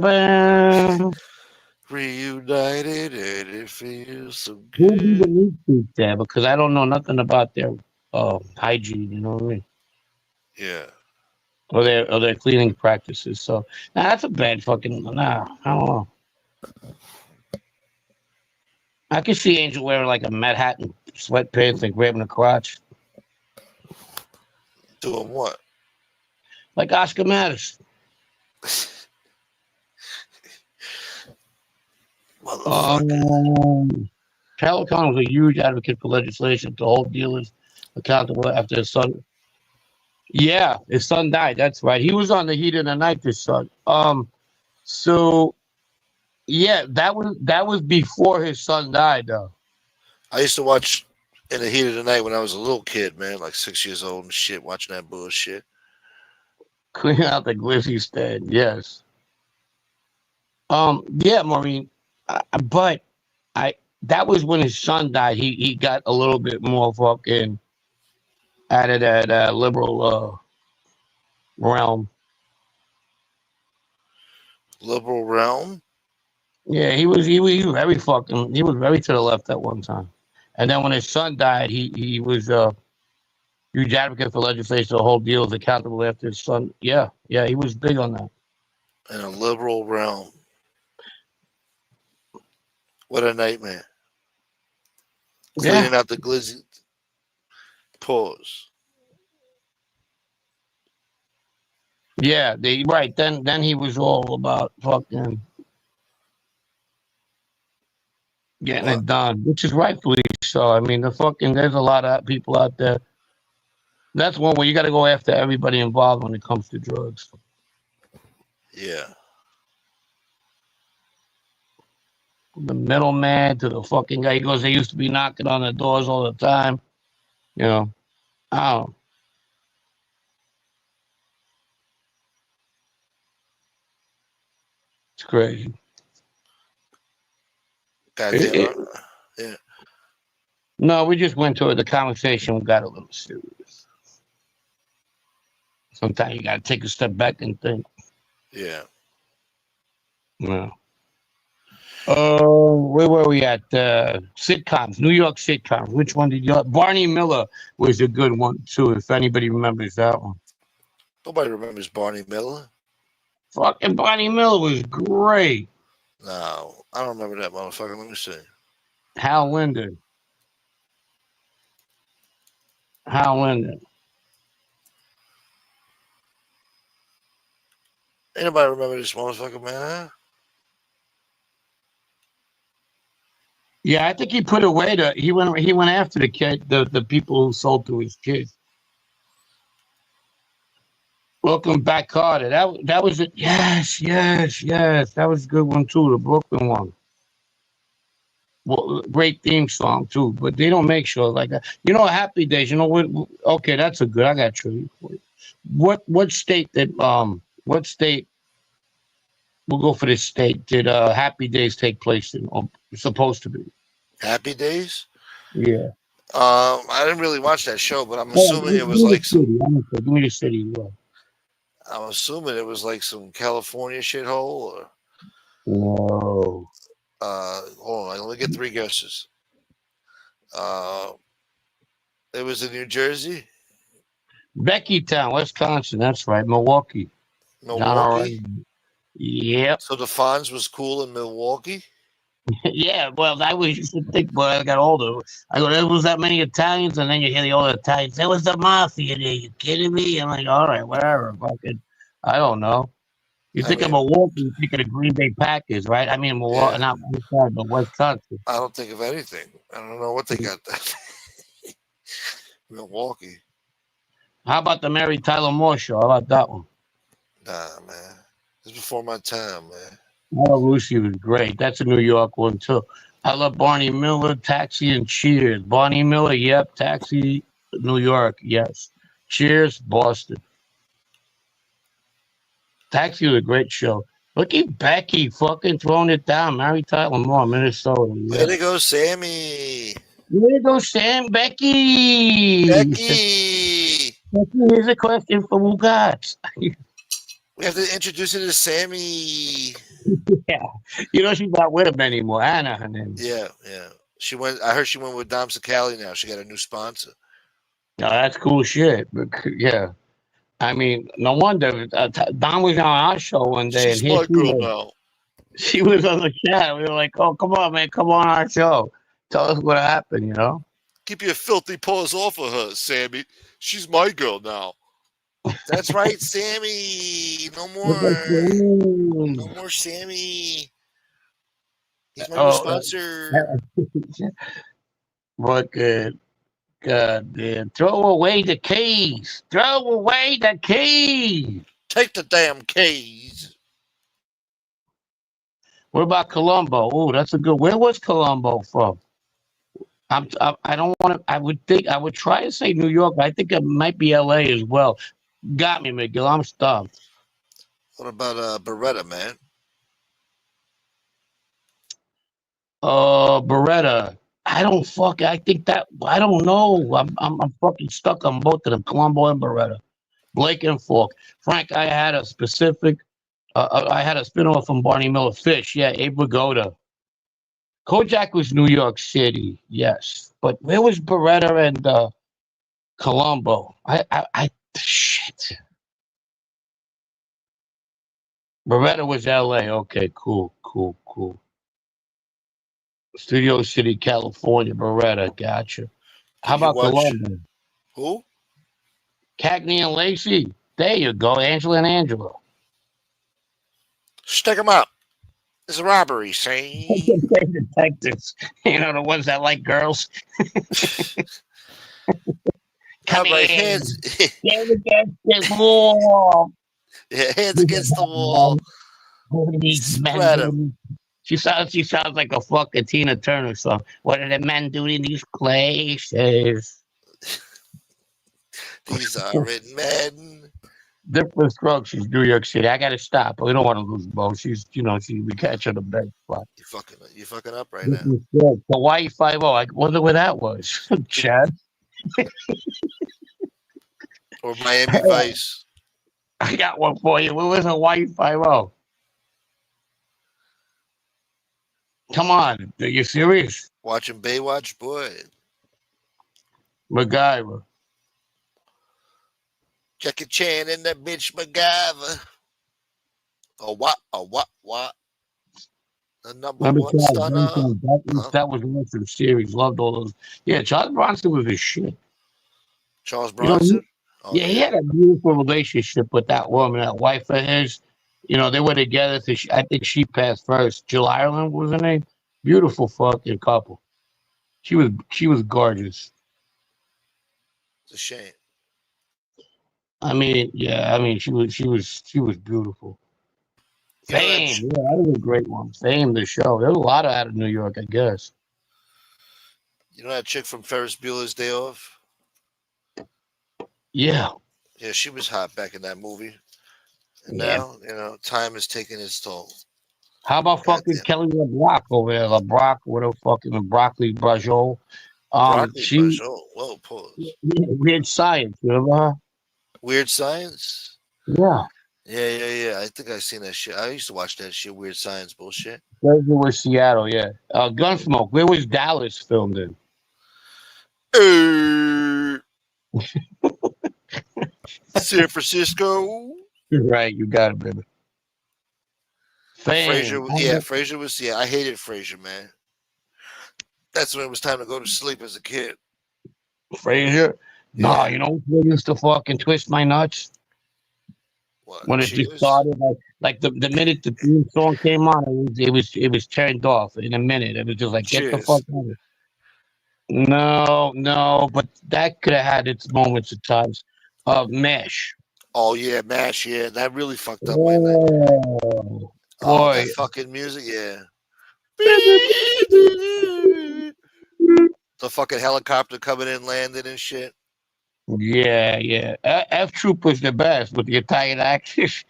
Reunited and it feels so good. Who do the meat soup there? Because I don't know nothing about their hygiene, you know what I mean? Yeah. Or their cleaning practices. So that's a bad fucking I don't know. I can see Angel wearing like a Manhattan sweatpants and grabbing a crotch. Doing what? Like Oscar Mattis. Carol O'Connor was a huge advocate for legislation to hold dealers accountable after his son. Yeah, his son died. That's right. He was on the Heat of the Night. His son. So, yeah, that was before his son died, though. I used to watch in the heat of the night when I was a little kid, man, like 6 years old and shit, watching that bullshit. Clean out the glizzy stand. Yes. Yeah, Maureen. But I that was when his son died. He got a little bit more fucking out of that liberal realm. Liberal realm. Yeah, he was very fucking. He was very to the left at one time, and then when his son died, he was huge advocate for legislation. The whole deal was accountable after his son. Yeah, he was big on that. In a liberal realm. What a nightmare. Cleaning out the glizzy. Pause. Yeah, right. Then he was all about fucking getting it done, which is rightfully so. I mean, there's a lot of people out there. That's one where you got to go after everybody involved when it comes to drugs. Yeah. The middleman to the fucking guy. He goes, they used to be knocking on the doors all the time. You know, I don't know. It's crazy. Goddamn. Yeah. No, we just went to the conversation. We got a little serious. Sometimes you got to take a step back and think. Yeah. Yeah. Where were we at? Sitcoms, New York sitcoms. Which one did you? Barney Miller was a good one too. If anybody remembers that one. Nobody remembers Barney Miller. Fucking Barney Miller was great. No, I don't remember that motherfucker. Let me see. Hal Linden. Ain't nobody remember this motherfucker, man. Huh? Yeah, I think he put away he went after the kid, the people who sold to his kids. Welcome back, Carter. That was it. Yes. That was a good one too. The Brooklyn one. Well, great theme song too. But they don't make shows like that. You know, Happy Days. You know what? Okay, that's a good. I got trivia for you. What state did What state? We'll go for this state. Did Happy Days take place in? Supposed to be. Happy Days. Yeah. I didn't really watch that show, but I'm assuming it was like some. Give me the city. I'm assuming it was like some California shithole or. No. Hold on. Let me get three guesses. It was in New Jersey. Beckytown, Wisconsin. That's right. Milwaukee. Milwaukee. Yep. So the Fonz was cool in Milwaukee. Yeah, well, I used to think, but I got older. I go, there was that many Italians, and then you hear the old Italians. There was the mafia there. You kidding me? I'm like, all right, whatever. Fucking, I don't know. You think of Milwaukee, you think of the Green Bay Packers, right? I mean, Milwaukee, not Wisconsin, but Wisconsin. I don't think of anything. I don't know what they got there. Milwaukee. How about the Mary Tyler Moore show? How about that one? Nah, man. This is before my time, man. Oh, Lucy was great. That's a New York one, too. I love Barney Miller, Taxi, and Cheers. Barney Miller, yep. Taxi, New York, yes. Cheers, Boston. Taxi was a great show. Look at Becky fucking throwing it down. Mary Tyler Moore, Minnesota. Yeah. Way to go, Sammy. Way to go, Sam. Becky. Becky, here's a question for Mugats. We have to introduce her to Sammy. Yeah. You know, she's not with him anymore. Anna, her name. Yeah. She went. I heard she went with Dom Sicali now. She got a new sponsor. No, that's cool shit. But, yeah. I mean, no wonder. Dom was on our show one day. She's my girl now. She was on the chat. We were like, oh, come on, man. Come on our show. Tell us what happened, you know? Keep your filthy paws off of her, Sammy. She's my girl now. That's right, Sammy. No more Sammy. He's my new sponsor. What good? God damn. Throw away the keys. Throw away the keys. Take the damn keys. What about Colombo? Oh, that's a good. Where was Colombo from? I don't want to. I would try to say New York, but I think it might be L.A. as well. Got me, McGill. I'm stumped. What about Beretta, man? Beretta. I think that. I don't know. I'm fucking stuck on both of them, Colombo and Beretta. Blake and Falk. Frank, I had a specific. I had a spinoff from Barney Miller. Fish. Yeah, Abe Vigoda. Kojak was New York City. Yes, but where was Beretta and Colombo? Shit. Beretta was L.A. Okay, cool. Studio City, California. Beretta, gotcha. How Did you about watch Colombo? who? Cagney and Lacey. There you go, Angela and Angelo. Stick 'em up. It's a robbery, see? Detectives. You know, the ones that like girls. Come All right, in. hands. Get against the wall. Yeah, hands against the wall. These men Spread 'em. do. She sounds like a fucking Tina Turner song. What are the men doing in these places? These aren't men. Different strokes. She's New York City. I gotta stop. We don't want to lose Bo. She's, we catch her the best spot. You fucking up right now. Different strokes. Hawaii 5-0. I wonder where that was. Chad. Or Miami Vice. I got one for you. Where was Hawaii 5-0? Come on. Are you serious? Watching Baywatch, boy. MacGyver. Jackie Chan and that bitch MacGyver. What? The number one stunner. That was an awesome series. Loved all those. Yeah, Charles Bronson was a shit. Charles Bronson? He had a beautiful relationship with that woman, that wife of his. They were together. I think she passed first. Jill Ireland was her name. Beautiful fucking couple. She was gorgeous. It's a shame. I mean, she was beautiful. Fame, that was a great one. Fame, the show. There's a lot out of New York, I guess. You know that chick from Ferris Bueller's Day Off? Yeah. Yeah, she was hot back in that movie. And now, time is taking its toll. How about fucking Kelly LeBrock over there? LeBrock with a fucking broccoli brajol. Brajol. Whoa, pause. Weird Science. You remember her? Weird Science? Yeah. Yeah. I think I've seen that shit. I used to watch that shit, Weird Science bullshit. Where was Seattle? Yeah. Gunsmoke. Where was Dallas filmed in? San Francisco. Right, you got it, baby. Frasier was. Yeah, I hated Frasier, man. That's when it was time to go to sleep as a kid. Frasier? Yeah. No, you know what used to fucking twist my nuts? What? When it just started, like the minute the theme song came on, it was turned off in a minute. It was just like, get the fuck out of it. No, but that could have had its moments at times. MASH. Oh yeah, MASH. Yeah, that really fucked up my night. Boy, that fucking music. Yeah. The fucking helicopter coming in, landing and shit. Yeah. F Troop was the best with the Italian accents.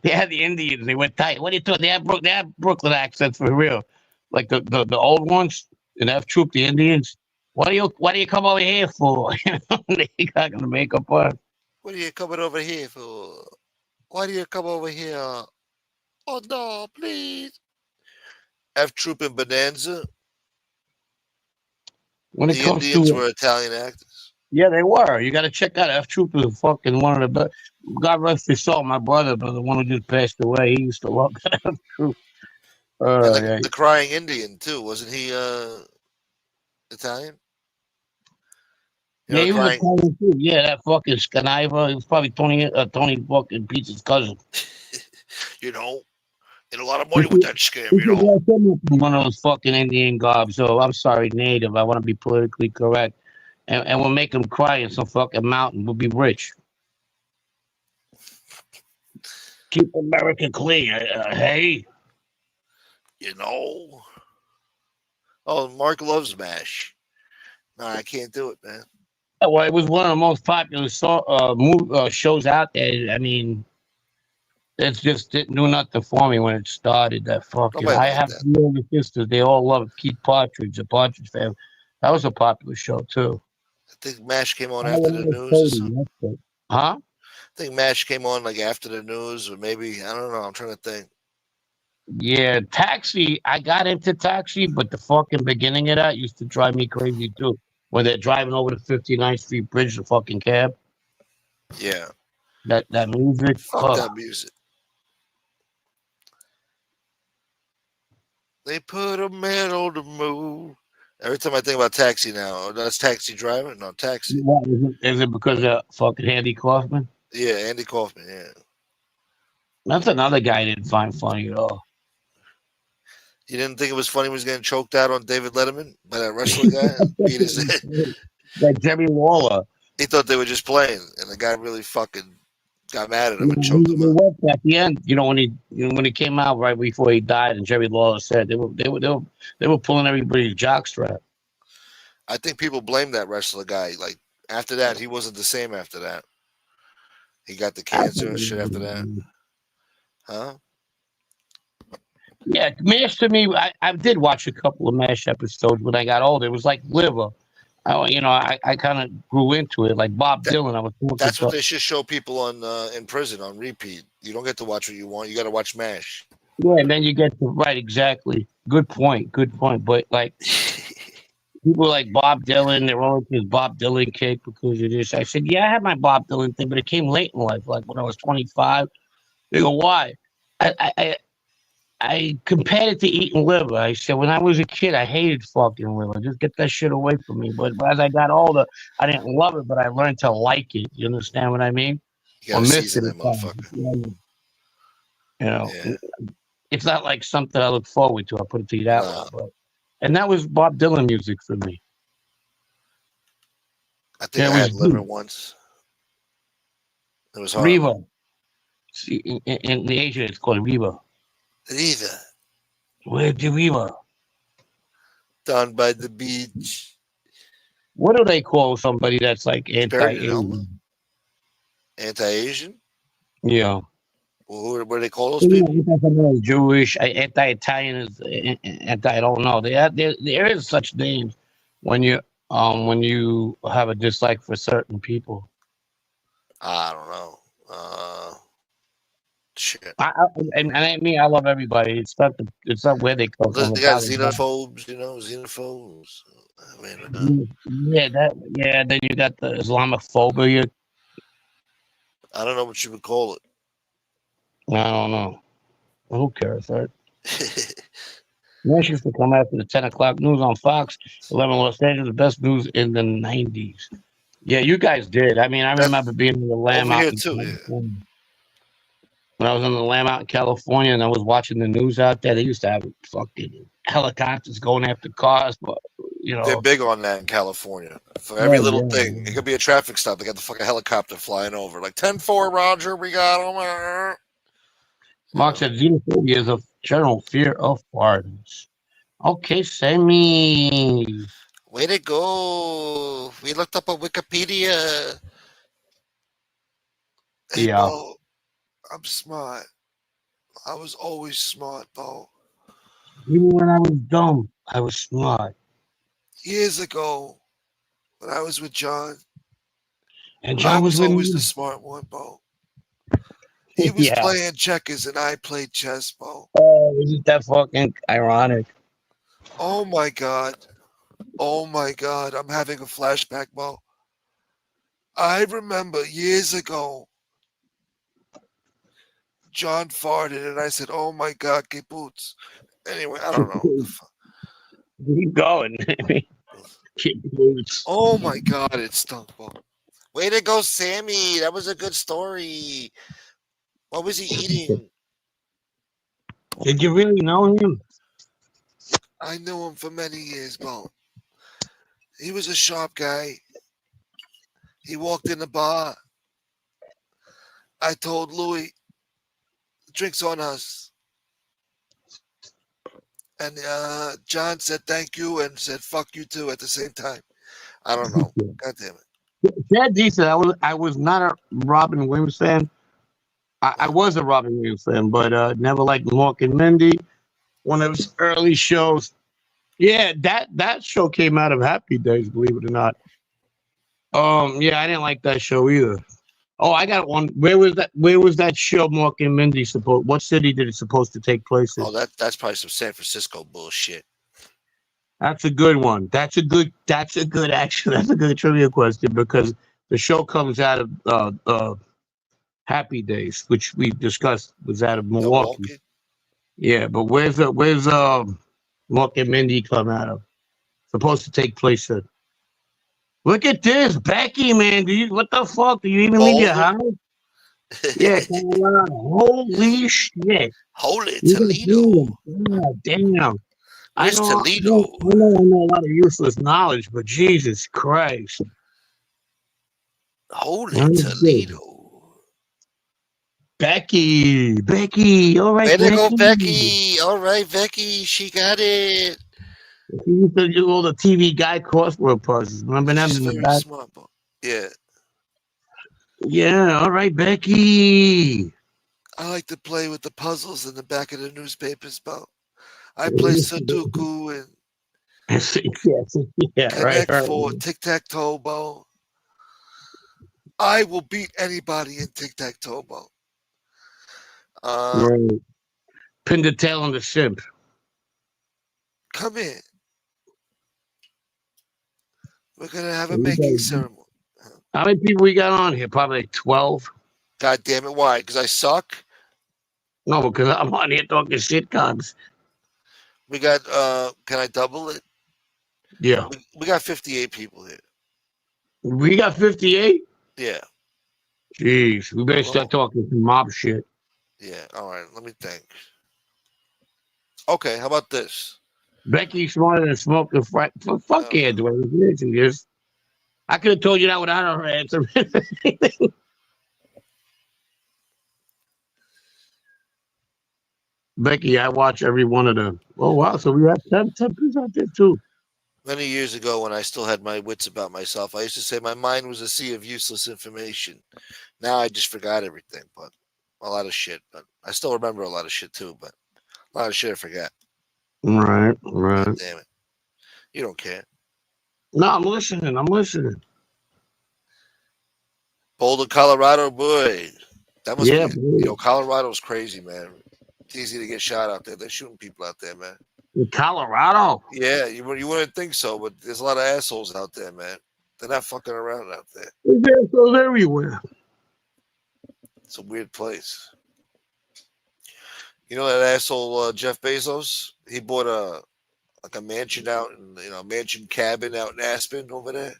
They had the Indians. They went tight. What are you talking? They had Brooklyn accents for real, like the old ones in F Troop, the Indians. What do you come over here for? They got gonna make up on. What are you coming over here for? Why do you come over here? Oh no, please. F Troop and Bonanza. When it comes Indians were Italian actors. Yeah, they were. You got to check out F Troop is fucking one of the best. God rest his soul. My brother, the one who just passed away, he used to love F Troop. The Crying Indian too, wasn't he? Italian? He was Italian too. Yeah, that fucking Scaniva. He was probably Tony fucking Pete's cousin. Made a lot of money with that scam, One of those fucking Indian gobs. So I'm sorry, Native. I want to be politically correct. And we'll make him cry in some fucking mountain. We'll be rich. Keep America clean. Hey. Oh, Mark loves MASH. No, I can't do it, man. Well, it was one of the most popular shows out there. I mean, it just didn't do nothing for me when it started. That fucking. Nobody I liked have that. 3 older sisters. They all loved Keith Partridge, the Partridge Family. That was a popular show too. I think MASH came on I after the love news or Cody, something. that's it. Huh? I think MASH came on like after the news, or maybe I don't know. I'm trying to think. Yeah, Taxi. I got into Taxi, but the fucking beginning of that used to drive me crazy too. When they're driving over the 59th Street Bridge, the fucking cab. Yeah, That music. fuck that music. They put a man on the moon. Every time I think about Taxi now, oh, that's Taxi Driver. No, Taxi. What, is it because of fucking Andy Kaufman? Yeah, Andy Kaufman. Yeah. That's another guy I didn't find funny at all. You didn't think it was funny when he was getting choked out on David Letterman by that wrestler guy? Beat his head. Like Jerry Lawler. He thought they were just playing, and the guy really fucking got mad at him You and know, choked him he out. worked at the end. You know when he came out right before he died, and Jerry Lawler said they were pulling everybody's jockstrap. I think people blame that wrestler guy. Like after that, he wasn't the same after that. He got the cancer and shit after that. Huh? Yeah, MASH to me, I did watch a couple of MASH episodes when I got older. It was like liver. I kind of grew into it. Like Bob Dylan, I was That's what they should show people on in prison on repeat. You don't get to watch what you want. You got to watch MASH. Yeah, and then you get to right exactly. Good point. But like people like Bob Dylan, they're all into this Bob Dylan cake because of this. I said, yeah, I had my Bob Dylan thing, but it came late in life, like when I was 25. They go, why? I compared it to eating liver. I said, when I was a kid, I hated fucking liver. Just get that shit away from me. But as I got older, I didn't love it, but I learned to like it. You understand what I mean? You got to season that motherfucker. You know, Yeah. it's not like something I look forward to. I'll put it to you that way. But, and that was Bob Dylan music for me. I think I had liver once. It was hard. Riva. See, in the Asia, it's called Riva. Riva. Where's the Riva? Down by the beach. What do they call somebody that's like anti-Asian? Anti-Asian? Yeah. Well, what do they call those people? Jewish, anti-Italian is anti. I don't know. There is such names when you have a dislike for certain people. I don't know. Shit. I love everybody. It's not where they come from. They got xenophobes, xenophobes. I mean, Then you got the Islamophobia. I don't know what you would call it. I don't know. Who cares, right? Nash used to come after the 10 o'clock news on Fox 11 Los Angeles, the best news in the 90s. Yeah, you guys did. I mean, I remember being in the Lamb over out here in too. California. When I was in the Lamb out in California and I was watching the news out there, they used to have fucking helicopters going after cars, but they're big on that in California. For every little thing, it could be a traffic stop. They got the fucking helicopter flying over, like 10-4, Roger. We got them. Mark said xenophobia is a general fear of foreigners. Okay, Sammy. Way to go. We looked up on Wikipedia. Hey, Yeah. Bo, I'm smart. I was always smart, Bo. Even when I was dumb, I was smart. Years ago, when I was with John, and John was always me. the smart one, Bo. He was playing checkers and I played chess, Bo. Oh, isn't that fucking ironic? Oh my God. Oh my God. I'm having a flashback, Bo. I remember years ago, John farted and I said, oh my God, get boots. Anyway, I don't know. Keep going. Get boots. Oh my God, it stunk, Bo. Way to go, Sammy. That was a good story. What was he eating? Did you really know him? I knew him for many years, Bo. He was a sharp guy. He walked in the bar. I told Louis, drinks on us. And John said thank you and said fuck you too at the same time. I don't know. God damn it. Chad decent. I was not a Robin Williams fan. I was a Robin Williams fan, but never liked Mork and Mindy. One of his early shows. Yeah, that show came out of Happy Days, believe it or not. Yeah, I didn't like that show either. Oh, I got one. Where was that? Where was that show? Mork and Mindy supposed? What city did it supposed to take place in? Oh, that's probably some San Francisco bullshit. That's a good one. That's a good. Actually, that's a good trivia question because the show comes out of Happy Days, which we discussed was out of Milwaukee. Yeah, but where's Mork and Mindy come out of? Supposed to take place in. Look at this, Becky, man. What the fuck? Do you even leave your house? Yeah, Colorado. Holy shit. Holy Toledo. God damn. Where's Toledo? I know a lot of useless knowledge, but Jesus Christ. Holy Toledo. Becky. All right, way to go, Becky. All right, Becky. She got it. She used to do all the TV guide crossword puzzles. Remember them in the back? Smart, yeah. Yeah, all right, Becky. I like to play with the puzzles in the back of the newspapers, Bo. I play Sudoku and Connect Four, tic-tac-toe, Bo. I will beat anybody in tic-tac-toe, Bo. Right. Pin the tail on the simp. Come in. We're going to have a making ceremony. How many people we got on here? Probably like 12. God damn it. Why? Because I suck? No, because I'm on here talking sitcoms. We got, can I double it? Yeah. We got 58 people here. We got 58? Yeah. Jeez. We better start talking some mob shit. Yeah. All right. Let me think. Okay. How about this? Becky's smarter than smoking fuck yeah, Dwayne. I could have told you that without her answer. Becky, I watch every one of them. Oh, wow. So we have 10 people out there, too. Many years ago, when I still had my wits about myself, I used to say my mind was a sea of useless information. Now I just forgot everything, but a lot of shit. But I still remember a lot of shit, too. But a lot of shit I forgot. Right. God damn it. You don't care. No, I'm listening. Boulder, Colorado, boy. That must be, boy. Colorado's crazy, man. It's easy to get shot out there. They're shooting people out there, man. In Colorado? Yeah, you wouldn't think so, but there's a lot of assholes out there, man. They're not fucking around out there. There's assholes everywhere. It's a weird place. You know that asshole Jeff Bezos? He bought a mansion out in, a mansion cabin out in Aspen over there.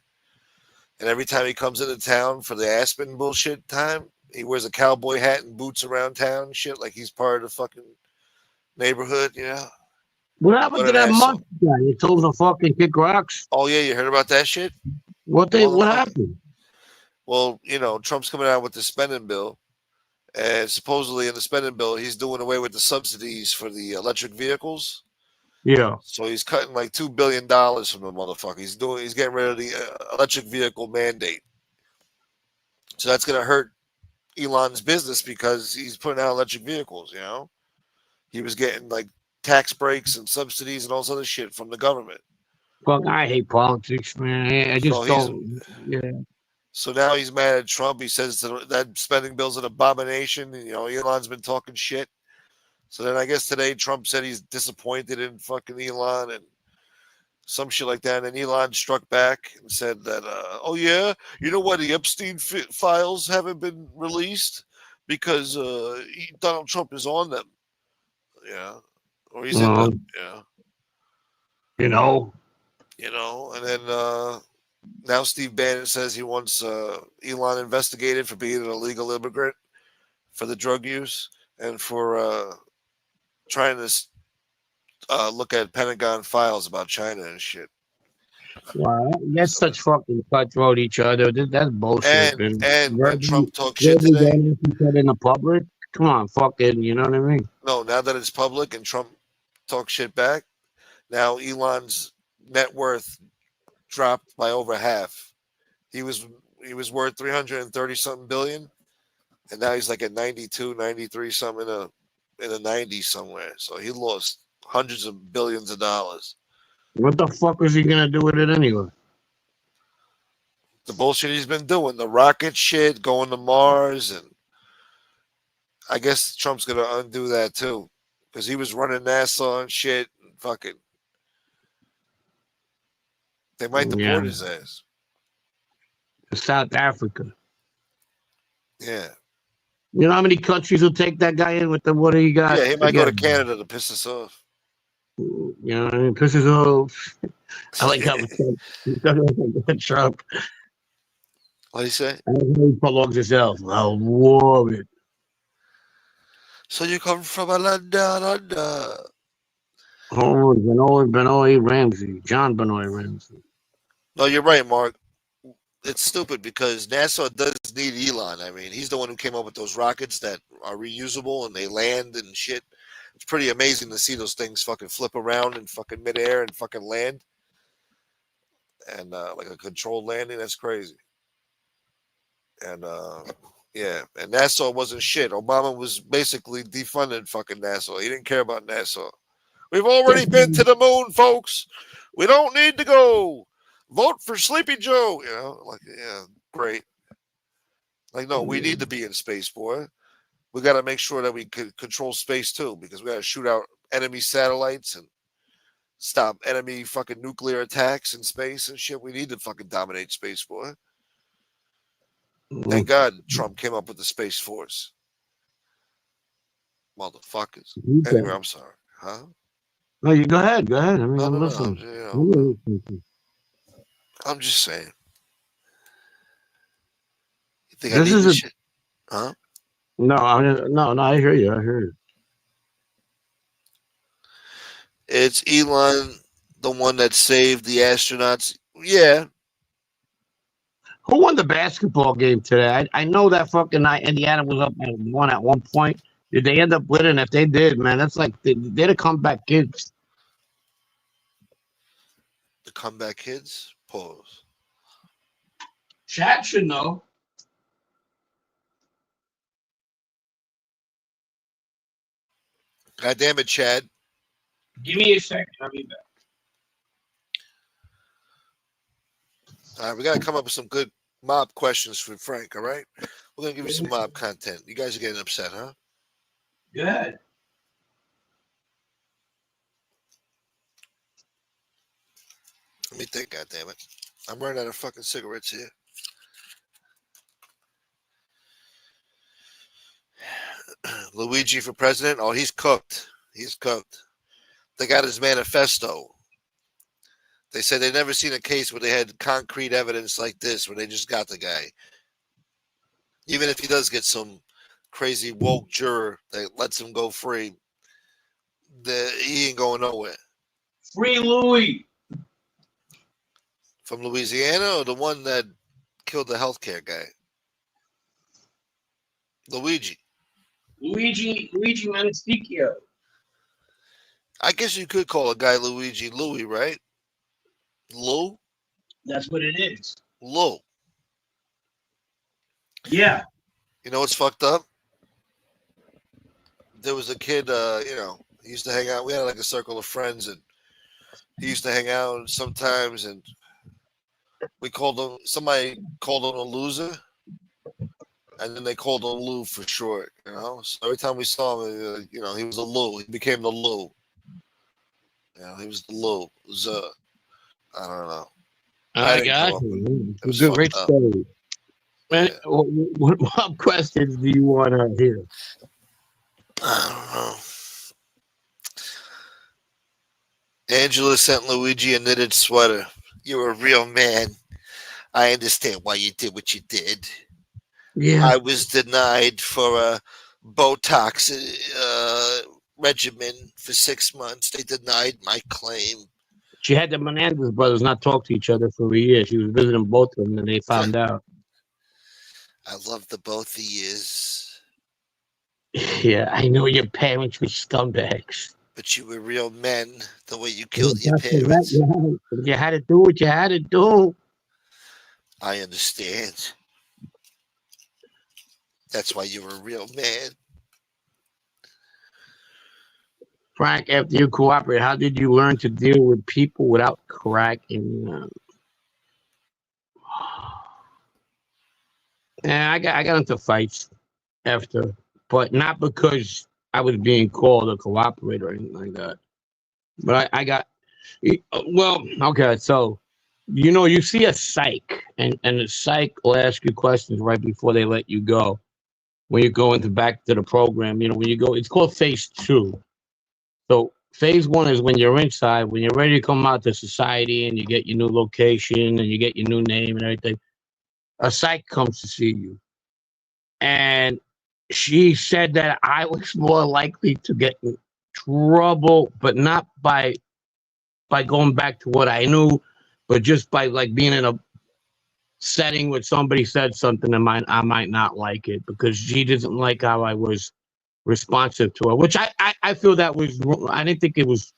And every time he comes into town for the Aspen bullshit time, he wears a cowboy hat and boots around town and shit like he's part of the fucking neighborhood, What happened to that Musk guy? He told him to fucking kick rocks. Oh yeah, you heard about that shit? What happened? Well, Trump's coming out with the spending bill, and supposedly in the spending bill, he's doing away with the subsidies for the electric vehicles. Yeah. So he's cutting like $2 billion from the motherfucker. He's getting rid of the electric vehicle mandate. So that's gonna hurt Elon's business because he's putting out electric vehicles. He was getting like tax breaks and subsidies and all this other shit from the government. Fuck, I hate politics, man. I just don't. Yeah. So now he's mad at Trump. He says that spending bill's an abomination. Elon's been talking shit. So then I guess today Trump said he's disappointed in fucking Elon and some shit like that. And then Elon struck back and said that, oh yeah, you know why the Epstein files haven't been released? Because Donald Trump is on them. Yeah. Or he's in them. Yeah. And then now Steve Bannon says he wants Elon investigated for being an illegal immigrant for the drug use and for trying to look at Pentagon files about China and shit. Wow, that's such fucking cutthroat each other. That's bullshit. And when Trump talks shit today, in the public, come on, fucking, you know what I mean? No, now that it's public and Trump talks shit back, now Elon's net worth dropped by over half. He was worth 330 something billion, and now he's like at 92, 93 something in the 90s somewhere. So he lost hundreds of billions of dollars. What the fuck is he gonna do with it anyway? The bullshit he's been doing, the rocket shit, going to Mars, and I guess Trump's gonna undo that too, because he was running NASA and shit. And fucking, they might deport his ass. South Africa. Yeah. You know how many countries will take that guy in with the what he got? Yeah, he might go to Canada to piss us off. You know what I mean? Pisses off. I like how Trump. What do you say? I don't know he prolongs himself. I love it. So you come from a land down under. Oh, Benoit Ramsey. John Benoit Ramsey. No, you're right, Mark. It's stupid because NASA does need Elon. I mean, he's the one who came up with those rockets that are reusable and they land and shit. It's pretty amazing to see those things fucking flip around in fucking midair and fucking land. And like a controlled landing, that's crazy. And yeah, and NASA wasn't shit. Obama was basically defunded fucking NASA. He didn't care about NASA. We've already been to the moon, folks. We don't need to go. Vote for Sleepy Joe. You know, like, yeah, great. Like, no, we need to be in space, boy. We got to make sure that we can control space too, because we got to shoot out enemy satellites and stop enemy fucking nuclear attacks in space and shit. We need to fucking dominate space, boy. Thank God Trump came up with the Space Force. Motherfuckers. Anyway, I'm sorry. Huh? No, you go ahead. Go ahead. I mean, No, I'm no, listening. no, I'm just saying. You think I need this shit? Huh? No, I hear you. I hear you. It's Elon, the one that saved the astronauts. Yeah. Who won the basketball game today? I know that fucking Indiana was up at one point. Did they end up winning? If they did, man, that's like they're the comeback kids. The comeback kids? Pause. Chad should know. God damn it, Chad. Give me a second. I'll be back. All right, we got to come up with some good mob questions for Frank, all right? We're going to give you some mob content. You guys are getting upset, huh? Good. Let me think, goddammit. I'm running out of fucking cigarettes here. Luigi for president? Oh, he's cooked. He's cooked. They got his manifesto. They said they'd never seen a case where they had concrete evidence like this, where they just got the guy. Even if he does get some crazy woke juror that lets him go free, he ain't going nowhere. Free Louis. From Louisiana or the one that killed the healthcare guy? Luigi Manisticchio. I guess you could call a guy Luigi Louis, right? Lou? That's what it is. Lou. Yeah. You know what's fucked up? There was a kid, he used to hang out. We had like a circle of friends, and he used to hang out sometimes, and somebody called him a loser, and then they called him Lou for short, you know? So every time we saw him, he was a Lou. He became the Lou. He was the Lou. It was, I don't know. I got you. It's a great story. Man, yeah. What questions do you want to hear? I don't know. Angela sent Luigi a knitted sweater. You're a real man. I understand why you did what you did. Yeah. I was denied for a Botox regimen for 6 months. They denied my claim. She had the Menendez brothers not talk to each other for a year. She was visiting both of them, and they found out. I love the both of yous. Yeah, I know your parents were scumbags. But you were real men the way you killed your That's correct. parents. You had to do what you had to do. I understand. That's why you were a real man. Frank, after you cooperated, how did you learn to deal with people without cracking them? Yeah, I got into fights after, but not because I was being called a cooperator or anything like that. But I got, well, okay, so, you see a psych, and the psych will ask you questions right before they let you go. When you go back to the program, when you go, it's called phase 2. So phase 1 is when you're inside, when you're ready to come out to society and you get your new location and you get your new name and everything. A psych comes to see you. And she said that I was more likely to get in trouble, but not by going back to what I knew, but just by like being in a setting where somebody said something that I might not like it, because she doesn't like how I was responsive to her, which I feel that was, I didn't think it was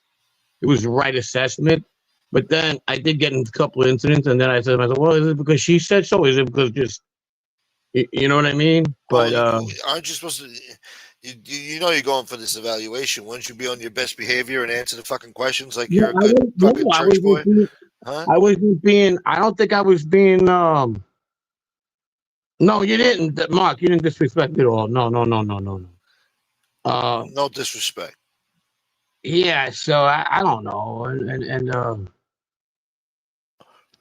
the right assessment. But then I did get in a couple of incidents, and then I said to myself, well, is it because she said so? Is it because just, you know what I mean? But aren't you supposed to? You're going for this evaluation. Wouldn't you be on your best behavior and answer the fucking questions like you're a good fucking church boy? Huh? I wasn't being. I don't think I was being. No, you didn't, Mark. You didn't disrespect at all. No. No disrespect. Yeah. So I don't know, and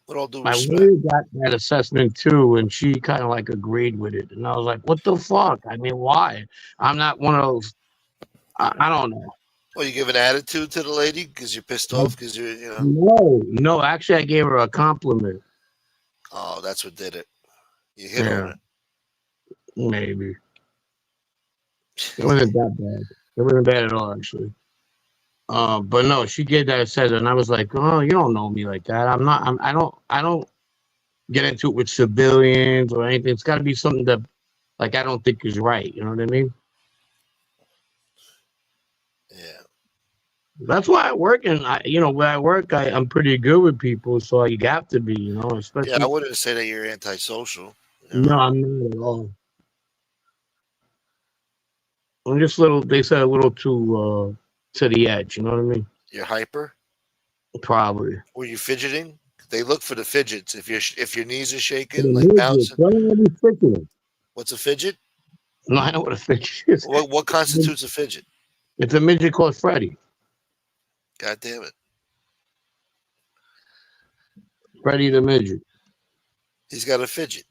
with all due my respect, lawyer got that assessment too, and she kind of like agreed with it, and I was like, "What the fuck? I mean, why? I'm not one of those. I don't know." Well, you give an attitude to the lady because you're pissed off because you're. No. Actually, I gave her a compliment. Oh, that's what did it. You hit on it. Maybe. It wasn't that bad. It wasn't bad at all, actually. But no, she gave that assessment, and I was like, "Oh, you don't know me like that. I'm not. I don't get into it with civilians or anything. It's got to be something that, like, I don't think is right. You know what I mean?" Yeah. That's why I work, and where I work, I'm pretty good with people, so you have to be, especially. Yeah, I wouldn't say that you're antisocial. No, I'm not at all. I'm just they said a little too to the edge. You know what I mean? You're hyper. Probably. Were you fidgeting? They look for the fidgets. If your knees are shaking, The like midget, bouncing. What's a fidget? No, I know what a fidget is. What constitutes a fidget? It's a midget called Freddy. God damn it. Freddy the midget. He's got a fidget.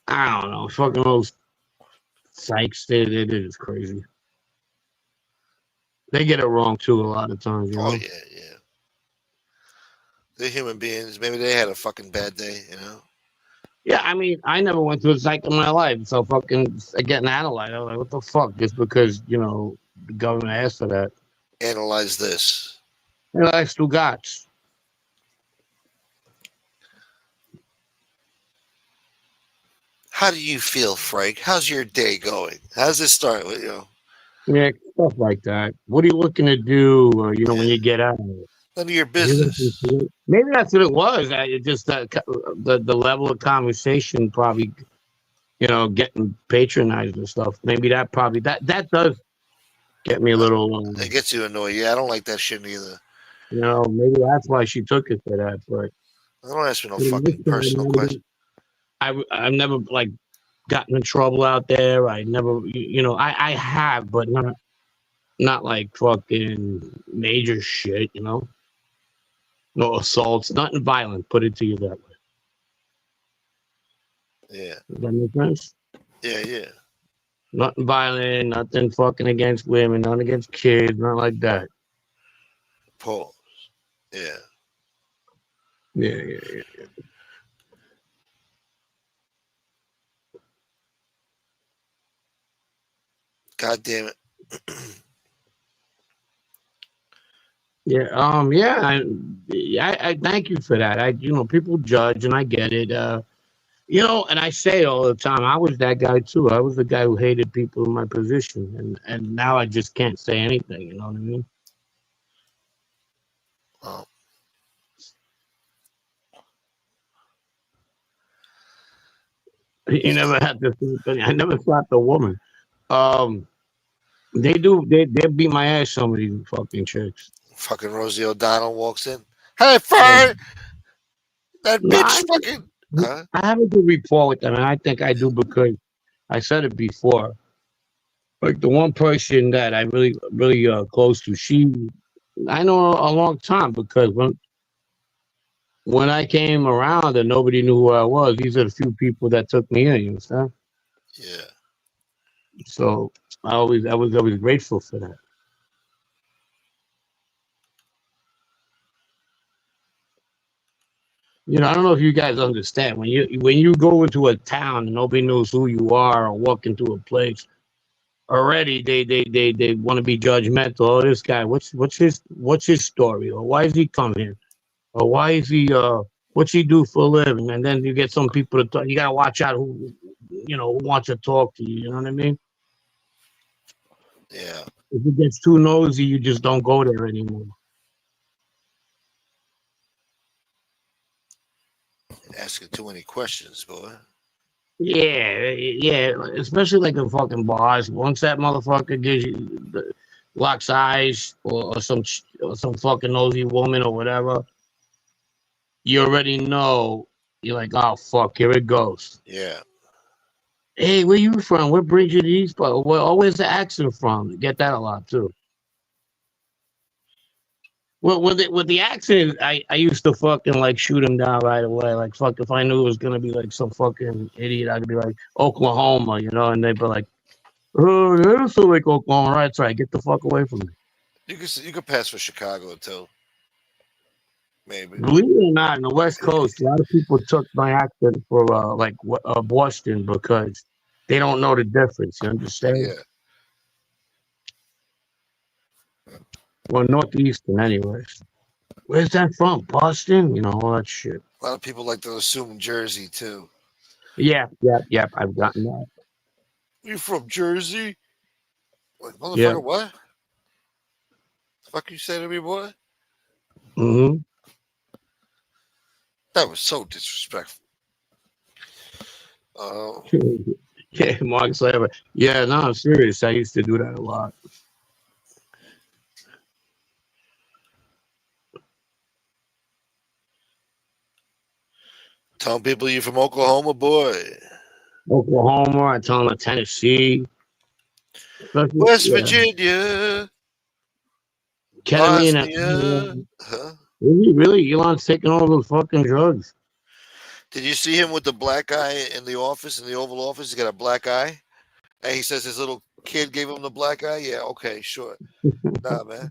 I don't know. Fucking those psychs, they're just crazy. They get it wrong too a lot of times. Oh yeah. They're human beings. Maybe they had a fucking bad day. Yeah, I mean, I never went to a psych in my life, so fucking getting analyzed. I was like, what the fuck? Just because the government asked for that. Analyze this. Analyze Stugats. How do you feel, Frank? How's your day going? How's it start with you? Yeah, stuff like that. What are you looking to do? When you get out of it? None of your business. Maybe that's what it was. It just the level of conversation probably, getting patronized and stuff. Maybe that does get me a little. It gets you annoyed. Yeah, I don't like that shit either. Maybe that's why she took it to that. But I don't ask me no fucking personal question. I've never gotten in trouble out there. I never, I have, but not like fucking major shit. No assaults, nothing violent. Put it to you that way. Yeah. Does that make sense? Yeah. Nothing violent, nothing fucking against women, nothing against kids, nothing like that. Pause. Yeah. Yeah. God damn it. I thank you for that. People judge, and I get it. You know, and I say it all the time. I was that guy too. I was the guy who hated people in my position, and now I just can't say anything. You know what I mean? Oh. You never had to. I never slapped a woman. Um, they do. They beat my ass. Some of these fucking chicks. Fucking Rosie O'Donnell walks in. Hey, Yeah. Fern! That No, bitch fucking. Huh? I have a good rapport with them, and I think I do because I said it before. Like the one person that I really close to, I know a long time because when I came around and nobody knew who I was, these are the few people that took me in. You understand? Yeah. So I was always grateful for that. You know, I don't know if you guys understand when you go into a town and nobody knows who you are or walk into a place already they want to be judgmental. Oh, this guy, what's his story, or why is he come here, or why is he what's he do for a living? And then you get some people to talk. You gotta watch out who wants to talk to you. You know what I mean? Yeah. If it gets too nosy, you just don't go there anymore. Asking too many questions, boy. Yeah, yeah, especially like in fucking bars. Once that motherfucker gives you locks eyes or some fucking nosy woman or whatever, you already know. You're like, oh fuck, here it goes. Yeah. Hey, where you from? What brings you to these? But where's the accent from? You get that a lot too. Well, with the accent, I used to fucking like shoot him down right away. Like fuck, if I knew it was gonna be like some fucking idiot, I'd be like Oklahoma, and they'd be like, oh, that's so like Oklahoma, right? That's right. Get the fuck away from me. You could pass for Chicago too. Maybe. Believe it or not, in the West Coast, a lot of people took my accent for Boston because they don't know the difference. You understand? Yeah. Well, Northeastern, anyways. Where's that from? Boston? All that shit. A lot of people like to assume Jersey too. Yeah, yeah, yeah. I've gotten that. You from Jersey? Like, Yeah. motherfucker, what? The fuck you say to me, boy? Mm-hmm. That was so disrespectful. Yeah, Mark Slaver. Yeah, no, I'm serious. I used to do that a lot. Telling people you from Oklahoma, boy. Oklahoma, I tell them Tennessee, West yeah, Virginia, ketamine. Bosnia. Huh? Really, Elon's taking all those fucking drugs. Did you see him with the black guy in the office, in the Oval Office? He got a black eye. And he says his little kid gave him the black eye. Yeah, okay, sure. Nah, man.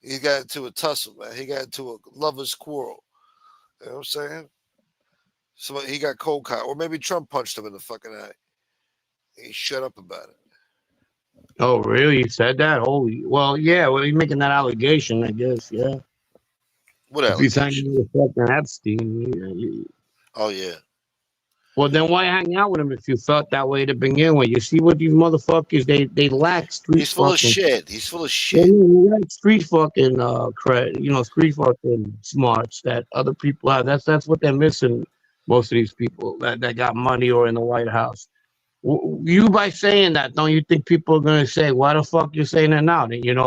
He got into a tussle, man. He got into a lover's quarrel. You know what I'm saying? So he got cold caught. Or maybe Trump punched him in the fucking eye. He shut up about it. Oh, really? He said that? Holy. Well, yeah. Well, he's making that allegation, I guess. Yeah. What If he's hanging allegation? with fucking Epstein. Oh, yeah. Well, then why hang out with him if you felt that way to begin with? You see what these motherfuckers, they lack street He's full of fucking. shit. He's full of They shit. lack street fucking credit, street fucking smarts that other people have. That's what they're missing. Most of these people that got money or in the White House. You by saying that, don't you think people are gonna say, "Why the fuck you saying that now?"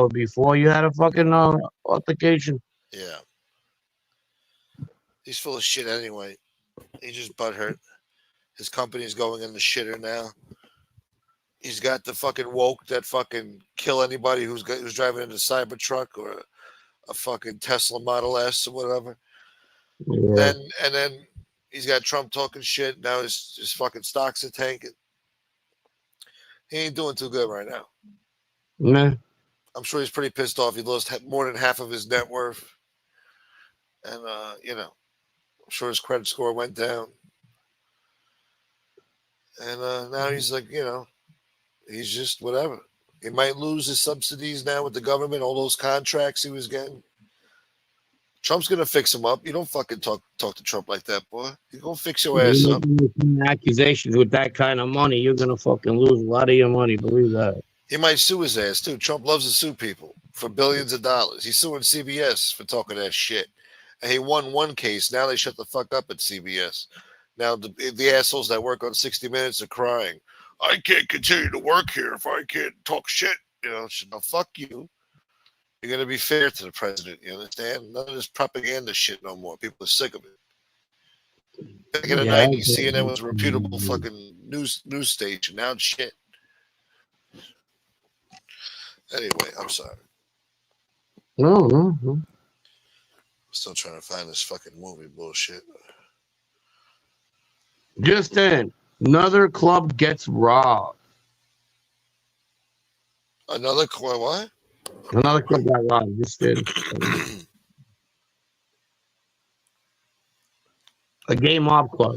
Before you had a fucking altercation. Yeah. He's full of shit anyway. He just butthurt. His company's going in the shitter now. He's got the fucking woke that fucking kill anybody who's driving in a Cybertruck or a fucking Tesla Model S or whatever. Yeah. Then he's got Trump talking shit. Now his fucking stocks are tanking. He ain't doing too good right now. Nah. I'm sure he's pretty pissed off. He lost more than half of his net worth, and I'm sure his credit score went down. And now he's like, he's just whatever. He might lose his subsidies now with the government, all those contracts he was getting. Trump's gonna fix him up. You don't fucking talk to Trump like that, boy. You gonna fix your ass up. Accusations with that kind of money, you're gonna fucking lose a lot of your money. Believe that. He might sue his ass too. Trump loves to sue people for billions of dollars. He's suing CBS for talking that shit. And he won one case. Now they shut the fuck up at CBS. Now the assholes that work on 60 Minutes are crying. I can't continue to work here if I can't talk shit. You know, no, fuck you. You're going to be fair to the president. You understand? None of this propaganda shit no more. People are sick of it. Back in the 90s, CNN was a reputable fucking news station. Now it's shit. Anyway, I'm sorry. No. Still trying to find this fucking movie bullshit. Just then, another club gets robbed. Another club? What? Another club got robbed. Just then. A gay mob club.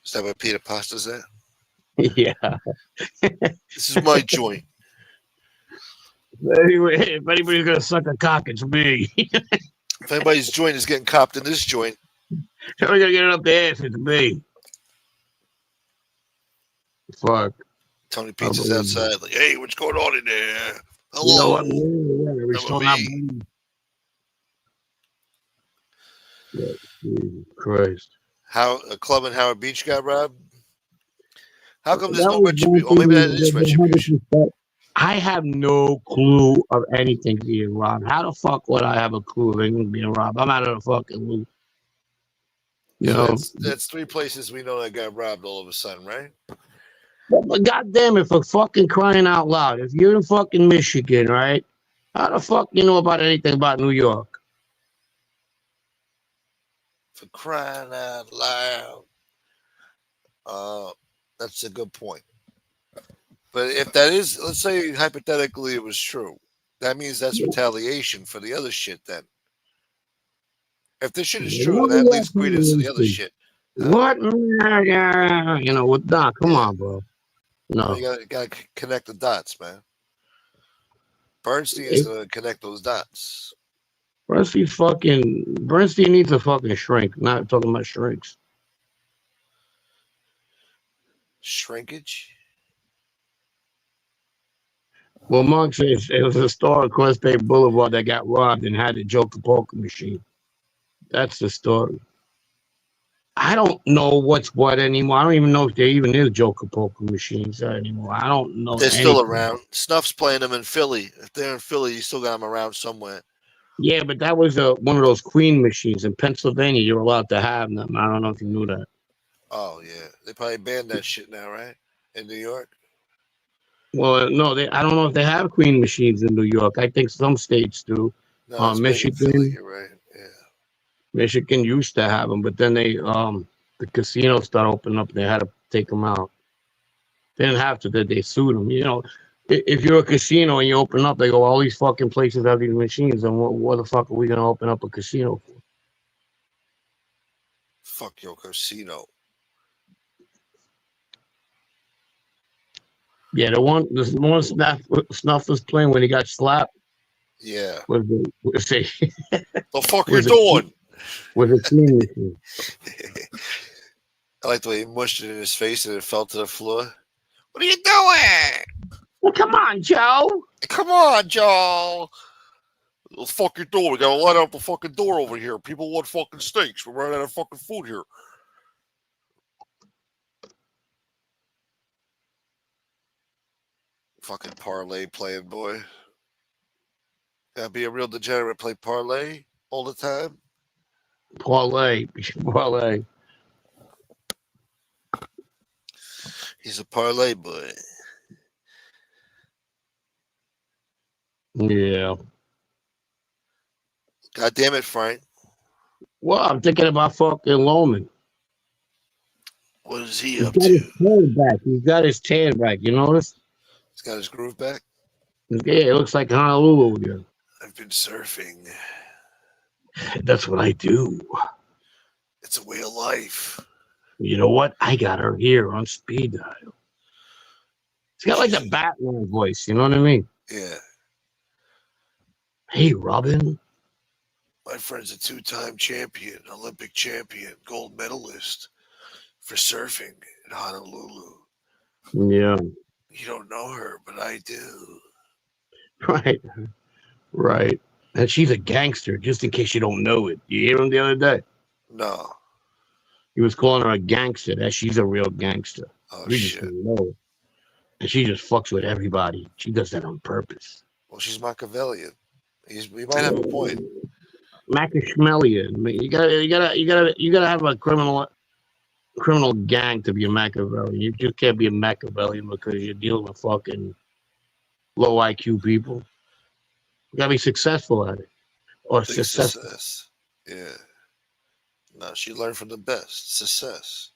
Is that what Peter Pasta's at? Yeah. This is my joint. Anyway, if anybody's gonna suck a cock, it's me. If anybody's joint is getting copped in this joint, Somebody's gonna get it up the ass, it's me. Fuck. Tony Pizza's outside, like, hey, what's going on in there? Hello. Hello. Jesus Christ. How a club in Howard Beach got robbed? How come there's no retribution? Or maybe that is retribution. I have no clue of anything being robbed. How the fuck would I have a clue of anything being robbed? I'm out of the fucking loop. You know, that's 3 places we know that got robbed all of a sudden, right? But God damn it, for fucking crying out loud. If you're in fucking Michigan, right? How the fuck you know about anything about New York? For crying out loud. That's a good point. But if that is, let's say hypothetically it was true, that means that's retaliation for the other shit then. If this shit is true, that leads credence to the other shit. What? You know, with Doc, come on, bro. No. You gotta connect the dots, man. Bernstein is gonna connect those dots. Bernstein needs a fucking shrink. Not talking about shrinks. Shrinkage? Well, Monk says it was a store across State Boulevard that got robbed and had a Joker poker machine. That's the story. I don't know what's what anymore. I don't even know if there even is Joker poker machines anymore. I don't know. They're still around. Snuff's playing them in Philly. If they're in Philly, you still got them around somewhere. Yeah, but that was one of those Queen machines in Pennsylvania. You're allowed to have them. I don't know if you knew that. Oh yeah, they probably banned that shit now, right? In New York. Well, no, I don't know if they have Queen machines in New York. I think some states do. No, Michigan, Philly, you're right. Yeah. Michigan used to have them, but then the casinos started opening up. And they had to take them out. They didn't have to. They sued them. You know, if you're a casino and you open up, they go, all these fucking places have these machines, and what the fuck are we gonna open up a casino for? Fuck your casino. Yeah, the one Snuff was playing when he got slapped. Yeah. The fuck you doing? Was a Queen machine. I like the way he mushed it in his face and it fell to the floor. What are you doing? Well, come on, Joe. Come on, Joe. What the fuck you doing? We gotta light up the fucking door over here. People want fucking steaks. We're running out of fucking food here. Fucking parlay playing, boy. Gotta be a real degenerate, play parlay all the time. Parlay. He's a parlay boy. Yeah. God damn it, Frank. Well, I'm thinking about fucking Loman. What is he up to? He's got his tan back. You notice? He's got his groove back? Yeah, it looks like Honolulu again. I've been surfing. That's what I do. It's a way of life. You know what? I got her here on speed dial. It's got like the Batman voice. You know what I mean? Yeah. Hey, Robin. My friend's a 2-time champion, Olympic champion, gold medalist for surfing in Honolulu. Yeah. You don't know her, but I do. Right. Right. And she's a gangster, just in case you don't know it. You hear him the other day? No. He was calling her a gangster. That she's a real gangster. Oh, We just shit. don't know it. And she just fucks with everybody. She does that on purpose. Well, she's Machiavellian. We might have a point. Machiavellian. I mean, you gotta have a criminal gang to be a Machiavellian. You just can't be a Machiavellian because you're dealing with fucking low IQ people. You gotta be successful at it. Or Big successful. success. Yeah. No, she learned from the best. Success.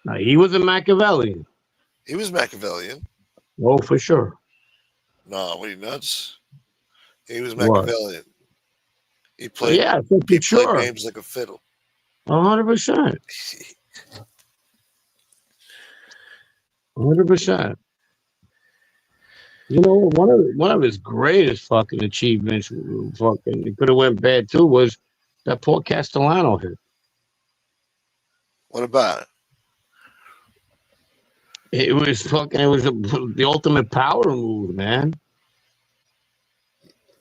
Now, he was a Machiavellian. He was Machiavellian. Oh, for sure. No, what are you nuts? He was What? Machiavellian. He played. Yeah, He played sure. games like a fiddle. 100%. 100%. You know, one of his greatest fucking achievements, fucking it could have went bad too, was that poor Castellano hit. What about it? It was the ultimate power move, man.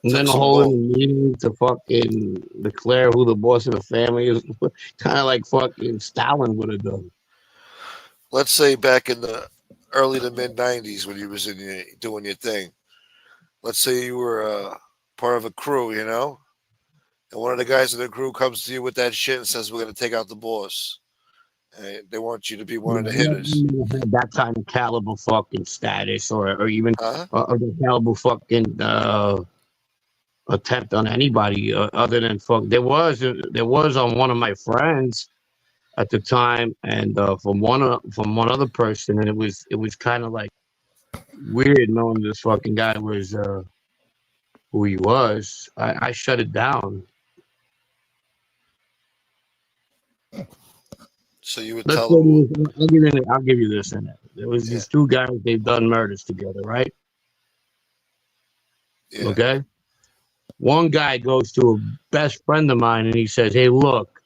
And then the whole meeting to fucking declare who the boss of the family is, kind of like fucking Stalin would have done. Let's say back in the early to mid 90s when you was doing your thing. Let's say you were part of a crew, you know, and one of the guys in the crew comes to you with that shit and says, "We're going to take out the boss." And they want you to be one of the hitters. That kind of caliber fucking status, or even Huh? the caliber fucking attempt on anybody other than fuck. There was on one of my friends at the time, and from one other person, and it was kind of like weird knowing this fucking guy was who he was. I shut it down. So you would tell them. I'll give you this in it. There was these two guys. They've done murders together, right? Yeah. Okay. One guy goes to a best friend of mine and he says, "Hey, look,"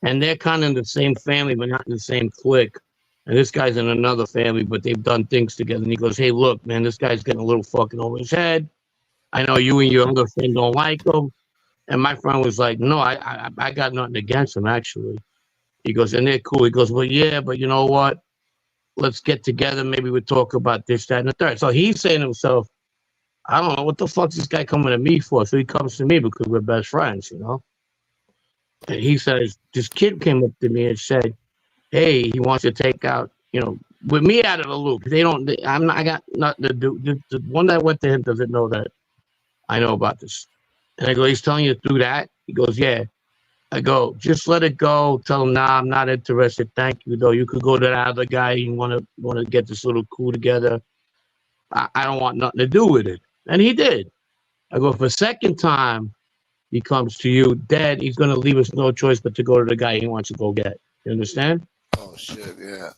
and they're kind of in the same family, but not in the same clique. And this guy's in another family, but they've done things together. And he goes, "Hey, look, man, this guy's getting a little fucking over his head. I know you and your other friend don't like him." And my friend was like, "No, I got nothing against him, actually." He goes, "And they're cool." He goes, "Well, yeah, but you know what? Let's get together. Maybe we'll talk about this, that, and the third." So he's saying to himself, "I don't know what the fuck's this guy coming to me for." So he comes to me because we're best friends, you know. And he says, this kid came up to me and said, "Hey, he wants to take out, you know, with me out of the loop. I got nothing to do. The one that went to him doesn't know that I know about this." And I go, "He's telling you to do that?" He goes, "Yeah." I go, "Just let it go. Tell him, nah, I'm not interested. Thank you, though. You could go to that other guy. You want to get this little coup together. I don't want nothing to do with it." And he did. I go, "For a second time, he comes to you dead, he's going to leave us no choice but to go to the guy he wants to go get." You understand? Oh shit! Yeah.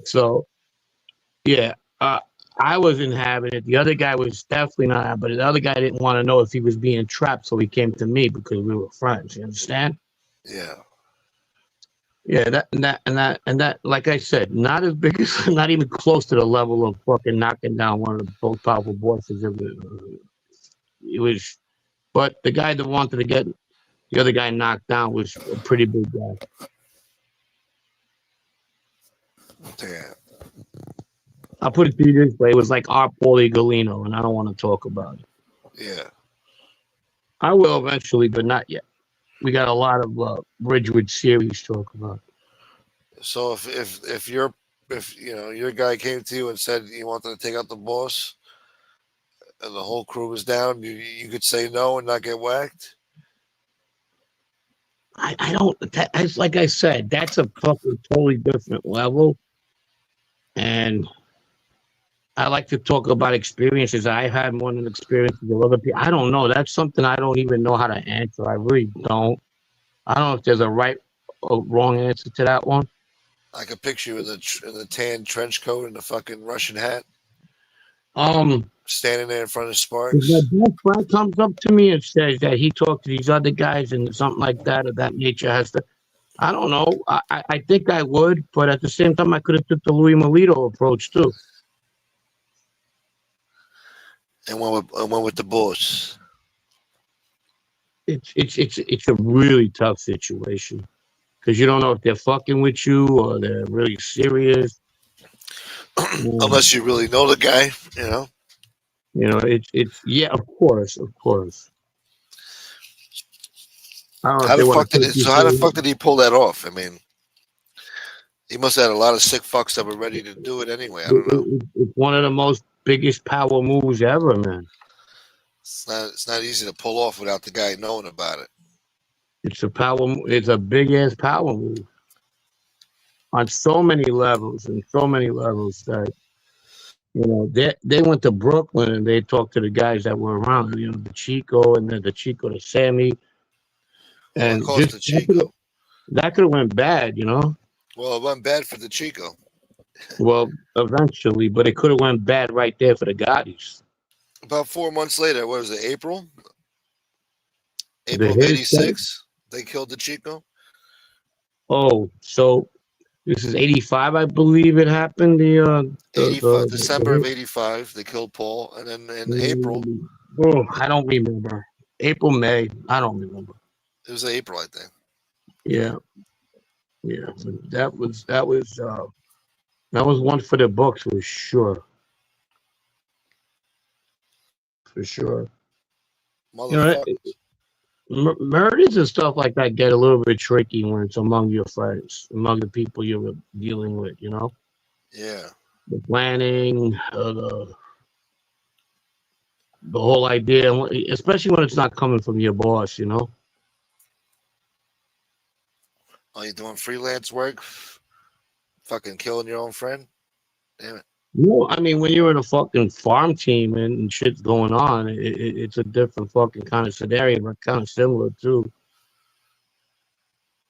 So, yeah, I wasn't having it. The other guy was definitely not, but the other guy didn't want to know if he was being trapped, so he came to me because we were friends. You understand? Yeah. Yeah, that, like I said, not as big as, not even close to the level of fucking knocking down one of the most powerful bosses. It was, but the guy that wanted to get the other guy knocked down was a pretty big guy. Damn. I'll put it to you this way: it was like our Paulie Galino, and I don't want to talk about it. Yeah. I will eventually, but not yet. We got a lot of Ridgewood series to talk about. So if you know your guy came to you and said he wanted to take out the boss, and the whole crew was down, you could say no and not get whacked. I don't. That's like I said. That's a fucking totally different level, and I like to talk about experiences I had more than experiences of other people. I don't know. That's something I don't even know how to answer. I really don't. I don't know if there's a right or wrong answer to that one. I could picture you in the tan trench coat and the fucking Russian hat. Standing there in front of If my Sparks. best friend comes up to me and says that he talked to these other guys and something like that of that nature has to, I don't know. I think I would, but at the same time, I could have took the Louis Melito approach too. And went with the boss. It's a really tough situation because you don't know if they're fucking with you or they're really serious. Unless you really know the guy, you know. It's yeah, of course. I don't know if How they the want fuck to did take it, you so how the serious. fuck did he pull that off? I mean, he must have had a lot of sick fucks that were ready to do it anyway. I don't know. It's one of the most biggest power moves ever, man. It's not easy to pull off without the guy knowing about it. It's a big ass power move on so many levels that they went to Brooklyn and they talked to the guys that were around, the Chico and then the Chico to Sammy, Well, it and cost just the Chico. that could have went bad, Well, it went bad for the Chico. Well, eventually, but it could have went bad right there for the Gottis. About 4 months later, what was it, April? The April of hit. '86, they killed the Chico. Oh, so this is 85, I believe it happened. The 85, December of hit. '85, they killed Paul, and then in April, Oh, I don't remember. April, May, I don't remember. it was April, I think. Yeah. But that was one for the books for sure. For sure. Motherfuckers. Murders and stuff like that get a little bit tricky when it's among your friends, among the people you're dealing with, Yeah. The planning, the whole idea, especially when it's not coming from your boss, Oh, you doing freelance work? Fucking killing your own friend? Damn it. No, I mean, when you're in a fucking farm team and shit's going on, it's a different fucking kind of scenario, but kind of similar too.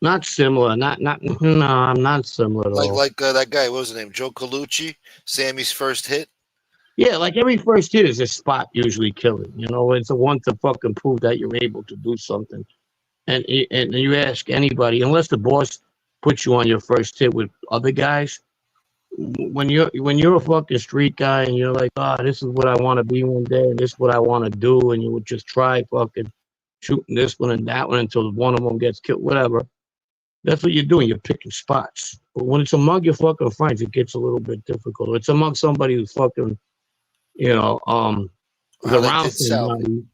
Not similar, not no, I'm not similar at all. Like that guy, what was his name? Joe Colucci, Sammy's first hit. Yeah, like every first hit is a spot usually killing. It's a one to fucking prove that you're able to do something. And you ask anybody, unless the boss puts you on your first hit with other guys, when you're a fucking street guy and you're like, oh, this is what I want to be one day, and this is what I want to do, and you would just try fucking shooting this one and that one until one of them gets killed, whatever. That's what you're doing. You're picking spots. But when it's among your fucking friends, it gets a little bit difficult. It's among somebody who's fucking, is around somebody.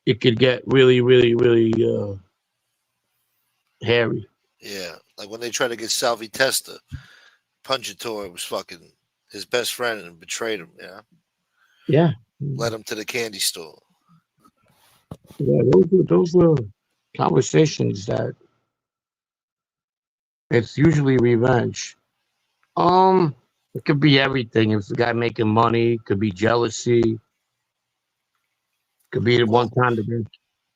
It could get really, really, really hairy. Yeah, like when they tried to get Salvi Testa, Punjator was fucking his best friend and betrayed him. Yeah. Led him to the candy store. Yeah, those were conversations that it's usually revenge. It could be everything. If the guy making money, it could be jealousy. Could be the one time the guy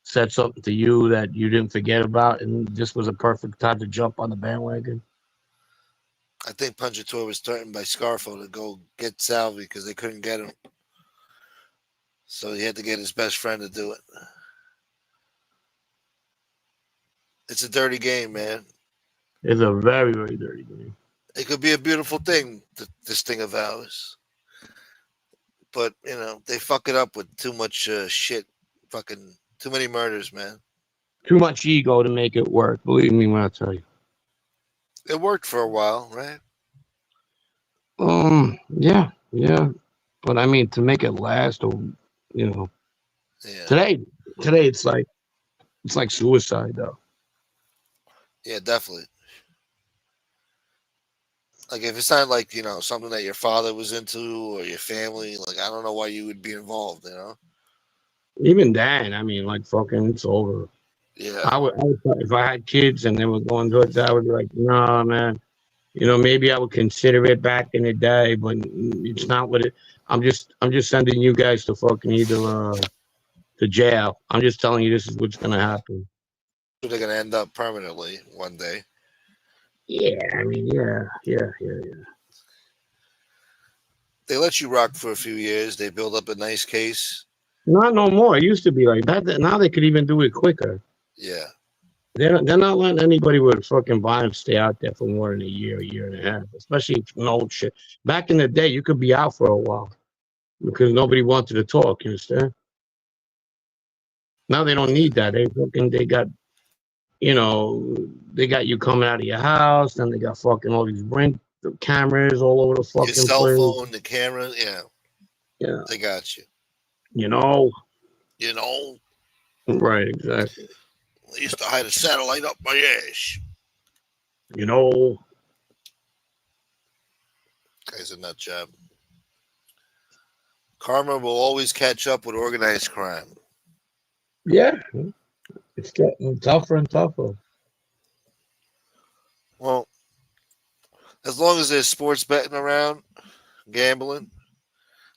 said something to you that you didn't forget about, and this was a perfect time to jump on the bandwagon. I think Punjator was threatened by Scarfo to go get Salvi because they couldn't get him. So he had to get his best friend to do it. It's a dirty game, man. It's a very, very dirty game. It could be a beautiful thing, this thing of ours. But, they fuck it up with too much shit. Fucking too many murders, man. Too much ego to make it work. Believe me when I tell you. It worked for a while, right? Yeah. But I mean, to make it last, or Yeah. Today it's like suicide, though. Yeah, definitely. Like if it's not like, something that your father was into or your family, like I don't know why you would be involved, Even then, I mean, like fucking, it's over. Yeah. I would if I had kids and they were going towards that, I would be like, no, man. Maybe I would consider it back in the day, but it's not what it. I'm just sending you guys to fucking either to jail. I'm just telling you this is what's gonna happen. They're gonna end up permanently one day. Yeah, I mean, yeah. they let you rock for a few years. They build up a nice case. Not no more. It used to be like that. Now they could even do it quicker. Yeah. They're not letting anybody with fucking violence stay out there for more than a year and a half, especially from old shit. Back in the day, you could be out for a while because nobody wanted to talk. You understand? Now they don't need that. They got, they got you coming out of your house, and they got fucking all these ring cameras all over the fucking Your cell place. phone, the camera, yeah. Yeah. They got you. You know? Right, exactly. I used to hide a satellite up my ass. Guy's a nut job. Karma will always catch up with organized crime. Yeah. It's getting tougher and tougher. Well, as long as there's sports betting around, gambling,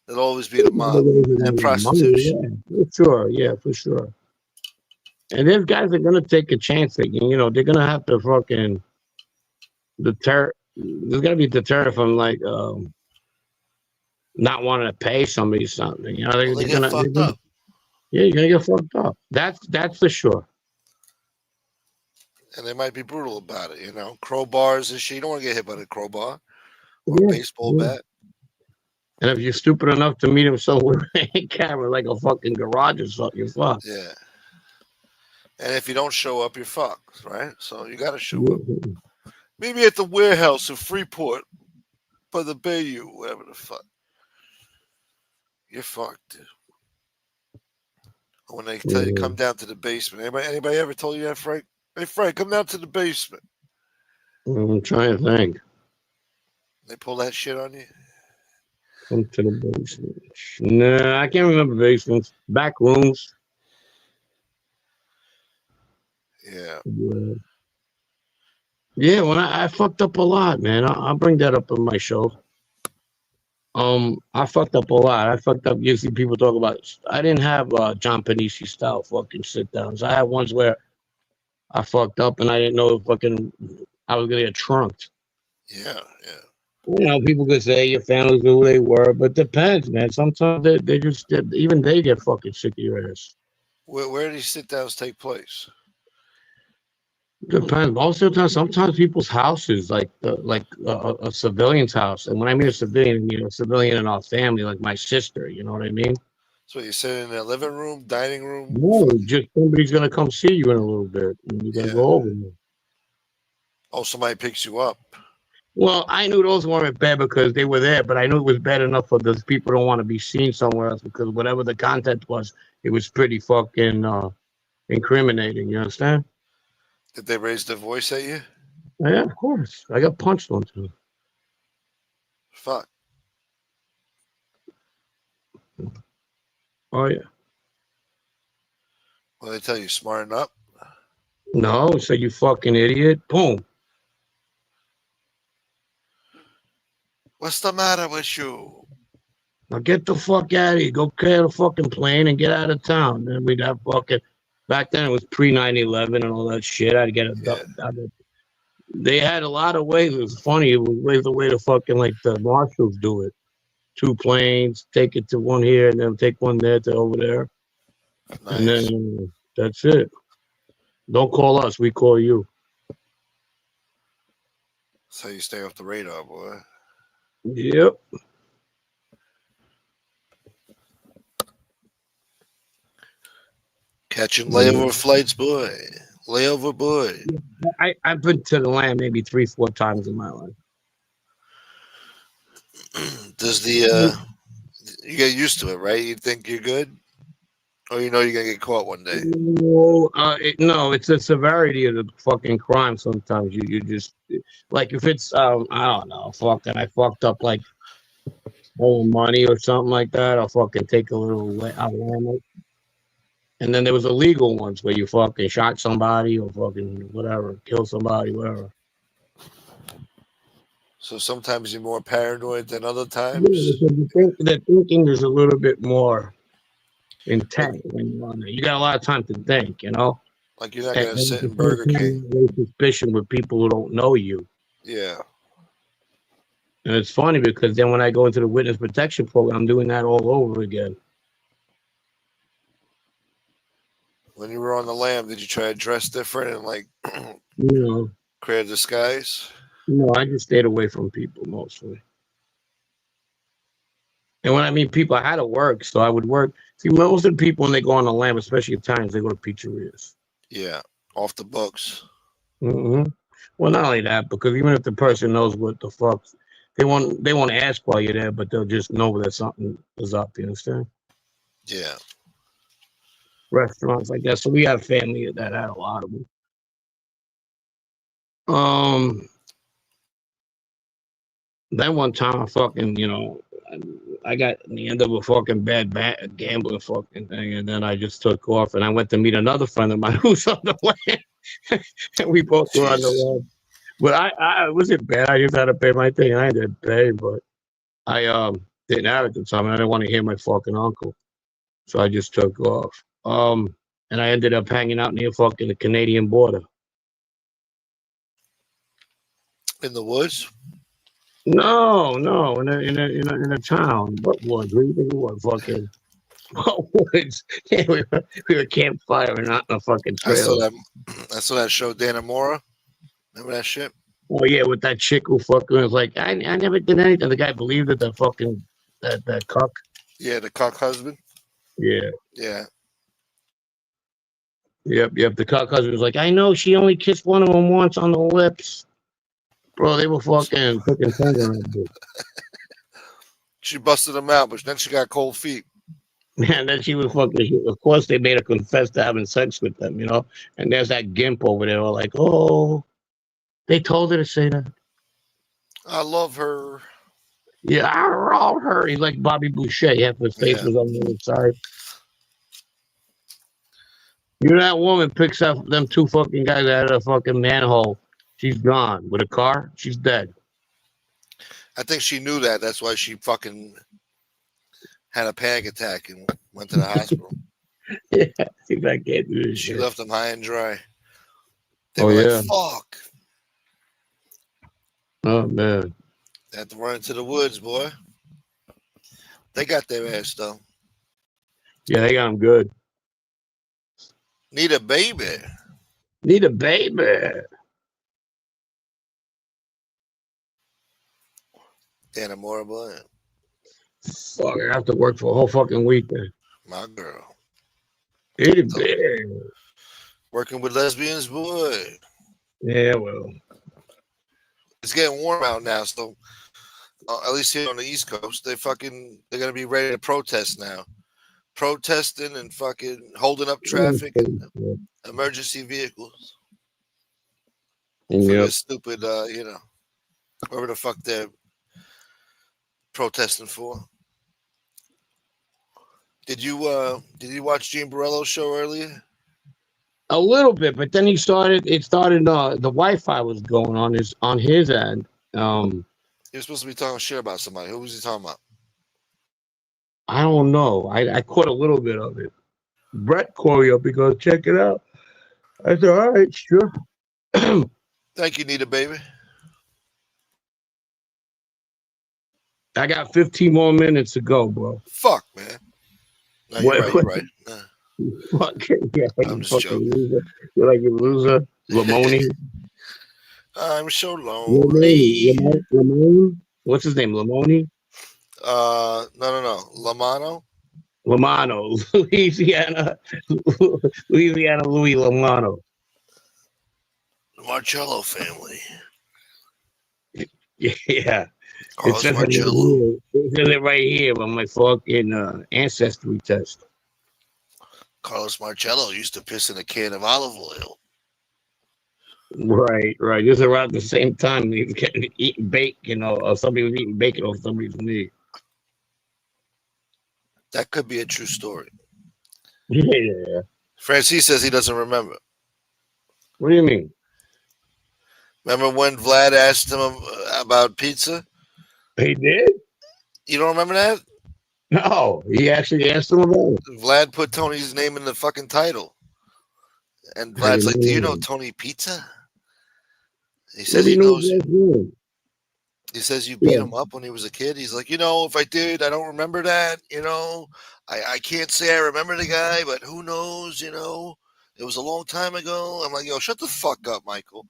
there'll always be the mob and prostitution. Yeah, for sure. And these guys are gonna take a chance at you. They're gonna have to fucking deter. There's gonna be deterred from like not wanting to pay somebody something. Well, they get fucked up. Yeah, you're gonna get fucked up. That's for sure. And they might be brutal about it. Crowbars and shit. You don't want to get hit by a crowbar or a baseball bat. And if you're stupid enough to meet him somewhere in camera, like a fucking garage or something, you're fucked. Yeah. And if you don't show up, you're fucked, right? So you got to show up. Maybe at the warehouse in Freeport by the Bayou, whatever the fuck. You're fucked, dude. When they tell you come down to the basement. Anybody ever told you that, Frank? Hey, Frank, come down to the basement. I'm trying to think. They pull that shit on you? Come to the basement. Nah, I can't remember basements. Back rooms. Yeah. Yeah, when I fucked up a lot, man. I'll bring that up on my show. I fucked up a lot. I fucked up. You see people talk about. I didn't have John Panisi style fucking sit downs. I had ones where I fucked up and I didn't know I was gonna get trunked. Yeah. People could say your families knew who they were, but depends, man. Sometimes they just even they get fucking sick of your ass. Where do these sit downs take place? Depends. Most of the time, sometimes people's houses, like a civilian's house, and when I mean a civilian, I mean a civilian in our family, like my sister. You know what I mean? So you sit in their living room, dining room? No, just somebody's gonna come see you in a little bit, and you're gonna go over there. Oh, somebody picks you up. Well, I knew those weren't bad because they were there, but I knew it was bad enough for those people don't want to be seen somewhere else because whatever the content was, it was pretty fucking incriminating. You understand? Did they raise their voice at you? Yeah, of course. I got punched one time. Fuck. Oh yeah. Well, they tell you smarten up. No, say you fucking idiot. Boom. What's the matter with you? Now get the fuck out of here. Go carry the fucking plane and get out of town. Then we'd have fucking. Back then it was pre 9/11 and all that shit. I'd get They had a lot of ways. It was funny. It was the way to fucking like the marshals do it. 2 planes, take it to one here and then take one there to over there. Nice. And then that's it. Don't call us. We call you. So you stay off the radar, boy. Yep. Catching layover flights, boy. Layover, boy. I've been to the land maybe 3-4 times in my life. Does you get used to it, right? You think you're good? Or you're gonna get caught one day? No, it's the severity of the fucking crime. Sometimes you just like if it's I don't know, I fucked up like stolen money or something like that. I'll fucking take a little out. And then there was illegal ones where you fucking shot somebody or fucking whatever, kill somebody, whatever. So sometimes you're more paranoid than other times. Yeah, the thinking is a little bit more intent when you're on there. You got a lot of time to think, Like you're not gonna sit in Burger King. Suspicion with people who don't know you. Yeah. And it's funny because then when I go into the witness protection program, I'm doing that all over again. When you were on the lam, did you try to dress different and like create a disguise? No, I just stayed away from people mostly. And when I mean people, I had to work, so I would work. See, most of the people when they go on the lam, especially Italians, they go to pizzerias. Yeah, off the books. Mm-hmm. Well, not only that, because even if the person knows what the fuck, they won't ask why you're there, but they'll just know that something is up. You understand? Yeah. Restaurants like that. So we had a family that had a lot of them. Then one time I fucking, I got in the end of a fucking bad gambling fucking thing, and then I just took off and I went to meet another friend of mine who's on the way. And we both were on the way. But I wasn't bad. I just had to pay my thing. I didn't pay, but I didn't have it at the time, and I didn't want to hear my fucking uncle. So I just took off. And I ended up hanging out near fucking the Canadian border. In the woods? No, in a town. What woods? What do you think it was? Fucking what woods? Yeah, we were campfiring out in a fucking trailer. I saw that show, Dana Mora. Remember that shit? Oh yeah, with that chick who fucking was like, I never did anything. The guy believed it. That fucking that cuck. Yeah, the cuck husband. Yeah. Yeah. Yep. The cuck husband was like, I know she only kissed one of them once on the lips. Bro, they were fucking picking finger on it. She busted him out, but then she got cold feet. And then she was fucking. Of course, they made her confess to having sex with them, And there's that gimp over there, all like, oh, they told her to say that. I love her. Yeah, I love her. He's like Bobby Boucher. Half his face was on the other side. That woman picks up them two fucking guys out of a fucking manhole. She's gone. With a car, she's dead. I think she knew that. That's why she fucking had a panic attack and went to the hospital. Yeah, I think I can't do this. She left them high and dry. They were like, fuck. Oh, man. They had to run into the woods, boy. They got their ass, though. Yeah, they got them good. Need a baby. Dana Mora, boy. Fuck, I have to work for a whole fucking weekend. My girl. Need a baby. Working with lesbians, boy. Yeah, well. It's getting warm out now, so at least here on the East Coast, they're gonna be ready to protest now. Protesting and fucking holding up traffic and emergency vehicles. For this stupid, whatever the fuck they're protesting for. Did you watch Gene Barello's show earlier? A little bit, but then it started the Wi-Fi was going on his end. He was supposed to be talking shit about somebody. Who was he talking about? I don't know. I caught a little bit of it. Brett called me up because check it out. I said, all right, sure. Thank you, Nita, baby. I got 15 more minutes to go, bro. Fuck, man. No, you're right. Fuck, yeah, I'm just joking. Loser. You're like a loser. Lamoni. I'm so lonely. Lamoni? What's his name? Lamoni? No. Lamano? Lamano. Louisiana Louis Lamano. The Marcello family. Yeah. Carlos Marcello. It says it right here on my fucking ancestry test. Carlos Marcello used to piss in a can of olive oil. Right. Just around the same time he was eating bacon, or somebody was eating bacon on somebody's knee. That could be a true story. Yeah. Francis says he doesn't remember. What do you mean? Remember when Vlad asked him about pizza? He did? You don't remember that? No, he actually asked him about it. Vlad put Tony's name in the fucking title. And Vlad's like, do you know Tony Pizza? He says he knows. He says you beat him up when he was a kid. He's like, if I did, I don't remember that. I can't say I remember the guy, but who knows? It was a long time ago. I'm like, yo, shut the fuck up, Michael.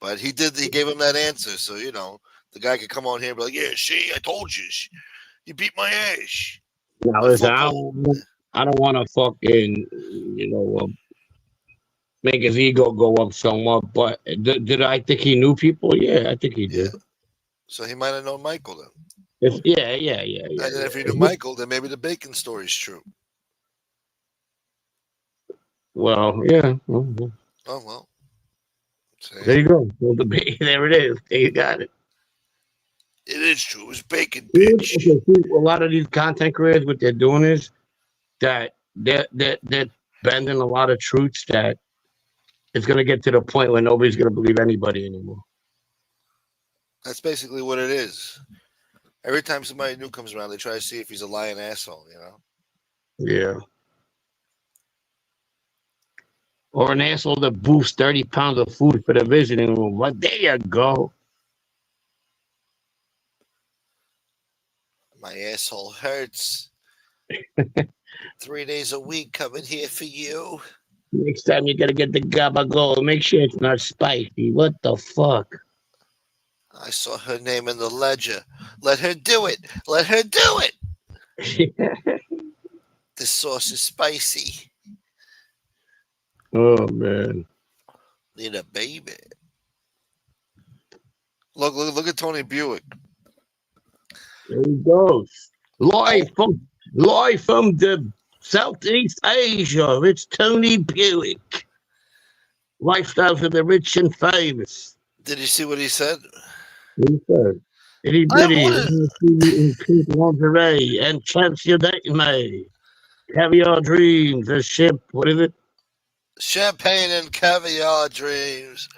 But he gave him that answer. So, the guy could come on here and be like, yeah, see, I told you. You beat my ass. Now, listen, I don't want to fucking, make his ego go up somewhat, but did I think he knew people? Yeah, I think he did. So he might have known Michael then. Yeah. And then if he knew Michael, then maybe the bacon story's true. Well, yeah. Oh, well. There you go. Well, there it is. There you got it. It is true. It was bacon, bitch. Okay, a lot of these content creators, what they're doing is that they're bending a lot of truths that it's going to get to the point where nobody's going to believe anybody anymore. That's basically what it is. Every time somebody new comes around, they try to see if he's a lying asshole, Yeah. Or an asshole that boosts 30 pounds of food for the visiting room. Well, there you go. My asshole hurts. 3 days a week coming here for you. Next time you gotta get the gabagool. Make sure it's not spicy. What the fuck? I saw her name in the ledger. Let her do it. Let her do it. This sauce is spicy. Oh man. Need a baby. Look at Tony Buick. There he goes. Live from the Southeast Asia. It's Tony Buick. Lifestyle for the rich and famous. Did you see what he said? He said, itty bitty, in pink lingerie and chance you're dating me. Caviar dreams, a ship, what is it? Champagne and caviar dreams.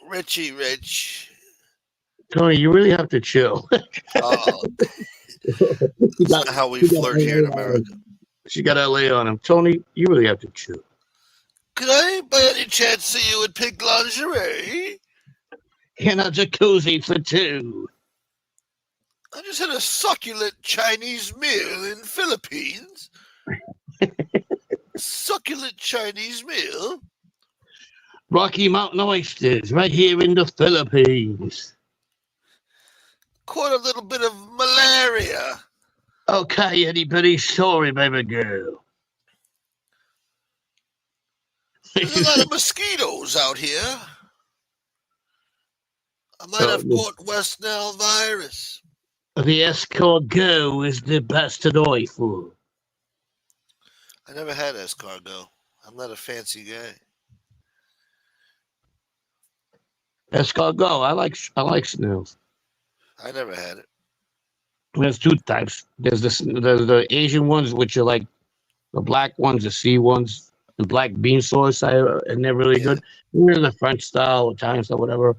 Richie Rich. Tony, you really have to chill. Oh, that's not how we flirt here in America. She got LA on him. Tony, you really have to chill. Could I by any chance see you in pink lingerie? In a jacuzzi for two. I just had a succulent Chinese meal in Philippines. Succulent Chinese meal. Rocky Mountain oysters right here in the Philippines. Caught a little bit of malaria. Okay, anybody? Sorry, baby girl. There's a lot of mosquitoes out here. I might have caught West Nile virus. The escargot is the best of food. I never had escargot. I'm not a fancy guy. Escargot, I like snails. I never had it. There's two types. There's the Asian ones, which are like the black ones, the sea ones, the black bean sauce, and they're really good. There's the French style, Italian style, whatever,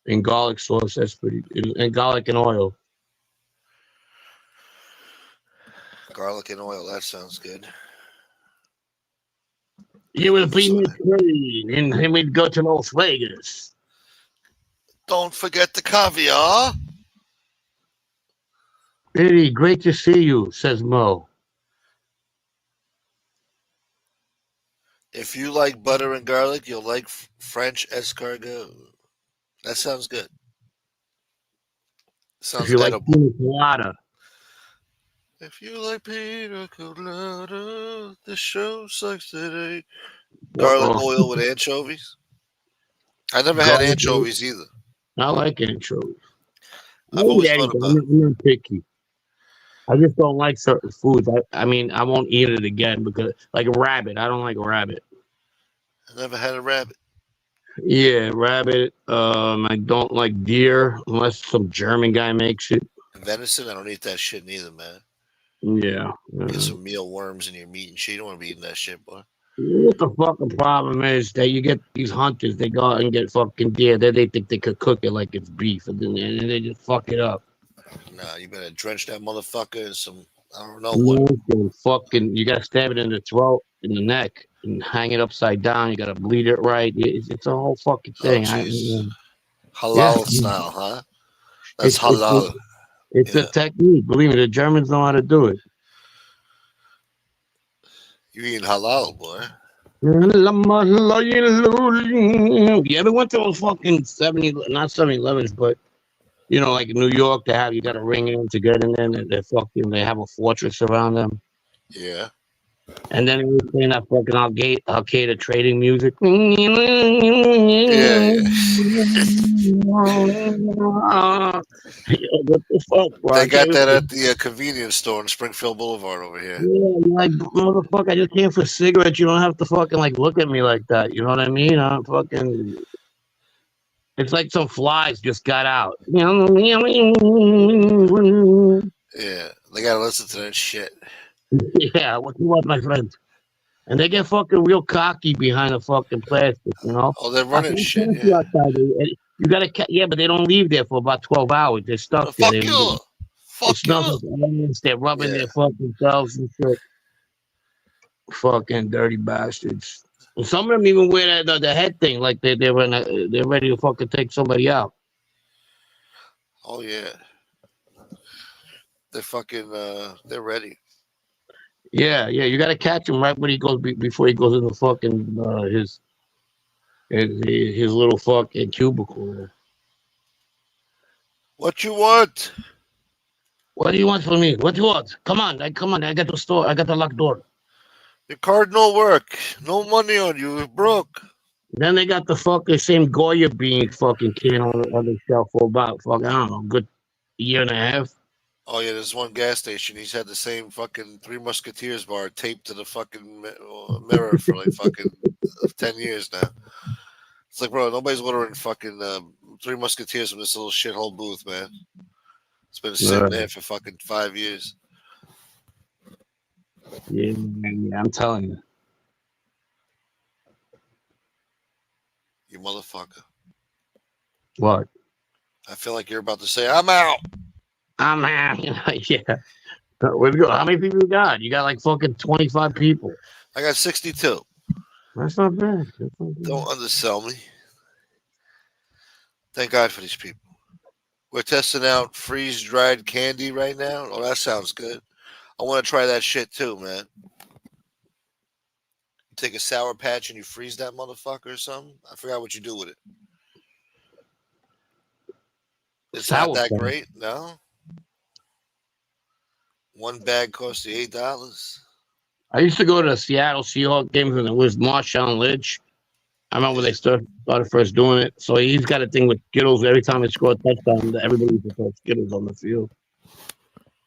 and garlic sauce. That's pretty, and garlic and oil. Garlic and oil. That sounds good. You will be my train, and then we'd go to Las Vegas. Don't forget the caviar. Eddie, great to see you, says Mo. If you like butter and garlic, you'll like French escargot. That sounds good. Sounds if you edible. like pina colada. If you like pina colada, the show sucks today. Garlic oil with anchovies. I never had anchovies either. I like anchovies. I've always thought about it. I'm not picky. I just don't like certain foods. I mean, I won't eat it again because, like a rabbit, I don't like a rabbit. I never had a rabbit. Yeah, rabbit. I don't like deer unless some German guy makes it. Venison, I don't eat that shit neither, man. Yeah. Get some mealworms in your meat and shit. You don't want to be eating that shit, boy. What the fucking problem is that you get these hunters, they go out and get fucking deer. They think they could cook it like it's beef, and then they just fuck it up. Nah, you better drench that motherfucker in some, I don't know what. Fucking, you gotta stab it in the throat, in the neck. and hang it upside down. You got to bleed it right. It's a whole fucking Oh, thing. jeez. Yeah, Halal style, huh? That's it's halal. it's a Yeah. technique. Believe me, the Germans know how to do it. You eating halal, boy. You ever went to those fucking 70, not 7-Elevens, but like in New York, you got to ring in to get in there. And they have a fortress around them. Yeah. And then we playing that fucking arcade trading music. Yeah, yeah. What the fuck, bro? They I got can't that even. at the convenience store on Springfield Boulevard over here. Yeah, you're like, motherfucker, I just came for cigarettes. You don't have to fucking look at me like that. You know what I mean? I'm fucking. It's like some flies just got out. Yeah, they gotta listen to that shit. Yeah, what you want, my friend? And they get fucking real cocky behind the fucking plastic, Oh, they're I running can't shit. you Yeah. outside. You gotta, yeah, but they don't leave there for about 12 hours. They're stuck there. Fuck you. It Fuck smells you. like onions. They're rubbing Yeah. their fucking selves and shit. Fucking dirty bastards. And some of them even wear the head thing, like they're ready to fucking take somebody out. Oh yeah. They're fucking. They're ready. Yeah, you gotta catch him right when he goes before he goes into fucking his little fucking cubicle. What you want? What do you want from me? What do you want? Come on, I got the store. I got the locked door. Your card no work. No money on you. You're broke. Then they got the fucking same Goya bean fucking can on the shelf for about fucking, I don't know, good year and a half. Oh yeah, there's one gas station. He's had the same fucking Three Musketeers bar taped to the fucking mirror for like fucking 10 years now. It's like, bro, nobody's ordering fucking Three Musketeers from this little shithole booth, man. It's been sitting there for fucking 5 years. Yeah, I'm telling you. You motherfucker. What? I feel like you're about to say, I'm out. I'm out. Yeah. Where'd you go? How many people you got? You got like fucking 25 people. I got 62. That's not bad. Don't undersell me. Thank God for these people. We're testing out freeze-dried candy right now. Oh, that sounds good. I want to try that shit too, man. You take a Sour Patch and you freeze that motherfucker or something. I forgot what you do with it. It's Sour not that Patch. great, no? One bag costs you $8. I used to go to the Seattle Seahawks games when it was Marshawn Lynch. I remember when they started first doing it. So he's got a thing with Skittles. Every time they score a touchdown, everybody used to throw Skittles on the field.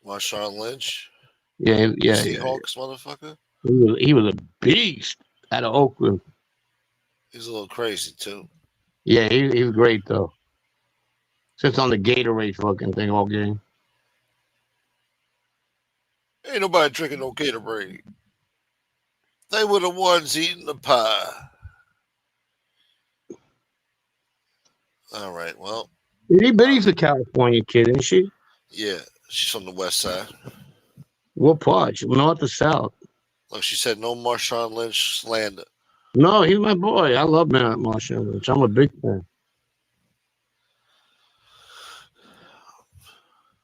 Marshawn Lynch? Yeah. Seahawks, motherfucker? He was a beast out of Oakland. He's a little crazy, too. Yeah, he was great, though. Sits on the Gatorade fucking thing all game. Ain't nobody drinking no Gatorade. They were the ones eating the pie. All right, well. He's a California kid, isn't she? Yeah, she's from the west side. What part? North or south? Look, she said no Marshawn Lynch slander. No, he's my boy. I love Marshawn Lynch. I'm a big fan.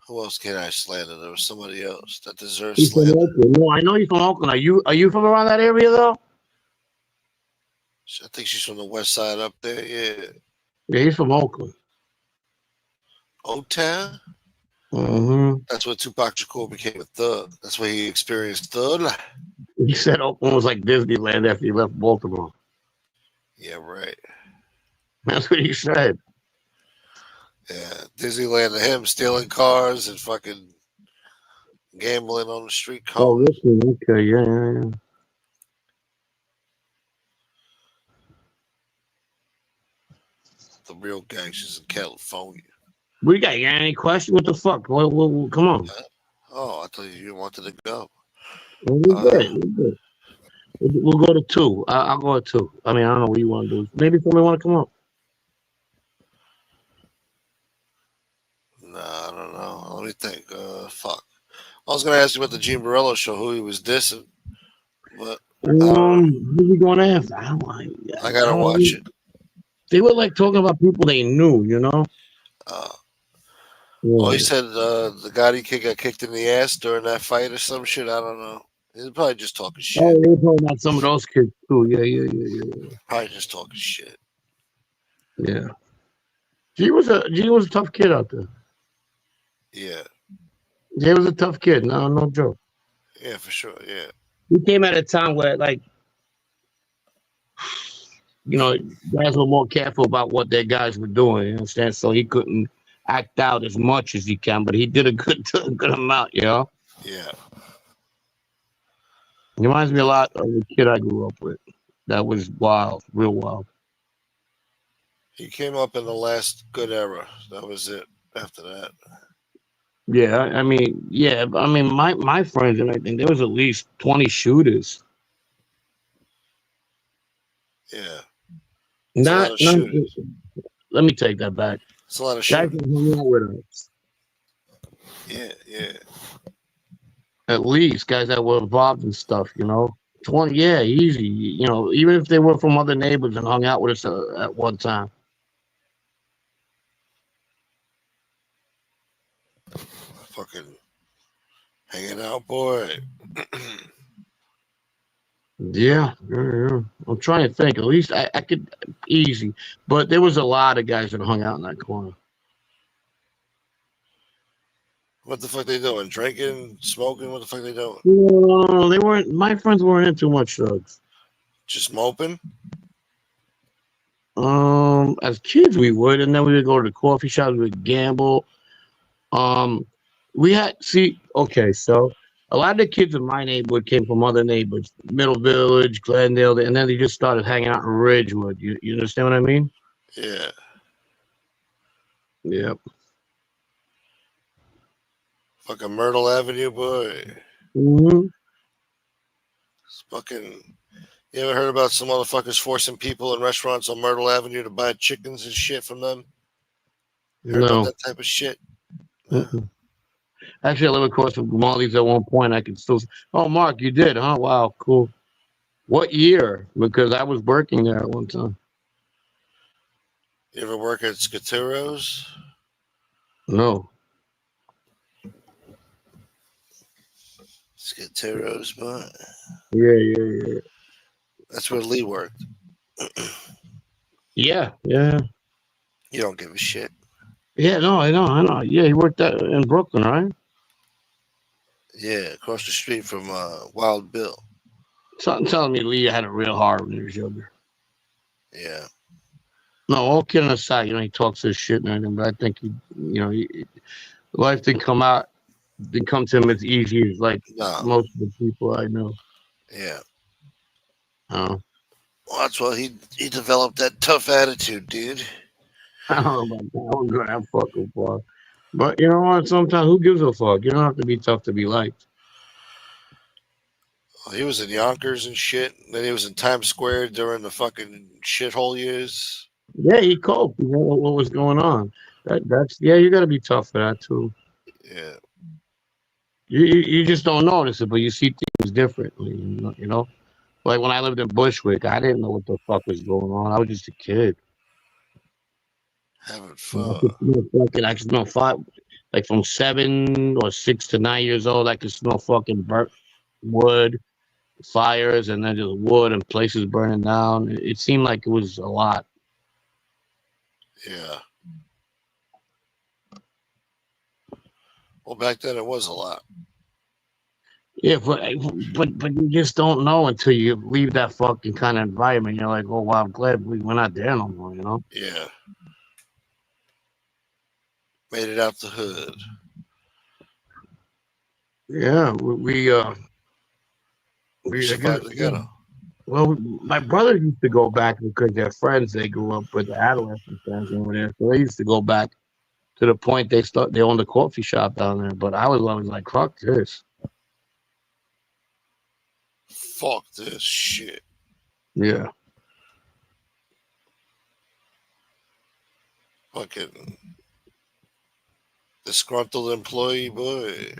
Who else can I slander? There was somebody else that deserves He's slander. from Oakland. No, I know he's from Oakland. Are you from around that area though? I think she's from the west side up there. Yeah. Yeah, he's from Oakland. O-Town? Mm-hmm. That's where Tupac Shakur became a thug. That's where he experienced thug life. He said Oakland was like Disneyland after he left Baltimore. Yeah, right. That's what he said. Yeah, Disneyland to him, stealing cars and fucking gambling on the street corners. Oh, okay, yeah. The real gangsters in California. We got any question? What the fuck? Well, come on. Oh, I thought you wanted to go. We're good. We'll go to 2. I'll go to 2. I mean, I don't know what you want to do. Maybe somebody want to come up. Nah, I don't know. Let me think. Fuck. I was gonna ask you about the Gene Barello show, who he was dissing, but Who we going after? I gotta watch it. They were like talking about people they knew, you know. Oh, he said the Gotti kid got kicked in the ass during that fight or some shit. I don't know. He's probably just talking shit. Oh, they were talking about some of those kids too. Yeah. Probably just talking shit. Yeah. G was a tough kid out there. Yeah. He was a tough kid. No joke. Yeah, for sure. Yeah. He came at a time where, like, you know, guys were more careful about what their guys were doing. You understand? So he couldn't act out as much as he can, but he did a good amount. You know. Yeah. He reminds me a lot of the kid I grew up with. That was wild, real wild. He came up in the last good era. That was it. After that. Yeah, I mean, my friends and I think there was at least 20 shooters. Yeah. Not, shooters. Let me take that back. It's a lot of Guys shooters. that hung out with us. Yeah. At least guys that were involved in stuff, you know. 20, yeah, easy. You know, even if they were from other neighbors and hung out with us at one time. Fucking hanging out, boy. Yeah. I'm trying to think. At least I could easy, but there was a lot of guys that hung out in that corner. What the fuck they doing? Drinking, smoking? What the fuck they doing? No, they weren't. My friends weren't into much drugs. Just moping? As kids we would, and then we would go to the coffee shops, we would gamble. We had okay, so a lot of the kids in my neighborhood came from other neighborhoods, Middle Village, Glendale, and then they just started hanging out in Ridgewood. You understand what I mean? Yeah. Yep. Fucking Myrtle Avenue, boy. Mm-hmm. It's fucking. You ever heard about some motherfuckers forcing people in restaurants on Myrtle Avenue to buy chickens and shit from them? Heard about that type of shit? Actually, I live across from Molly's at one point. I could still. Oh, Mark, you did, huh? Wow, cool. What year? Because I was working there at one time. You ever work at Scaturo's? No. Scaturo's, boy. Yeah. That's where Lee worked. Yeah. You don't give a shit. Yeah, no, I know. Yeah, he worked in Brooklyn, right? Yeah, across the street from Wild Bill. Something telling me Lee had it real hard when he was younger. Yeah. No, all kidding aside, you know, he talks his shit and everything, but I think life didn't come to him as easy as like most of the people I know. Yeah. Oh. Well, that's why he developed that tough attitude, dude. I don't know about that. I don't go that fucking far. But you know what? Sometimes who gives a fuck? You don't have to be tough to be liked. Well, he was in Yonkers and shit. Then he was in Times Square during the fucking shithole years. Yeah, he coped. He knew what was going on. You got to be tough for that too. Yeah. You just don't notice it, but you see things differently. You know, like when I lived in Bushwick, I didn't know what the fuck was going on. I was just a kid. Having fun. I could smell fire, like from 7 or 6 to 9 years old. I could smell fucking burnt wood, fires, and then just wood and places burning down. It seemed like it was a lot. Yeah. Well, back then it was a lot. Yeah, but you just don't know until you leave that fucking kind of environment. You're like, oh wow, I'm glad we're not there no more. You know? Yeah. Made it out the hood. Yeah, we survived the ghetto. Well, my brother used to go back because their friends they grew up with, the adolescent friends over there. So they used to go back to the point they owned a coffee shop down there. But I was always like, fuck this. Fuck this shit. Yeah. Fucking disgruntled employee, boy.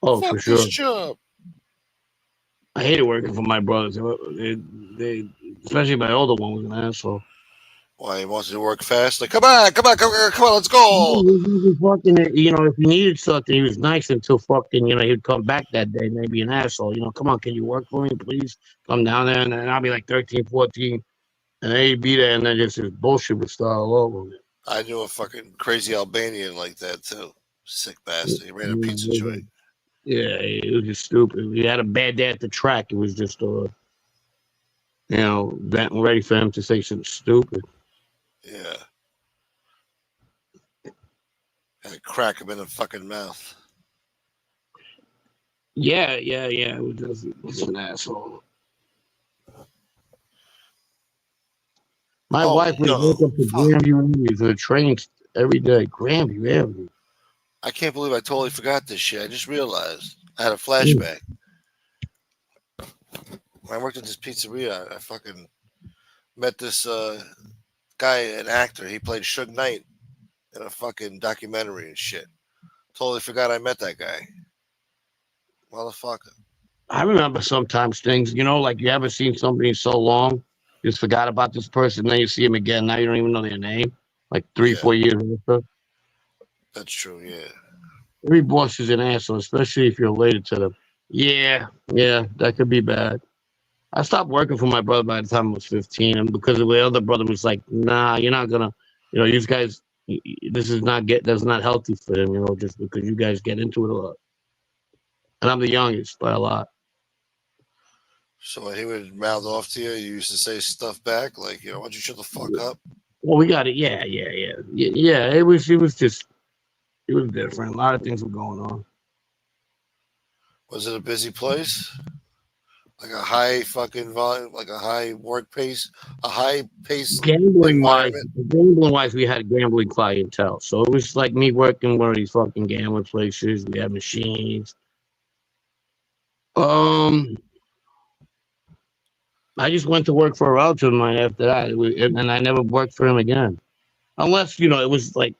Oh, fuck for sure. this job. I hated working for my brothers. They especially my older one was an asshole. Why he wants you to work fast? Like, come on, let's go. Fucking, if he needed something, he was nice until fucking, he'd come back that day and they'd be an asshole. Come on, can you work for me, please? Come down there, and then I'll be like 13, 14, and then he'd be there, and then just his bullshit would start all over again. I knew a fucking crazy Albanian like that too. Sick bastard. He ran a pizza joint. Yeah, it was just stupid. He had a bad day at the track. It was just, ready for him to say something stupid. Yeah. Had to crack him in the fucking mouth. Yeah. It was just an asshole. My wife was looking for Grandview for the trains every day. Grandview. I can't believe I totally forgot this shit. I just realized. I had a flashback. When I worked at this pizzeria, I fucking met this guy, an actor. He played Suge Knight in a fucking documentary and shit. Totally forgot I met that guy. Motherfucker. I remember sometimes things, like you haven't seen somebody so long, just forgot about this person, then you see him again. Now you don't even know their name. Like 3-4 years later. That's true, yeah. Every boss is an asshole, especially if you're related to them. Yeah, that could be bad. I stopped working for my brother by the time I was 15, and because the other brother was like, nah, you're not gonna, these guys, that's not healthy for them, just because you guys get into it a lot. And I'm the youngest by a lot. So when he would mouth off to you, you used to say stuff back, like, why don't you shut the fuck up? Well, we got it. Yeah. It was different. A lot of things were going on. Was it a busy place? Like a high fucking volume, like a high work pace, a high pace environment? Gambling wise, we had gambling clientele. So it was like me working one of these fucking gambling places. We had machines. I just went to work for a relative of mine after that, and I never worked for him again. Unless, it was like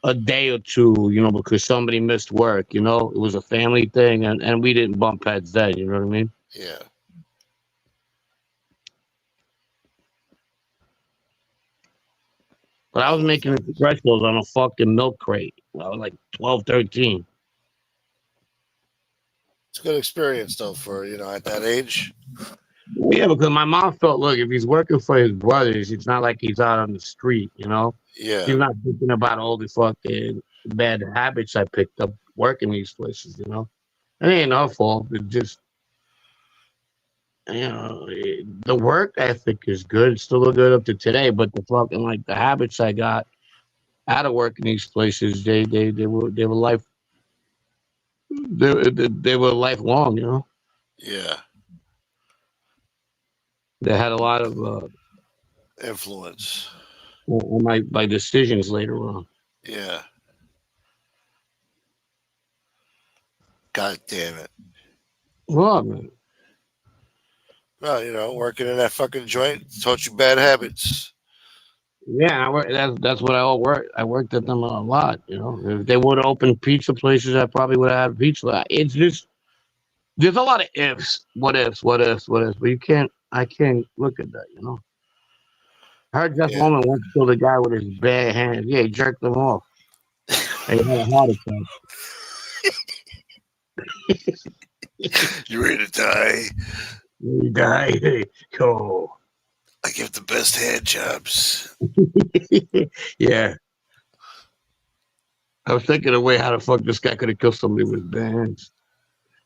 a day or two, because somebody missed work, it was a family thing, and we didn't bump heads then, you know what I mean? Yeah. But I was making espressos on a fucking milk crate. I was like 12, 13. It's a good experience, though, for, at that age. Yeah, because my mom felt, look, if he's working for his brothers, it's not like he's out on the street, Yeah. He's not thinking about all the fucking bad habits I picked up working these places, It ain't our fault. It's just, the work ethic is good. It's still good up to today, but the fucking, like, the habits I got out of working these places, they were life, they were lifelong, Yeah. They had a lot of influence on my decisions later on. Yeah. God damn it. What, man? Well, working in that fucking joint taught you bad habits. Yeah, that's what I worked at them a lot, If they would have opened pizza places, I probably would have had pizza. It's just there's a lot of ifs, what ifs, but I can't look at that, I heard Jeff Loman once killed a guy with his bare hands. Yeah, he jerked them off. And he had a heart attack. You ready to die? You die. Yo. I give the best hand jobs. Yeah. I was thinking of way how the fuck this guy could have killed somebody with bare hands.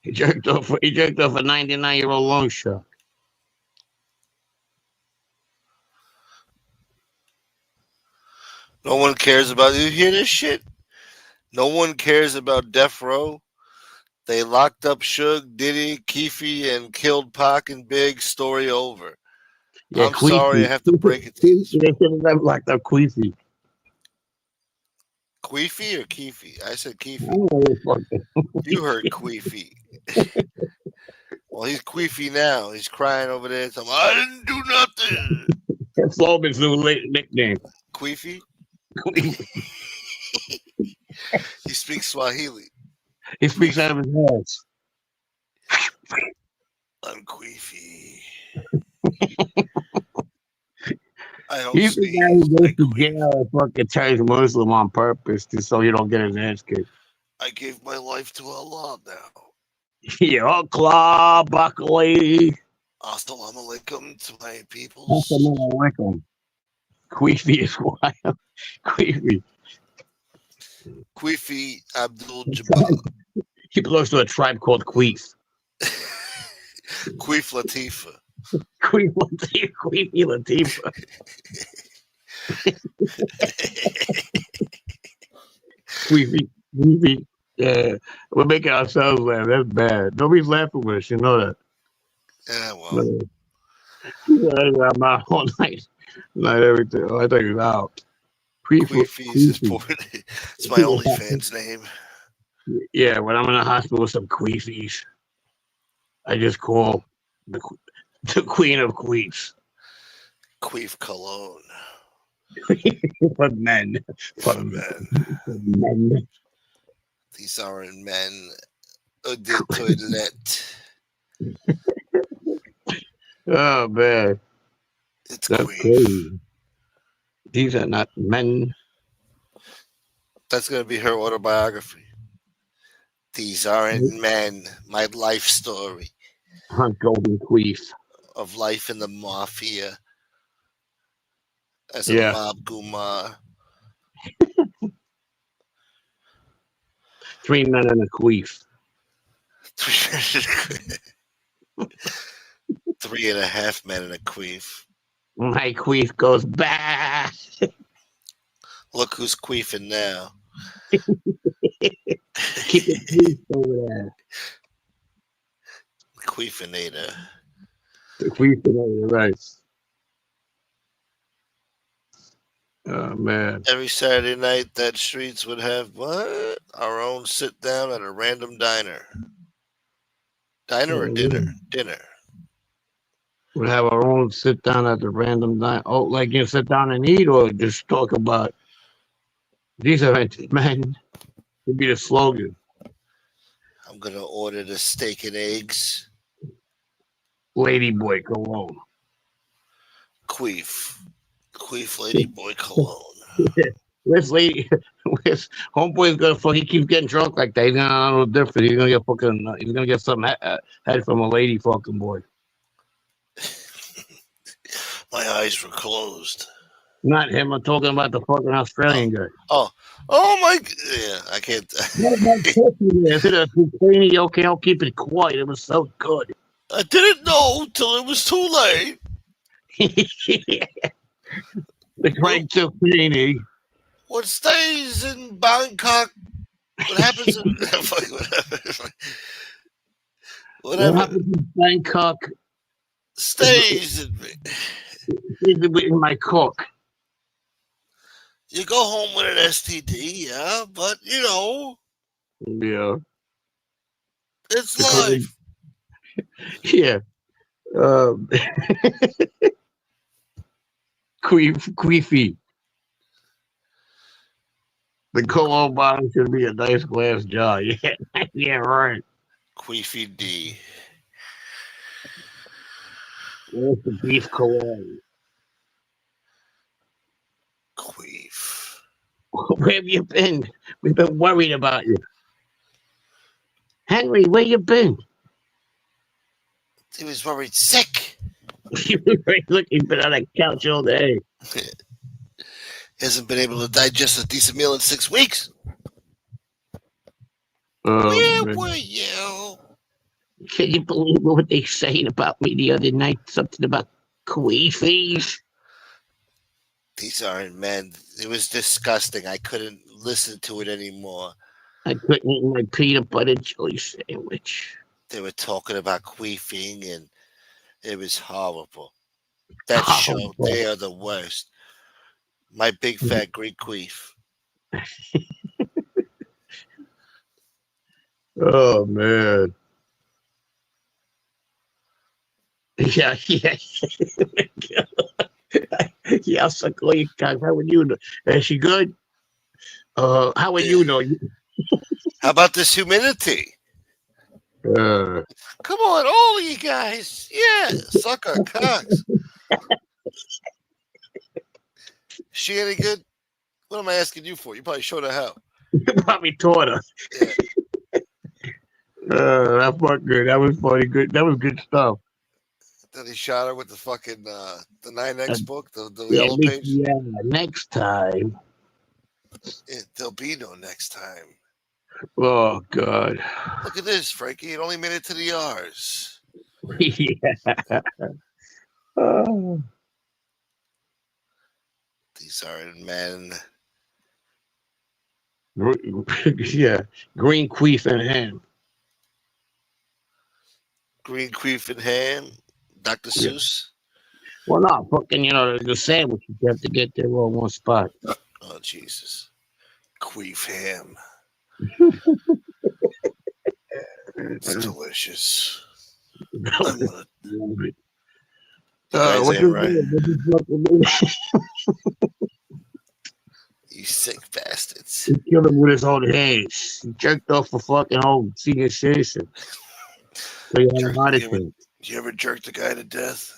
He jerked off a 99-year-old long shot. No one cares about you. Hear this shit? No one cares about Death Row. They locked up Suge, Diddy, Keefe, and killed Pac and Big. Story over. Yeah, I'm sorry I have to break it to you. They should have locked up Queefy. Queefy or Keefe? I said Keefe. Oh, You heard Queefy. Well, he's Queefy now. He's crying over there. I didn't do nothing. That's Loman's new nickname. Queefy? He speaks Swahili. He speaks out of his ass. I'm queefy. I don't He's the guy who sneeze. goes I to queef. jail and fucking turns Muslim on purpose just so you don't get his ass kicked. I gave my life to Allah now. Ya Allah, Buckley. Assalamu alaikum to my peoples. Assalamu alaikum. Queefy is wild. Queefy. Queefy Abdul Jabbar. He belongs to a tribe called Queef. Queef Latifa. Queef Latifah. Queefy Latifah. Queefy. Queefy. Yeah, we're making ourselves laugh. That's bad. Nobody's laughing with us. You know that. Yeah, well. I'm out all night. Night everything. Oh, I think it's out. Queefy's is important. It's my OnlyFans name. Yeah, when I'm in the hospital with some queefies, I just call the queen of queefs. Queef Cologne. For men. For men. For men. These aren't men. The toilet. Oh, man. It's That's Queef. crazy. These are not men. That's going to be her autobiography. These aren't men. My life story. Golden queef. Of life in the mafia. As a mob gumar. 3 men and a queef. 3.5 men and a queef. My queef goes back. Look who's queefing now. Keep the queef over there. Queefinator. The queefinator, right. Oh, man. Every Saturday night, that Streets would have what? Our own sit down at a random diner. Diner or dinner? Dinner. We'd have our own sit down at the random diner. Oh, like you sit down and eat, or just talk about these are men. Would be the slogan. I'm gonna order the steak and eggs. Ladyboy cologne. Queef Ladyboy cologne. This homeboy's gonna fuck. He keeps getting drunk like that. He's gonna know different. He's gonna get fucking. He's gonna get some head from a lady fucking boy. My eyes were closed. Not him. I'm talking about the fucking Australian guy. Oh my. Yeah, I can't. Is it a zucchini? Okay, I'll keep it quiet. It was so good. I didn't know till it was too late. The great zucchini. What stays in Bangkok? What happens in what happens in Bangkok stays in my cook. You go home with an STD, yeah, but you know, yeah, it's life. Yeah. Queefy. The cologne bottle should be a nice glass jar. Yeah, yeah, right. Queefy D. Where's the beef cologne? Queef. Where have you been? We've been worried about you. Henry, where you been? He was worried sick. Look, he's been on a couch all day. Hasn't been able to digest a decent meal in 6 weeks. Where were you? Can you believe what they saying about me the other night? Something about queefies. These aren't men. It was disgusting. I couldn't listen to it anymore. I couldn't eat my peanut butter jelly sandwich. They were talking about queefing, and it was horrible. That show, they are the worst. My big fat Greek queef. Oh, man. Yeah. Yeah, suckle your cock. How would you know? Is she good? How would you know? How about this humidity? Come on, all of you guys. Yeah, suck our cocks. She any good? What am I asking you for? You probably showed her how. You probably taught her. Yeah. That fuck good. That was funny. Good. That was good stuff. Then he shot her with the fucking the 9X book, the Yeah, yellow page. yeah. Next time. There'll be no next time. Oh God. Look at this, Frankie. It only made it to the R's. Yeah. Oh. These are men. Yeah. Green queef and ham. Green queef and ham. Dr. Seuss. Well, no, fucking, the sandwich. You have to get there all in one spot. Oh, Jesus. Queef ham. It's delicious. I'm gonna... You guys ain't right. You sick bastards. He killed him with his own hands. He jerked off for fucking old senior citizen. So he had a heart attack. You ever jerked a guy to death?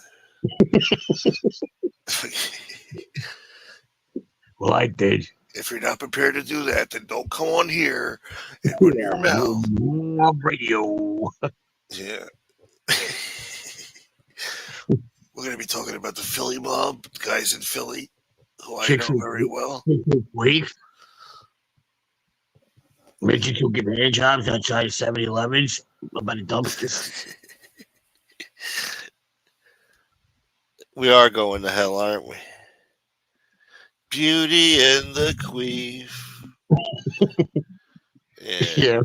Well, I did. If you're not prepared to do that, then don't come on here and run your mouth. Radio. Yeah. We're going to be talking about the Philly mob, guys in Philly, who I know very well. Wait. Midgets who give hand jobs outside 7-Elevens by the dumpsters. We are going to hell, aren't we? Beauty and the Queef. Yeah.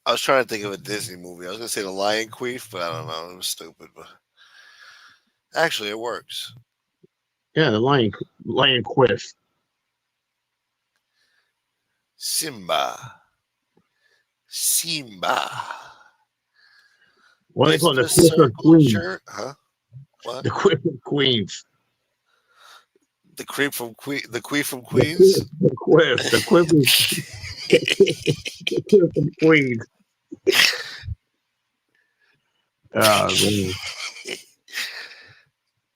I was trying to think of a Disney movie. I was going to say The Lion Queef, but I don't know. It was stupid. But actually, it works. Yeah, the Lion Queef. Simba. What they call the Queef of Queens? Shirt? Huh? What? The Queef of Queens. The Queef from Queens? The Queef from Queens? The Queef from Queens. Oh, man.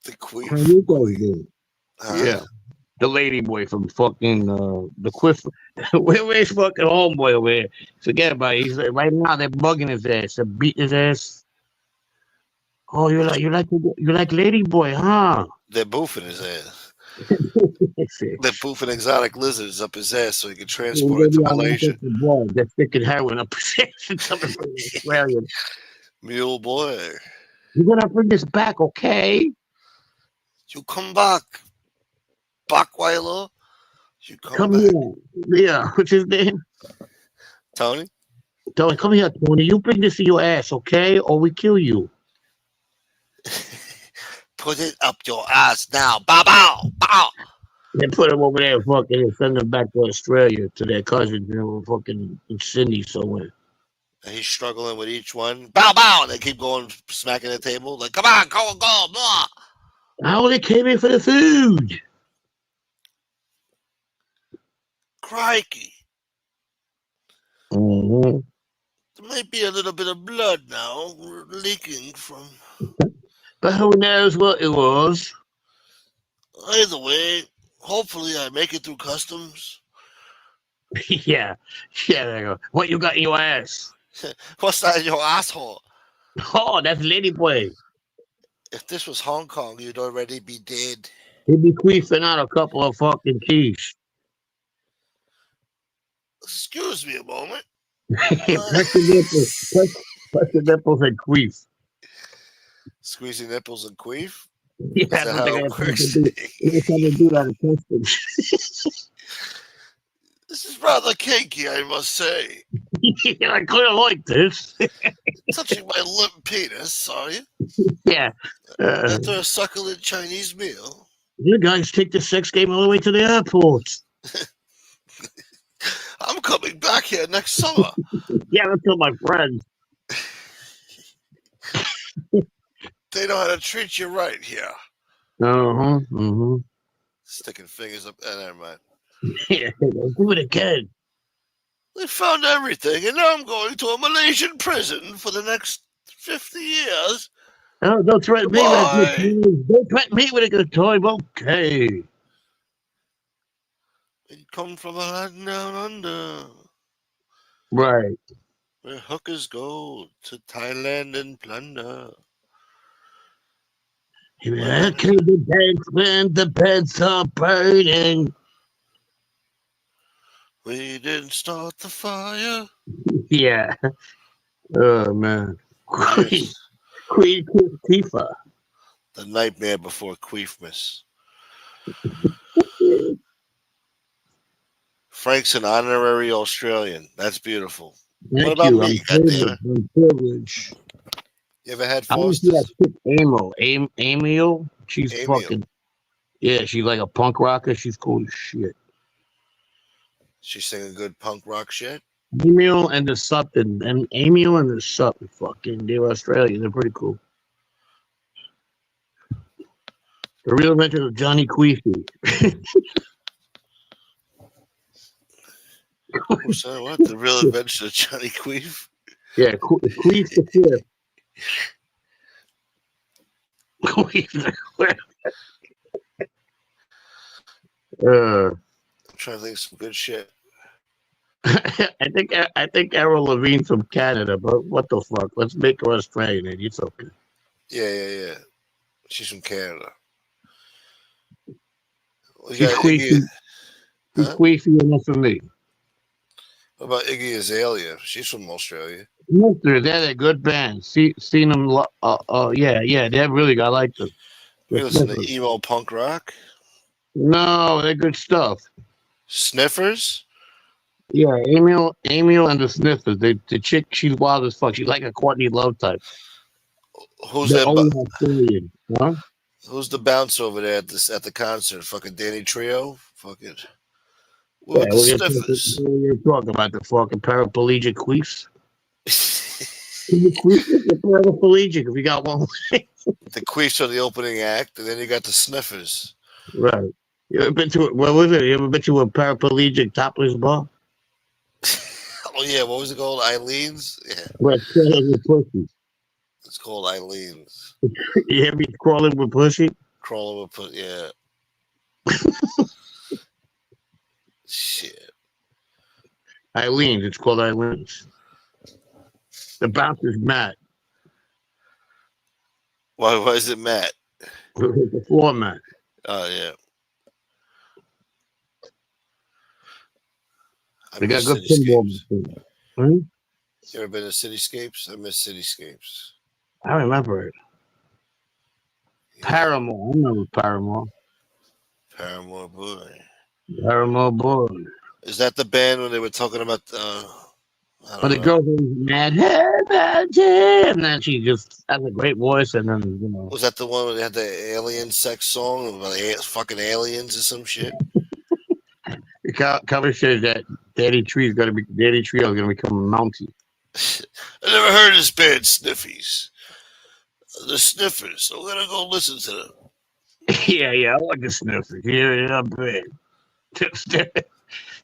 The Queef. Yeah. The lady boy from fucking the Quiff. Where's fucking homeboy over here? Forget about it. He's like, right now they're bugging his ass. They're beating his ass. Oh, you like lady boy, huh? They're boofing his ass. They're boofing exotic lizards up his ass so he can transport it to Malaysia. They're sticking heroin up his ass. Coming from Australia. Mule boy. You're gonna bring this back, okay? You come back. Backweiler. You come back. Here. Yeah, what's his name? Tony? Tony, come here, Tony. You bring this to your ass, okay? Or we kill you. Put it up your ass now. Bow, bow, bow. They put him over there fucking and send him back to Australia to their cousins. They were fucking in Sydney somewhere. And he's struggling with each one. Bow, bow. And they keep going, smacking the table. Like, come on, go. Blah. Oh, they came in for the food. Crikey. Mm-hmm. There might be a little bit of blood now leaking from... But who knows what it was? Either way, hopefully I make it through customs. Yeah, there you go. What you got in your ass? What's that in your asshole? Oh, that's lady boy. If this was Hong Kong, you'd already be dead. He'd be queefing out a couple of fucking keys. Excuse me a moment. Press the nipples and queef. Squeezing nipples and queef? Yeah, that's how it works. They're trying to do that in customs. This is rather kinky, I must say. Yeah, I kind of like this. Touching my limp penis, are you? Yeah. After a succulent Chinese meal. You guys take the sex game all the way to the airport. I'm coming back here next summer. Yeah, that's all my friends. They know how to treat you right here. Uh-huh. Mm-hmm. Sticking fingers up. Never mind. Yeah, do it again. They found everything, and now I'm going to a Malaysian prison for the next 50 years. Oh, don't threaten me with a good toy. Don't threaten me with a good toy. Okay. We come from a land down under. Right. Where hookers go to Thailand and plunder. Okay, the beds when the beds are burning. We didn't start the fire. Yeah. Oh man. Yes. Queen Tifa. The nightmare before Queefmas. Frank's an honorary Australian. That's beautiful. Thank what about you. me? I'm privileged. You ever had I want to see that Foster's? chick Emil. She's Emil. fucking. Yeah, she's like a punk rocker. She's cool as shit. She's singing good punk rock shit. Emil and the Sutton. And Emil and the Sutton. Fucking. They're Australian. They're pretty cool. The real adventure of Johnny Queefy. So what? The real adventure of Johnny Queef? Yeah, Queef the Fifth. Queef the Fifth. I'm trying to think of some good shit. I think Avril Lavigne's from Canada, but what the fuck? Let's make her Australian, and it's okay. Yeah. She's from Canada. She's queefy. She's queefy enough for me. What about Iggy Azalea? She's from Australia. They're a good band. Seen them. Yeah. They're really good. I like them. You listen to emo punk rock? No, they're good stuff. Sniffers? Yeah, Emil and the Sniffers. The chick, she's wild as fuck. She's like a Courtney Love type. Who's that? Huh? Who's the bouncer over there at the concert? Fucking Danny Trio? Fucking. We're talking about the fucking paraplegic queefs. The queefs are paraplegic if you got one. The queefs are the opening act, and then you got the sniffers. Right. You ever been to what was it? You ever been to a paraplegic topless bar? Oh yeah, what was it called? Eileen's? Yeah. Right, with pussy. It's called Eileen's. You hear me crawling with pussy? Crawling with pussy, yeah. Shit. Eileen's, it's called Eileen's. The bouncer's Matt. Why is it Matt? The floor mat. Oh yeah. They got good pinball machines. You ever been to Cityscapes? I miss Cityscapes. I remember it. Yeah. Paramore. I remember Paramore. Paramore boy. Paramore boy. Is that the band when they were talking about when the girl was mad, and then she just has a great voice, and then Was that the one where they had the alien sex song about fucking aliens or some shit? The cover says that Daddy Trio is gonna become a Mountie. I never heard of this band, Sniffies. The Sniffers. I'm gonna go listen to them. Yeah, I like the Sniffers. Yeah, big.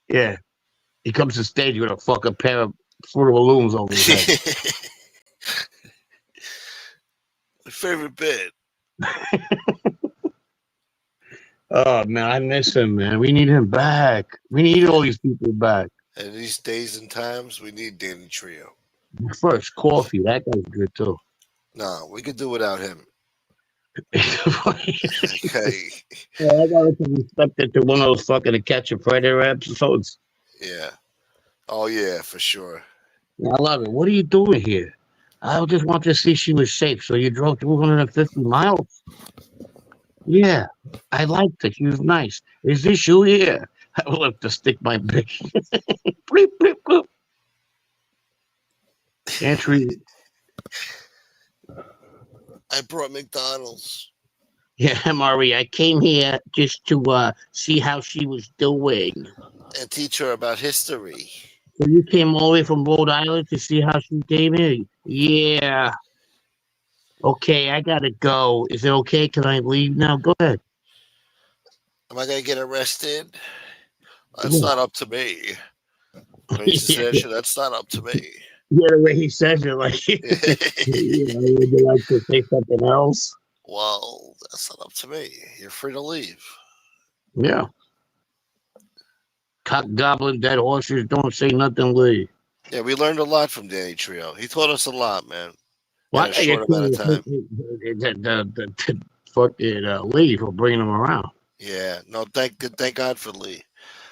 Yeah. He comes to stage with a fucking pair of Fruit of the Looms over his head. My favorite band. Oh man, I miss him, man. We need him back. We need all these people back. And these days and times, we need Danny Trio. First, Coffee. That guy's good too. No, we could do without him. Okay. Yeah, I got to respect it to one of those fucking To Catch a Predator episodes. Yeah. Oh yeah, for sure. I love it. What are you doing here? I just want to see she was safe. So you drove 250 miles? Yeah, I liked it. She was nice. Is this you here? I will have to stick my big. Bleep, bleep, bloop. Entry. I brought McDonald's. Yeah, Maury, I came here just to see how she was doing. And teach her about history. So you came all the way from Rhode Island to see how she came in? Yeah. Okay, I gotta go. Is it okay? Can I leave now? Go ahead. Am I gonna get arrested? That's not up to me. When he used to say that shit, that's not up to me. Yeah, the way he says it, like, would you like to say something else? Well, that's not up to me. You're free to leave. Yeah. Cock goblin, dead horses, don't say nothing, Lee. Yeah, we learned a lot from Danny Trio. He taught us a lot, man. Well, In a short amount of time. The fucking Lee for bringing him around. Yeah, no, thank God for Lee.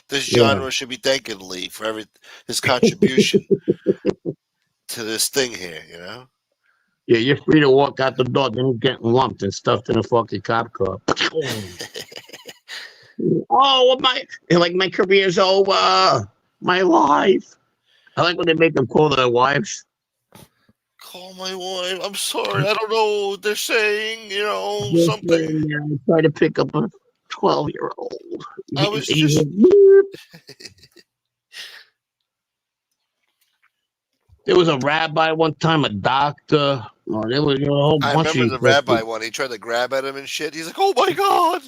This Yeah. genre should be thanking Lee for his contribution to this thing here, you know? Yeah, you're free to walk out the door, then you're getting lumped and stuffed in a fucking cop car. Oh, my career's over. My life. I like when they make them call their wives. Call my wife. I'm sorry. I don't know what they're saying, you know, Just something. try to pick up a 12-year-old. I was just. There was a rabbi one time, a doctor. Oh, there was a whole I bunch remember of the rabbi one. He tried to grab at him and shit. He's like, "Oh my God!"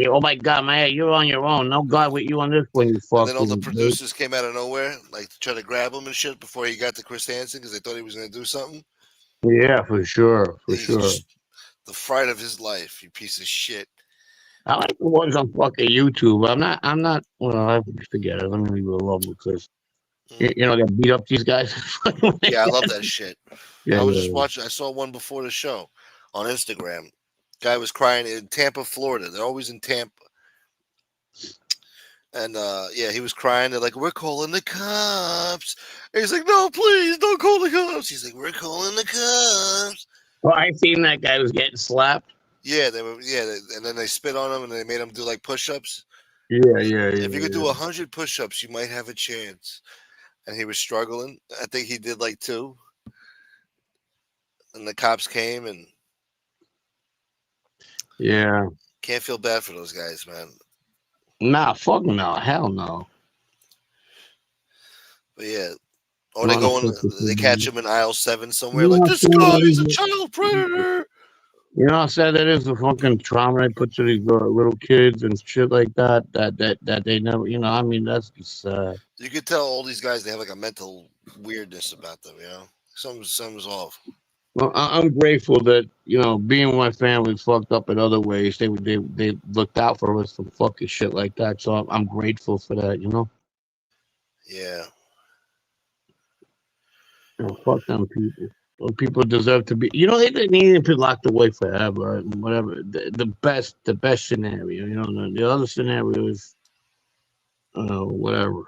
Oh my God, man, you're on your own. No God with you on this one, you fucking. And then all the producers came out of nowhere, like to try to grab him and shit before he got to Chris Hansen because they thought he was going to do something. Yeah, for sure, He's just the fright of his life. You piece of shit. I like the ones on fucking YouTube. I'm not. Well, I forget it. Let me leave it alone because you know they beat up these guys. Yeah, I love that shit. Yeah, I was just watching. I saw one before the show on Instagram. Guy was crying in Tampa, Florida. They're always in Tampa. And yeah, he was crying. They're like, "We're calling the cops." And he's like, "No, please, don't call the cops." He's like, "We're calling the cops." Well, I seen that guy was getting slapped. Yeah, they were. Yeah, and then they spit on him and they made him do like push-ups. Yeah. If you could do 100 push-ups, you might have a chance. And he was struggling. I think he did like 2. And the cops came and Yeah. can't feel bad for those guys, man. Nah, fuck no, hell no. But yeah, or they go in, they catch him in aisle 7 somewhere. You Like, know, this guy's a child predator. You know how sad that is, the fucking trauma they put to these little kids and shit like that. That they never, you know. I mean, that's just sad. You could tell all these guys, they have like a mental weirdness about them, you know. Something's off. Well, I'm grateful that, you know, being my family's fucked up in other ways. They looked out for us from fucking shit like that. So I'm grateful for that, you know. Yeah. You know, fuck them people. Those people deserve to be. You know, they didn't need to be locked away forever. Whatever. The best scenario. You know, the other scenario is, whatever.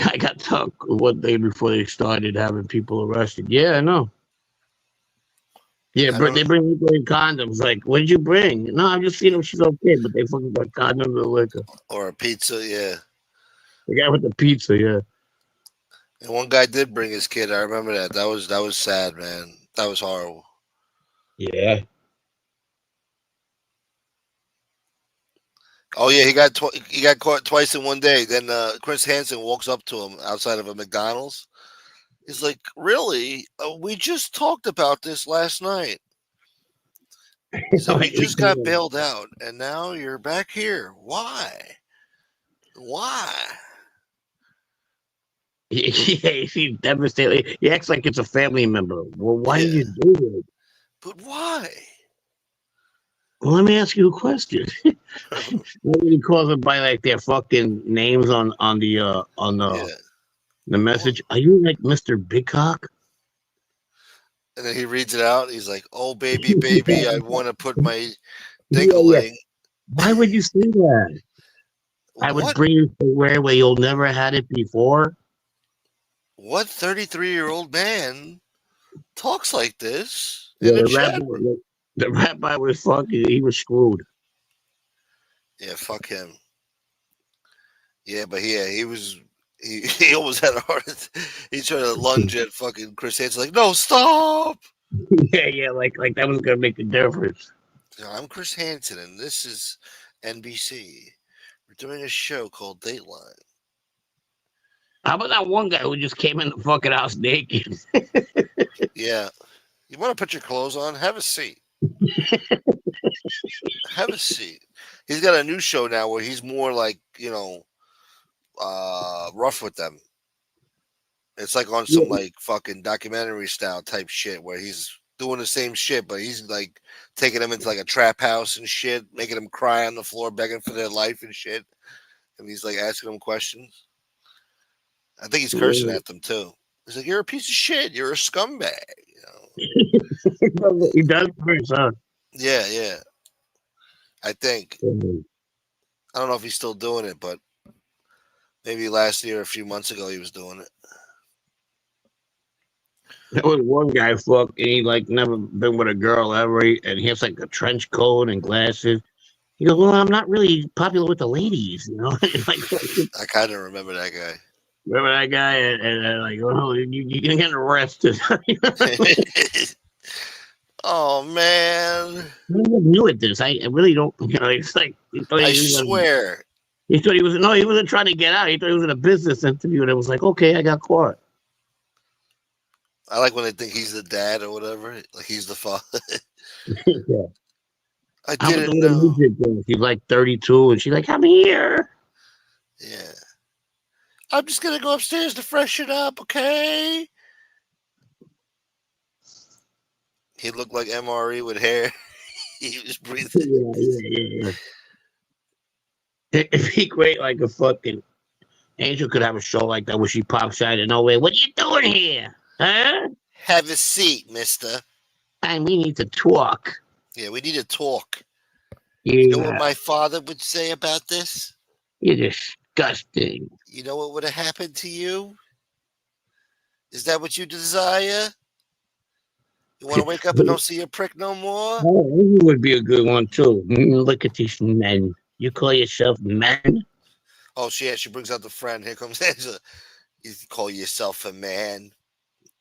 I got stuck one day before they started having people arrested. Yeah, I know. Yeah, but they bring people in condoms. Like, what did you bring? No, I'm just seeing if she's okay, but they fucking got condoms and liquor. Or a pizza, yeah. The guy with the pizza, yeah. And one guy did bring his kid. I remember that. That was sad, man. That was horrible. Yeah. Oh yeah, he got caught twice in one day. Then Chris Hansen walks up to him outside of a McDonald's. He's like, "Really? We just talked about this last night. So we just got bailed out, and now you're back here. Why? Why?" Yeah, he's devastated. He acts like it's a family member. Well, why did you do it? But why? Well, let me ask you a question. Nobody calls them by like their fucking names on the message. Are you like Mr. Big Cock? And then he reads it out. He's like, "Oh baby, baby, I want to put my dinkling." Why would you say that? I would bring you somewhere where you'll never had it before. What 33-year-old man talks like this? Yeah, the rabbi was fucking. He was screwed. Yeah, fuck him. Yeah, but he was. He almost had a heart attack. He tried to lunge at fucking Chris Hansen, like, "No, stop!" Yeah, like that was gonna make a difference. I'm Chris Hansen, and this is NBC. We're doing a show called Dateline. How about that one guy who just came in the fucking house naked? Yeah. You want to put your clothes on? Have a seat. Have a seat. He's got a new show now where he's more like, you know, rough with them. It's like on some like fucking documentary style type shit where he's doing the same shit, but he's like taking them into like a trap house and shit, making them cry on the floor, begging for their life and shit. And he's like asking them questions. I think he's cursing at them too. He's like, "You're a piece of shit. You're a scumbag." You know? He does curse, huh? Yeah. I think. I don't know if he's still doing it, but maybe last year, a few months ago, he was doing it. There was one guy, and he like never been with a girl ever, and he has like a trench coat and glasses. He goes, "Well, I'm not really popular with the ladies, you know." Like, I kind of remember that guy. remember that guy? And like, "Oh, you're gonna get arrested." Oh man! I'm new at this. I really don't. You know, it's like I swear. He thought he was he wasn't trying to get out. He thought he was in a business interview, and it was like, okay, I got caught. I like when they think he's the dad or whatever, like he's the father. Yeah. I didn't know. He's like 32, and she's like, "I'm here." Yeah. I'm just gonna go upstairs to freshen up, okay? He looked like MRE with hair. He was breathing. Yeah. If he great like a fucking Angel could have a show like that where she pops out of nowhere. "What are you doing here? Huh? Have a seat, mister. And we need to talk." Yeah, we need to talk. Yeah. You know what my father would say about this? "You're disgusting." You know what would have happened to you? Is that what you desire? You want to wake up and don't see your prick no more? Oh, he would be a good one too. Look at these men. You call yourself men? Oh, she brings out the friend. Here comes Angela. You call yourself a man.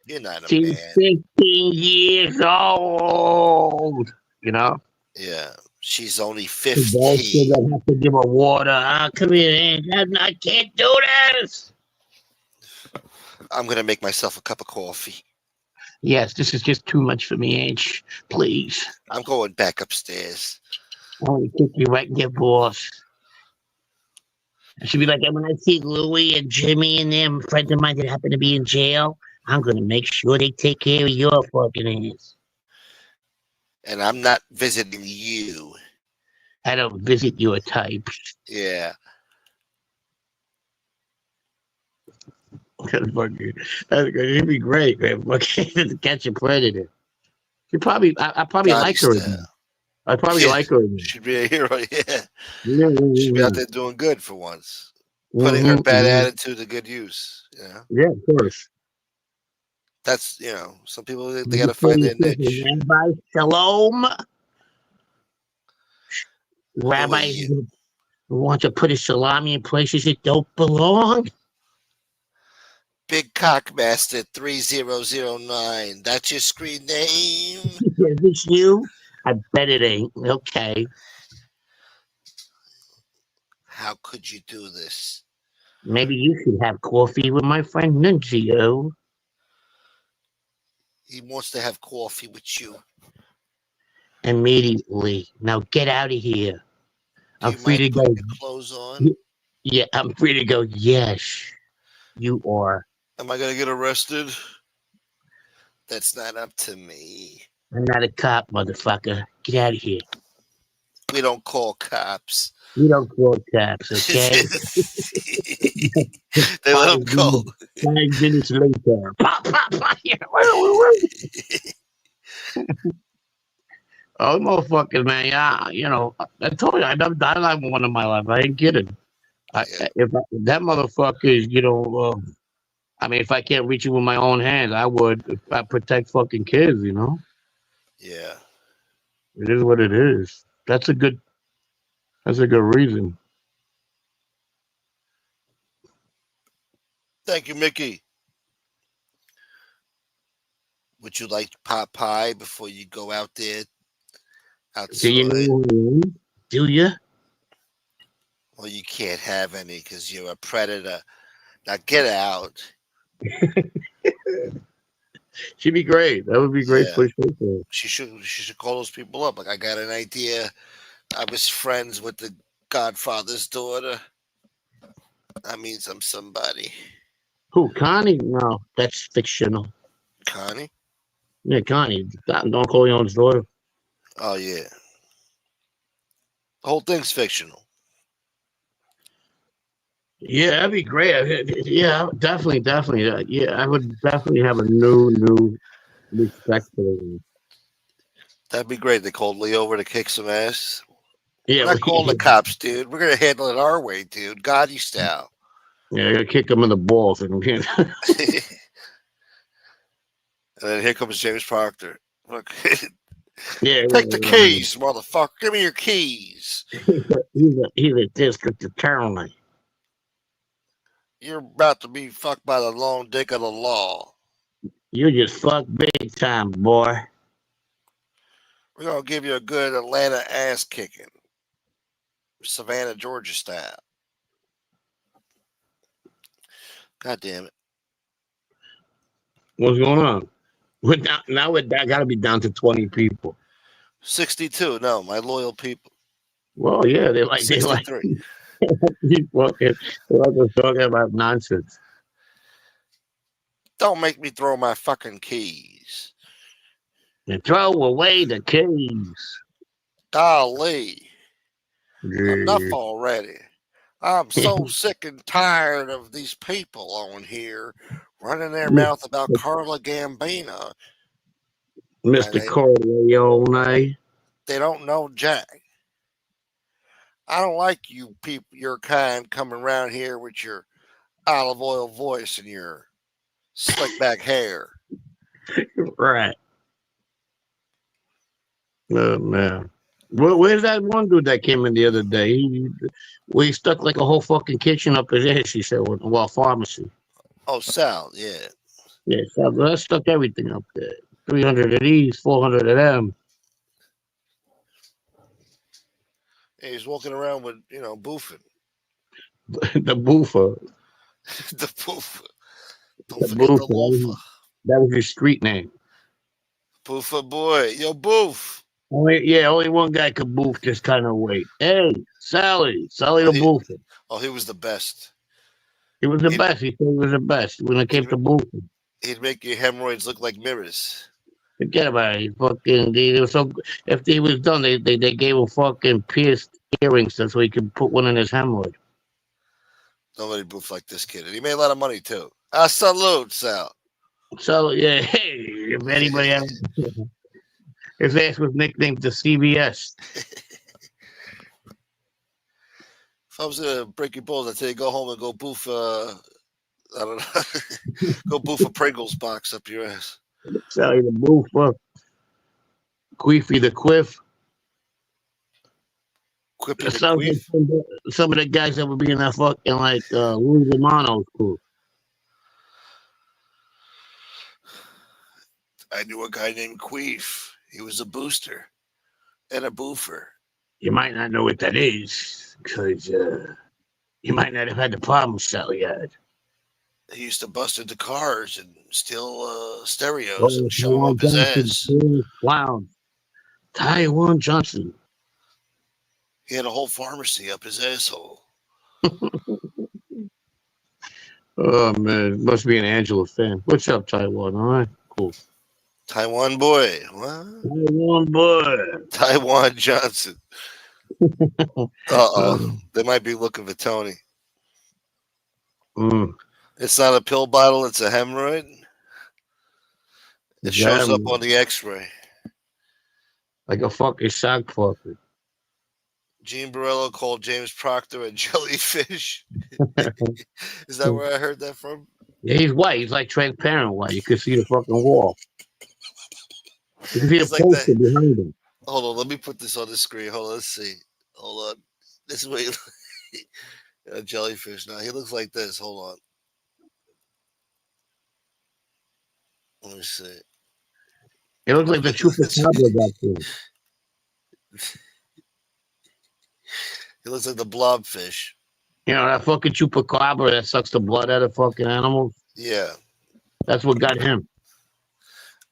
You're not a She's man. 15 years old. You know? Yeah. She's only I 15. have to give her water. Come here, I can't do this. I'm going to make myself a cup of coffee. Yes, this is just too much for me, H. Please. I'm going back upstairs. I want to kick you right in your balls. I should be like, when I see Louie and Jimmy and them friends of mine that happen to be in jail, I'm going to make sure they take care of your fucking ass. And I'm not visiting you. I don't visit your type. Yeah. It'd be great, man. To catch a predator. I probably like her. I probably like her. She'd be a hero, yeah. Yeah. She'd be out there doing good for once. Putting her bad attitude to good use. Yeah. Yeah, of course. That's, some people, they got to find their niche. Rabbi Shalom. Rabbi who wants to put his salami in places it don't belong. Big Cockmaster 3009. That's your screen name? Is this you? I bet it ain't. Okay. How could you do this? Maybe you should have coffee with my friend Nunzio. He wants to have coffee with you. Immediately. Now get out of here. I'm free to go. Your clothes on? Yeah, I'm free to go. Yes, you are. Am I going to get arrested? That's not up to me. I'm not a cop, motherfucker. Get out of here. We don't call cops. We don't call cops, okay? They let him go. 5 minutes later. Pop, pop, pop. Oh, motherfucker, man. Yeah, I told you, I've never died like one in my life. I ain't kidding. If that motherfucker is, if I can't reach you with my own hands, I would. If I protect fucking kids, Yeah. It is what it is. That's a good reason. Thank you, Mickey. Would you like pot pie before you go out there? Outside? Do you know who I am? Do you? Well, you can't have any because you're a predator. Now get out. She'd be great. That would be great for sure. She should call those people up. Like, I got an idea. I was friends with the Godfather's daughter. That means I'm somebody. Who, Connie? No, that's fictional. Connie? Yeah, Connie. Don Corleone's daughter. Oh, yeah. The whole thing's fictional. Yeah, that'd be great. Yeah, definitely. Yeah, I would definitely have a new respect for them. That'd be great. They called Lee over to kick some ass. We're Yeah, not calling the cops, dude. We're going to handle it our way, dude. Gotti style. yeah, I gotta kick him in the balls. And And then here comes James Proctor. Look, yeah, take the keys, motherfucker. Give me your keys. he's a district attorney. You're about to be fucked by the long dick of the law. You just fucked big time, boy. We're going to give you a good Atlanta ass kicking. Savannah, Georgia style. God damn it. What's going on? Now it got to be down to 20 people. 62. No, my loyal people. Well, yeah, they like 63. they're just talking about nonsense. Don't make me throw my fucking keys. And throw away the keys. Golly. Yeah. Enough already. I'm so sick and tired of these people on here running their mouth about Carla Gambino. Mr. Corleone. They don't know Jack. I don't like you people, your kind, coming around here with your olive oil voice and your slick back hair. Right. Oh, man. Where's that one dude that came in the other day? He stuck like a whole fucking kitchen up his ass, he said, well, pharmacy. Oh, Sal, yeah. Yeah, so that stuck everything up there. 300 of these, 400 of them. And he's walking around with, boofing. The boofer. The boofer. Don't The forget the boofer. loafer. That was his street name. Boofer boy. Yo, boof. Only one guy could boof this kind of weight. Hey, Sally the boofer. Oh, he was the best. He was the best. He said he was the best when it came to boofing. He'd make your hemorrhoids look like mirrors. Forget about it. They were so. If he was done, they gave him fucking pierced earrings so he could put one in his hemorrhoid. Nobody boofed like this kid, and he made a lot of money too. Salute, Sal. So yeah, hey, if anybody else, his ass was nicknamed the CBS. If I was gonna break your balls, I'd say go home and go boof. I don't know. Go boof a Pringles box up your ass. Sally the boofer. Queefy the quiff. Quippy the queef. Like some of the guys that would be in that fucking like Louis Romano's crew. I knew a guy named Queef. He was a booster and a boofer. You might not know what that is because you might not have had the problem Sally had. He used to bust into cars and steal stereos and show them up his ass. Wow. Taiwan Johnson. He had a whole pharmacy up his asshole. Oh, man. Must be an Angela fan. What's up, Taiwan? All right. Cool. Taiwan boy. What? Taiwan boy. Taiwan Johnson. Uh-oh. They might be looking for Tony. It's not a pill bottle. It's a hemorrhoid. It shows up on the x-ray. Like a fucking sock fucker. Gene Barello called James Proctor a jellyfish. Is that where I heard that from? Yeah, he's white. He's like transparent white. You can see the fucking wall. You can see the poster behind him. Hold on, let me put this on the screen. Hold on, let's see. Hold on. This is what he a jellyfish now. He looks like this. Hold on. Let me see. It looks like the chupacabra back there. He looks like the blobfish. You know, that fucking chupacabra that sucks the blood out of fucking animals? Yeah. That's what got him.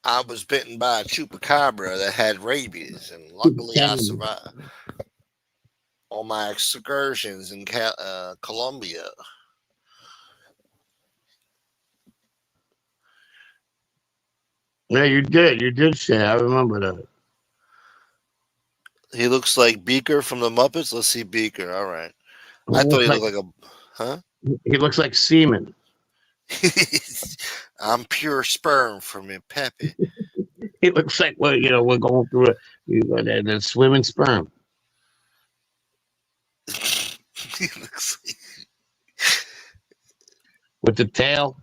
I was bitten by a chupacabra that had rabies, and luckily I survived on my excursions in Colombia. Yeah, you did. You did say. I remember that. He looks like Beaker from the Muppets. Let's see Beaker. All right. He I thought looks he like looked like a, huh? he looks like semen. I'm pure sperm from your Peppy. He looks like we're going through the swimming sperm He looks like, with the tail.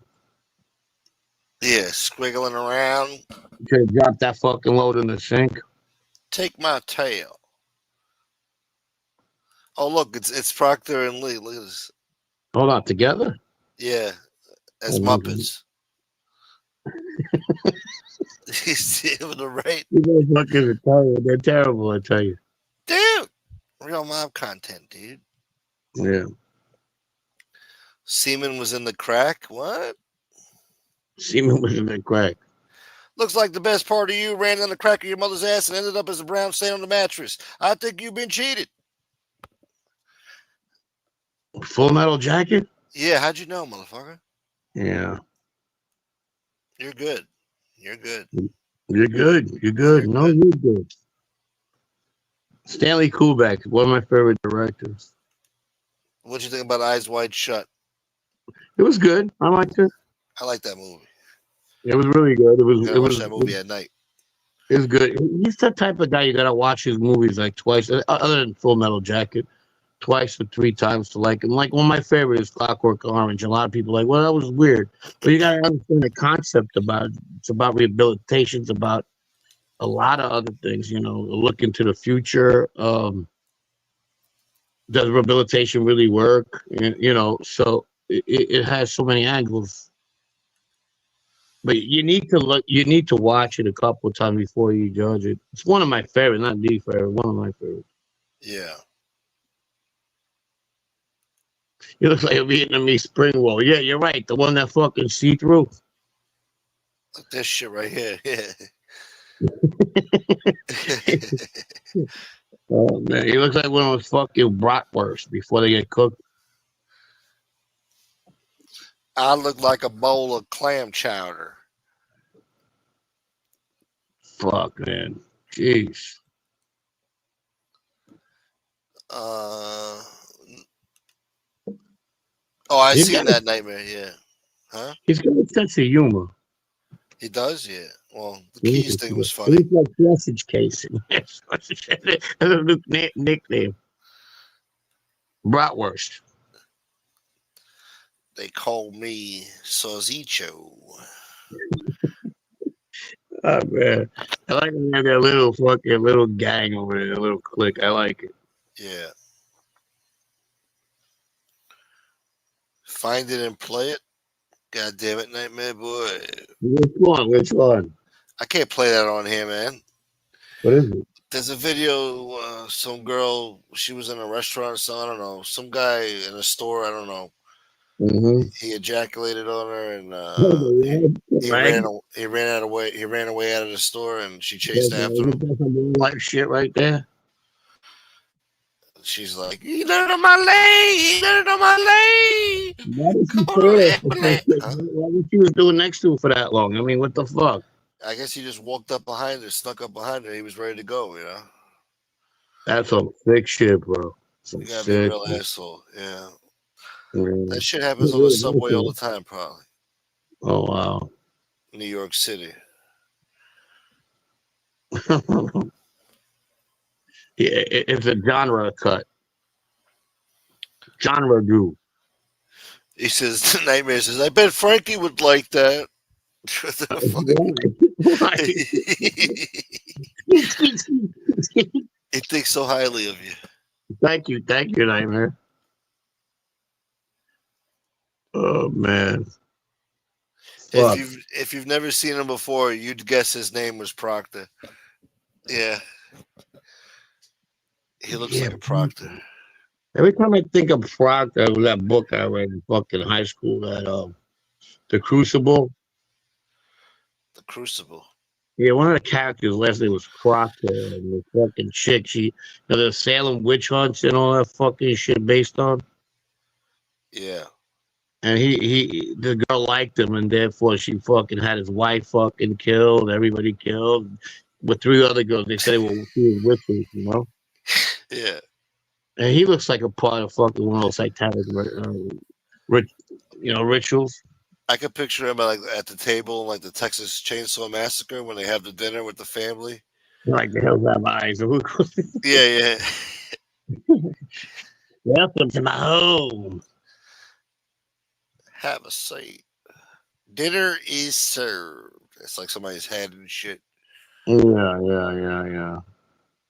yeah, squiggling around. Could have dropped that fucking load in the sink. Take my tail. Oh look, it's Proctor and Lee. Look at this. Hold on, together. Yeah, as Oh, Muppets. He's to the right. you guys fucking are terrible. They're terrible, I tell you. Dude, real mob content, dude. Yeah. Seaman was in the crack. What? Semen was in the crack. Looks like the best part of you ran in the crack of your mother's ass and ended up as a brown stain on the mattress. I think you've been cheated. Full Metal Jacket? Yeah, how'd you know, motherfucker? Yeah. You're good. You're good. You're good. You're good. You're No, good. you're good. Stanley Kubrick, one of my favorite directors. What'd you think about Eyes Wide Shut? It was good. I liked it. I like that movie. It was really good. It You was. gotta watch that movie at night. It was good. He's the type of guy you gotta watch his movies like twice, other than Full Metal Jacket, twice or three times to like him. Like one of my favorites is Clockwork Orange. A lot of people are like, well, that was weird, but you gotta understand the concept about it. It's about rehabilitation. It's about a lot of other things. Look into the future. Does rehabilitation really work? So it has so many angles. But you need to look. You need to watch it a couple of times before you judge it. It's one of my favorites, not the favorite. One of my favorites. Yeah. It looks like a Vietnamese spring roll. Yeah, you're right. The one that fucking see through. Like this shit right here. Yeah. Oh man, he looks like one of those fucking bratwursts before they get cooked. I look like a bowl of clam chowder. Fuck man, jeez. Oh, I He's seen got, that Nightmare. Yeah. Huh? he's got a sense of humor. He does. Yeah. Well, the keys thing was funny. He's like sausage casing. That's a nickname. Bratwurst. They call me Sauzicho. Oh man, I like when they have that little fucking little gang over there, a little clique. I like it. Yeah. Find it and play it. God damn it, Nightmare Boy. Which one? Which one? I can't play that on here, man. What is it? There's a video, some girl, she was in a restaurant, so I don't know, some guy in a store, I don't know. Mm-hmm. He ejaculated on her, and he ran away out of the store, and she chased after him. Life shit right there. She's like, "He landed on my leg! He landed on my leg!" Why did Come on, ambulance. Why was she was doing next to her for that long? I mean, what the fuck? I guess he just walked up behind her, snuck up behind her. He was ready to go, That's some sick shit, bro. You gotta be a real asshole. Yeah. Yeah. That shit happens on the subway all the time, probably. Oh wow. New York City. Yeah, it's a genre cut. Genre do. He says, Nightmare says, I bet Frankie would like that. He thinks so highly of you. Thank you, Nightmare. Oh man. If you've never seen him before, you'd guess his name was Proctor. Yeah. He looks like a Proctor. Every time I think of Proctor, that book I read in fucking high school, that The Crucible. The Crucible. Yeah, one of the characters, Leslie, was Proctor, and the fucking chick, the Salem witch hunts and all that fucking shit based on. Yeah. And the girl liked him, and therefore she fucking had his wife fucking killed, everybody killed, with 3 other girls. They said they were witches, you know. Yeah. And he looks like a part of fucking one of those satanic, rit, rituals. I could picture him at the table, like the Texas Chainsaw Massacre, when they have the dinner with the family. Like the hell have eyes. Yeah. Welcome to my home. Have a seat. Dinner is served. It's like somebody's head and shit. Yeah.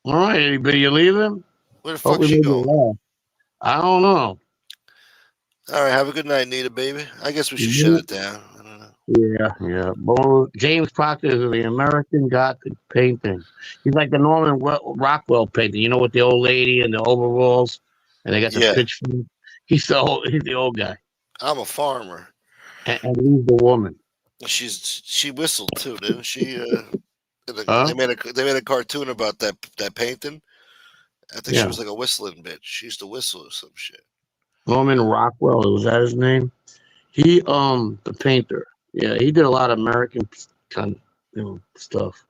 All right, anybody, you leaving? Where the Hope fuck we she made you going? laugh. I don't know. All right, have a good night, Nita, baby. I guess we should shut it down. I don't know. Yeah. Well, James Proctor is the American Gothic painting. He's like the Norman Rockwell painting. You know, with the old lady and the overalls, and they got the Yeah. pitchfork. He's the old guy, I'm a farmer. and he's the woman. She whistled too, didn't she? Huh? They made a cartoon about that painting. I think she Yeah. was like a whistling bitch. She used to whistle or some shit. Norman Rockwell, was that his name? He the painter. Yeah, he did a lot of American kind of stuff.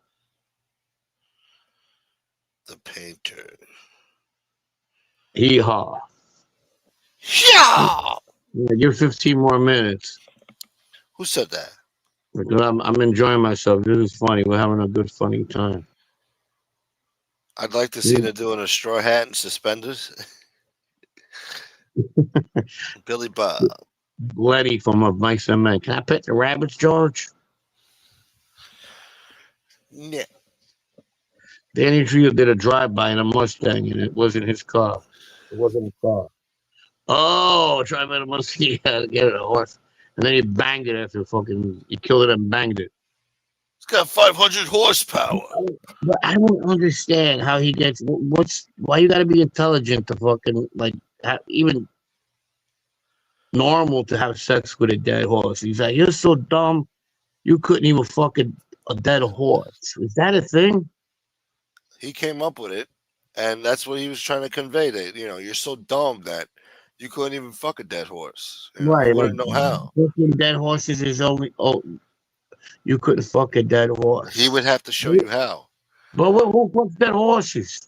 The painter. Hee-haw. Yeah. Yeah, give 15 more minutes. Who said that? Because I'm enjoying myself. This is funny. We're having a good, funny time. I'd like to see her doing a straw hat and suspenders. Billy Bob. Letty from Mice and Men. Can I pet the rabbits, George? Yeah. Danny Trio did a drive-by in a Mustang, and it wasn't his car. It wasn't a car. Oh, drive-by in a Mustang. Yeah, get it, a horse. And then he banged it after he killed it and banged it. It's got 500 horsepower. But I don't understand how he gets. Why you gotta be intelligent to fucking even normal to have sex with a dead horse? He's like, you're so dumb, you couldn't even fuck a dead horse. Is that a thing? He came up with it, and that's what he was trying to convey. That you're so dumb that you couldn't even fuck a dead horse. Right? You wouldn't know how. Fucking dead horses is only. Oh, you couldn't fuck a dead horse. He would have to show you how. But who fucks dead horses?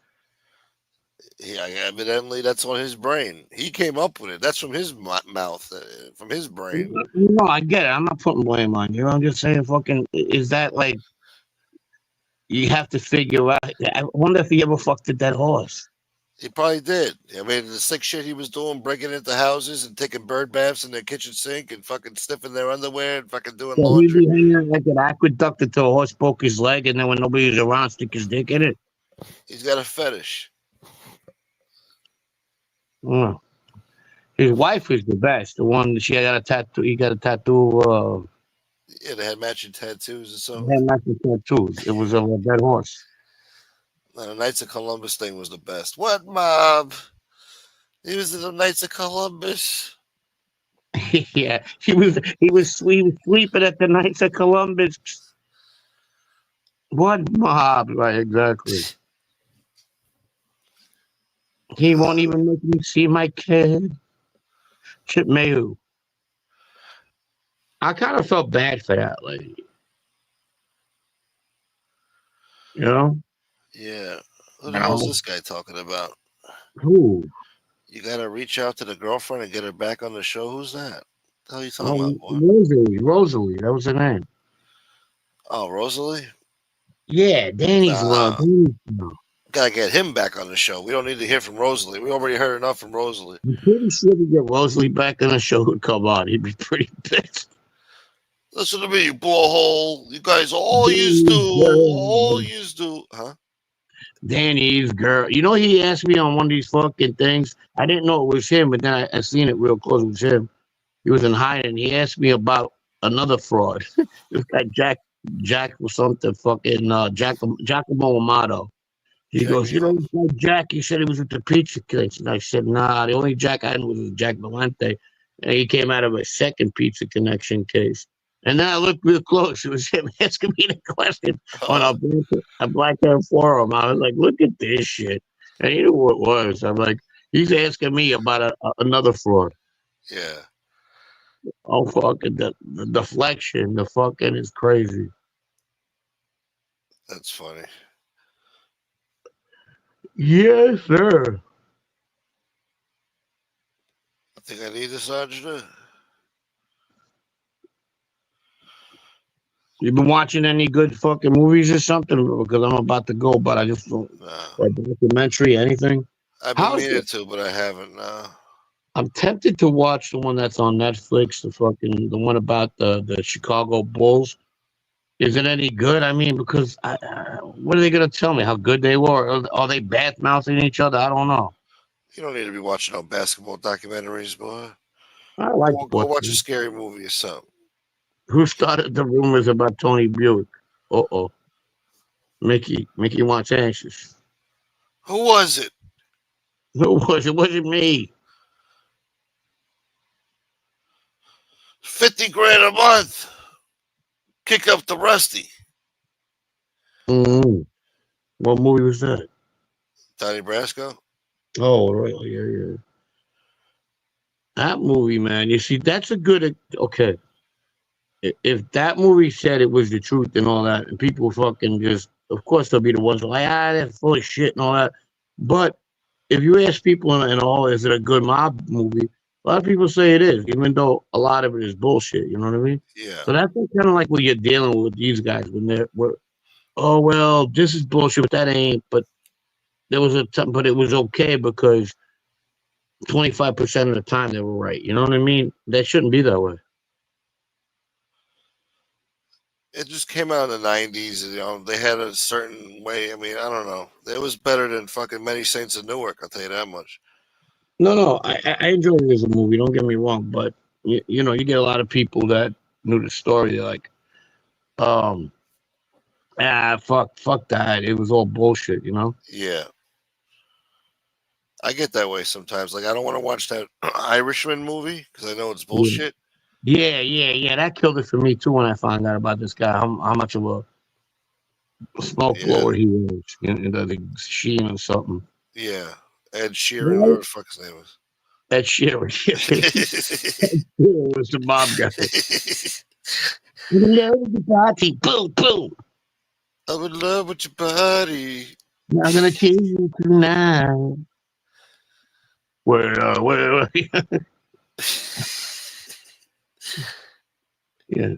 Yeah, evidently that's on his brain. He came up with it. That's from his mouth, from his brain. No, I get it. I'm not putting blame on you. I'm just saying, fucking, is that like you have to figure out? I wonder if he ever fucked a dead horse. He probably did. I mean, the sick shit he was doing, breaking into houses and taking bird baths in their kitchen sink and fucking sniffing their underwear and fucking doing So laundry. he'd be hanging like an aqueduct until a horse broke his leg, and then when nobody was around, stick his dick in it. He's got a fetish. Mm. His wife is the best. The one that she got a tattoo. He got a tattoo. Yeah, they had matching tattoos and so. They had matching tattoos. It was of a dead horse. The Knights of Columbus thing was the best. What mob? He was in the Knights of Columbus. Yeah, he was sleeping at the Knights of Columbus. What mob? Right, exactly. He won't even make me see my kid. Chip Mayhew. I kind of felt bad for that lady. You know? Yeah. Who the hell is this guy talking about? Who? You gotta reach out to the girlfriend and get her back on the show. Who's that? What the hell are you talking about, boy? Rosalie. That was her name. Oh, Rosalie? Yeah, Danny's one. Gotta get him back on the show. We don't need to hear from Rosalie. We already heard enough from Rosalie. I'm pretty sure to get Rosalie back on the show would come on. He'd be pretty pissed. Listen to me, you blowhole. You guys all used to. Huh? Danny's girl. You know, he asked me on one of these fucking things. I didn't know it was him, but then I seen it real close. It was him. He was in hiding. He asked me about another fraud. This guy Jack or something. Fucking Giacomo Amato. He goes, you know, like Jack. He said he was at the pizza place, and I said, nah. The only Jack I knew was Jack Valente, and he came out of a second Pizza Connection case. And then I looked real close. It was him asking me the question on a Black Hair forum. I was like, look at this shit. And he knew what it was. I'm like, he's asking me about another fraud. Yeah. Oh, fucking the deflection, the fucking is crazy. That's funny. Yes, sir. I think I need this, Arjuna. You been watching any good fucking movies or something? Because I'm about to go, but I just don't. Nah. Or documentary, anything? I've been How's meaning it? to, but I haven't. Nah. I'm tempted to watch the one that's on Netflix, the one about the Chicago Bulls. Is it any good? I mean, because what are they gonna tell me? How good they were? Are they bad mouthing each other? I don't know. You don't need to be watching no basketball documentaries, boy. I like Go sports. watch a scary movie or something. Who started the rumors about Tony Buick? Uh-oh. Mickey wants answers. Who was it? Who was it? Wasn't me. 50 grand a month. Kick up the Rusty. Mm-hmm. What movie was that? Donnie Brasco. Oh, right. Yeah. That movie, man. You see, that's a good. Okay. If that movie said it was the truth and all that, and people fucking just, of course, they'll be the ones who are like, they're full of shit and all that. But if you ask people and all, is it a good mob movie? A lot of people say it is, even though a lot of it is bullshit. You know what I mean? Yeah. So that's kind of like what you're dealing with these guys when oh well, this is bullshit, but that ain't. But there was but it was okay because 25% of the time they were right. You know what I mean? That shouldn't be that way. It just came out in the 90s. They had a certain way. I mean, I don't know. It was better than fucking Many Saints of Newark, I'll tell you that much. No, I enjoyed it as a movie. Don't get me wrong, but you know, you get a lot of people that knew the story. They're like, um, fuck that. It was all bullshit. You know? Yeah. I get that way sometimes. Like, I don't want to watch that Irishman movie because I know it's bullshit. Yeah. That killed it for me too when I found out about this guy. How much of a smoke blower he was. You know, the Sheen or something. Yeah. Ed Sheeran, whatever the fuck his name was. Ed Sheeran. Was the mob guy. I'm in love with the party. Boom, boom. I'm in love with your body. I'm gonna kill you tonight. Where? Yeah.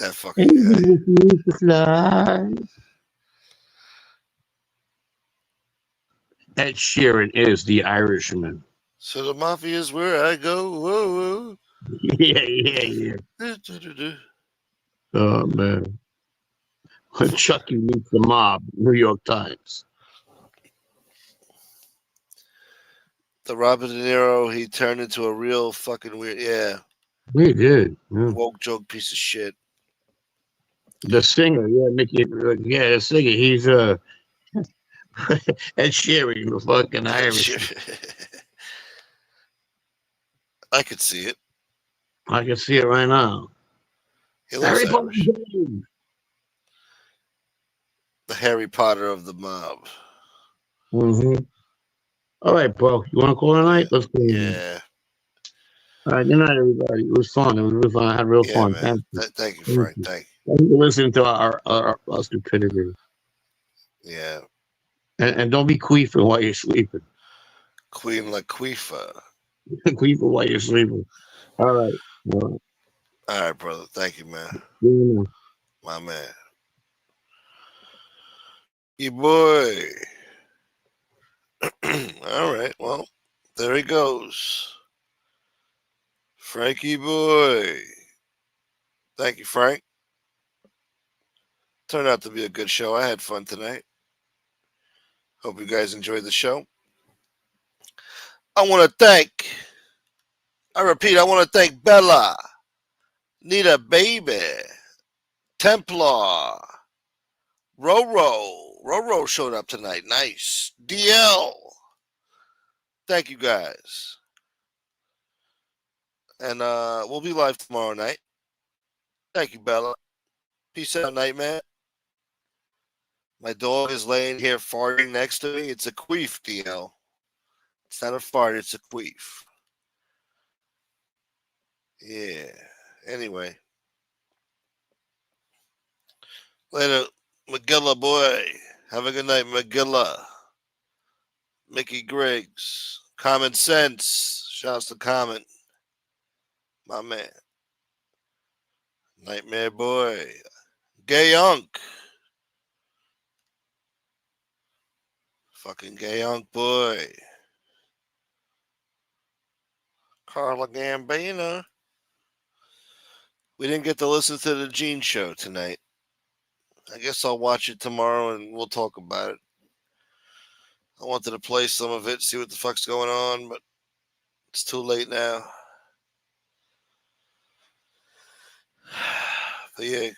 That fucking guy. Ed Sheeran is the Irishman. So the mafia is where I go. Whoa. Yeah. Oh man. When Chucky meets the mob, New York Times. The Robert De Niro, he turned into a real fucking weird, We did. Yeah. woke joke piece of shit. The singer, the singer. He's Ed Sheeran, the fucking Irishman. I could see it. I can see it right now. He looks Irish. James. The Harry Potter of the mob. Mm-hmm. All right, bro. You want to call tonight? Let's go. Yeah. All right. Good night, everybody. It was fun. It was really fun. I had real fun. Man. Thank you, Frank. Thank you. Thank you for listening to our stupidity. Yeah. And don't be queefing while you're sleeping. Queen Laquifa. Queefing while you're sleeping. All right. All right, brother. Thank you, man. Yeah. My man. You boy. All right. Well, there he goes. Frankie boy. Thank you, Frank. Turned out to be a good show. I had fun tonight. Hope you guys enjoyed the show. I want to thank Bella, Nita Baby, Templar, Roro. Roro showed up tonight. Nice. DL. Thank you guys. And we'll be live tomorrow night. Thank you, Bella. Peace out, Nightmare. My dog is laying here farting next to me. It's a queef, DL. It's not a fart, it's a queef. Yeah. Anyway. Later, McGilla boy. Have a good night, McGilla. Mickey Griggs. Common Sense. Shouts to Common. My man. Nightmare boy. Gay Unk. Fucking Gay Unk boy. Carla Gambino. We didn't get to listen to the Gene Show tonight. I guess I'll watch it tomorrow and we'll talk about it. I wanted to play some of it, see what the fuck's going on, but it's too late now. But yeah.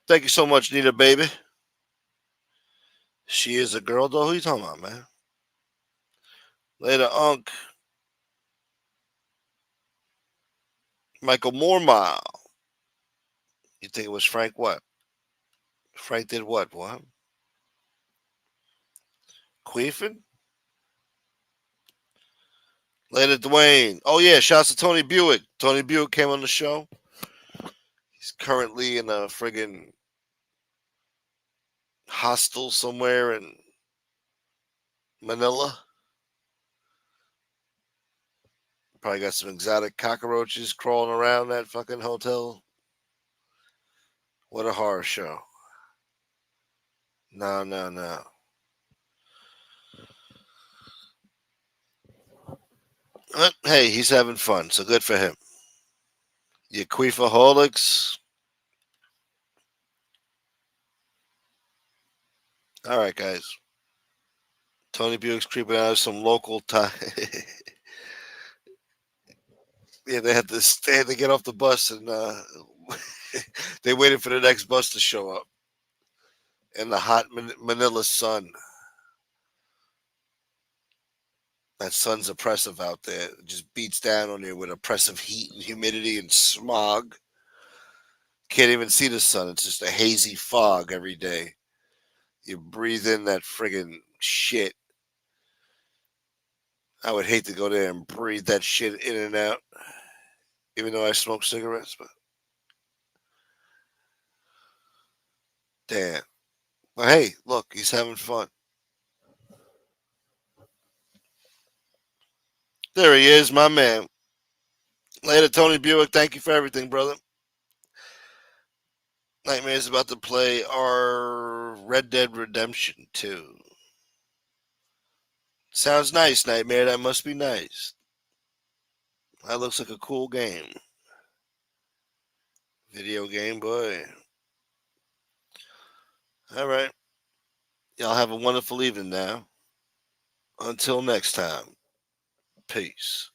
Thank you so much, Nita baby. She is a girl, though. Who you talking about, man? Later, Unk. Michael Moormile. You think it was Frank what? Frank did what? What? Queefing? Later, Dwayne. Oh, yeah. Shouts to Tony Buick. Tony Buick came on the show. He's currently in a friggin' hostel somewhere in Manila. Probably got some exotic cockroaches crawling around that fucking hotel. What a horror show. No. But, hey, he's having fun, so good for him. You queefaholics. All right, guys. Tony Buick's creeping out of some local time. Yeah, they had to get off the bus and they waited for the next bus to show up in the hot Manila sun. That sun's oppressive out there. It just beats down on you with oppressive heat and humidity and smog. Can't even see the sun. It's just a hazy fog every day. You breathe in that friggin' shit. I would hate to go there and breathe that shit in and out, even though I smoke cigarettes. But damn. But hey, look, he's having fun. There he is, my man. Later, Tony Buick. Thank you for everything, brother. Nightmare's about to play our Red Dead Redemption 2. Sounds nice, Nightmare. That must be nice. That looks like a cool game. Video game, boy. All right. Y'all have a wonderful evening now. Until next time. Peace.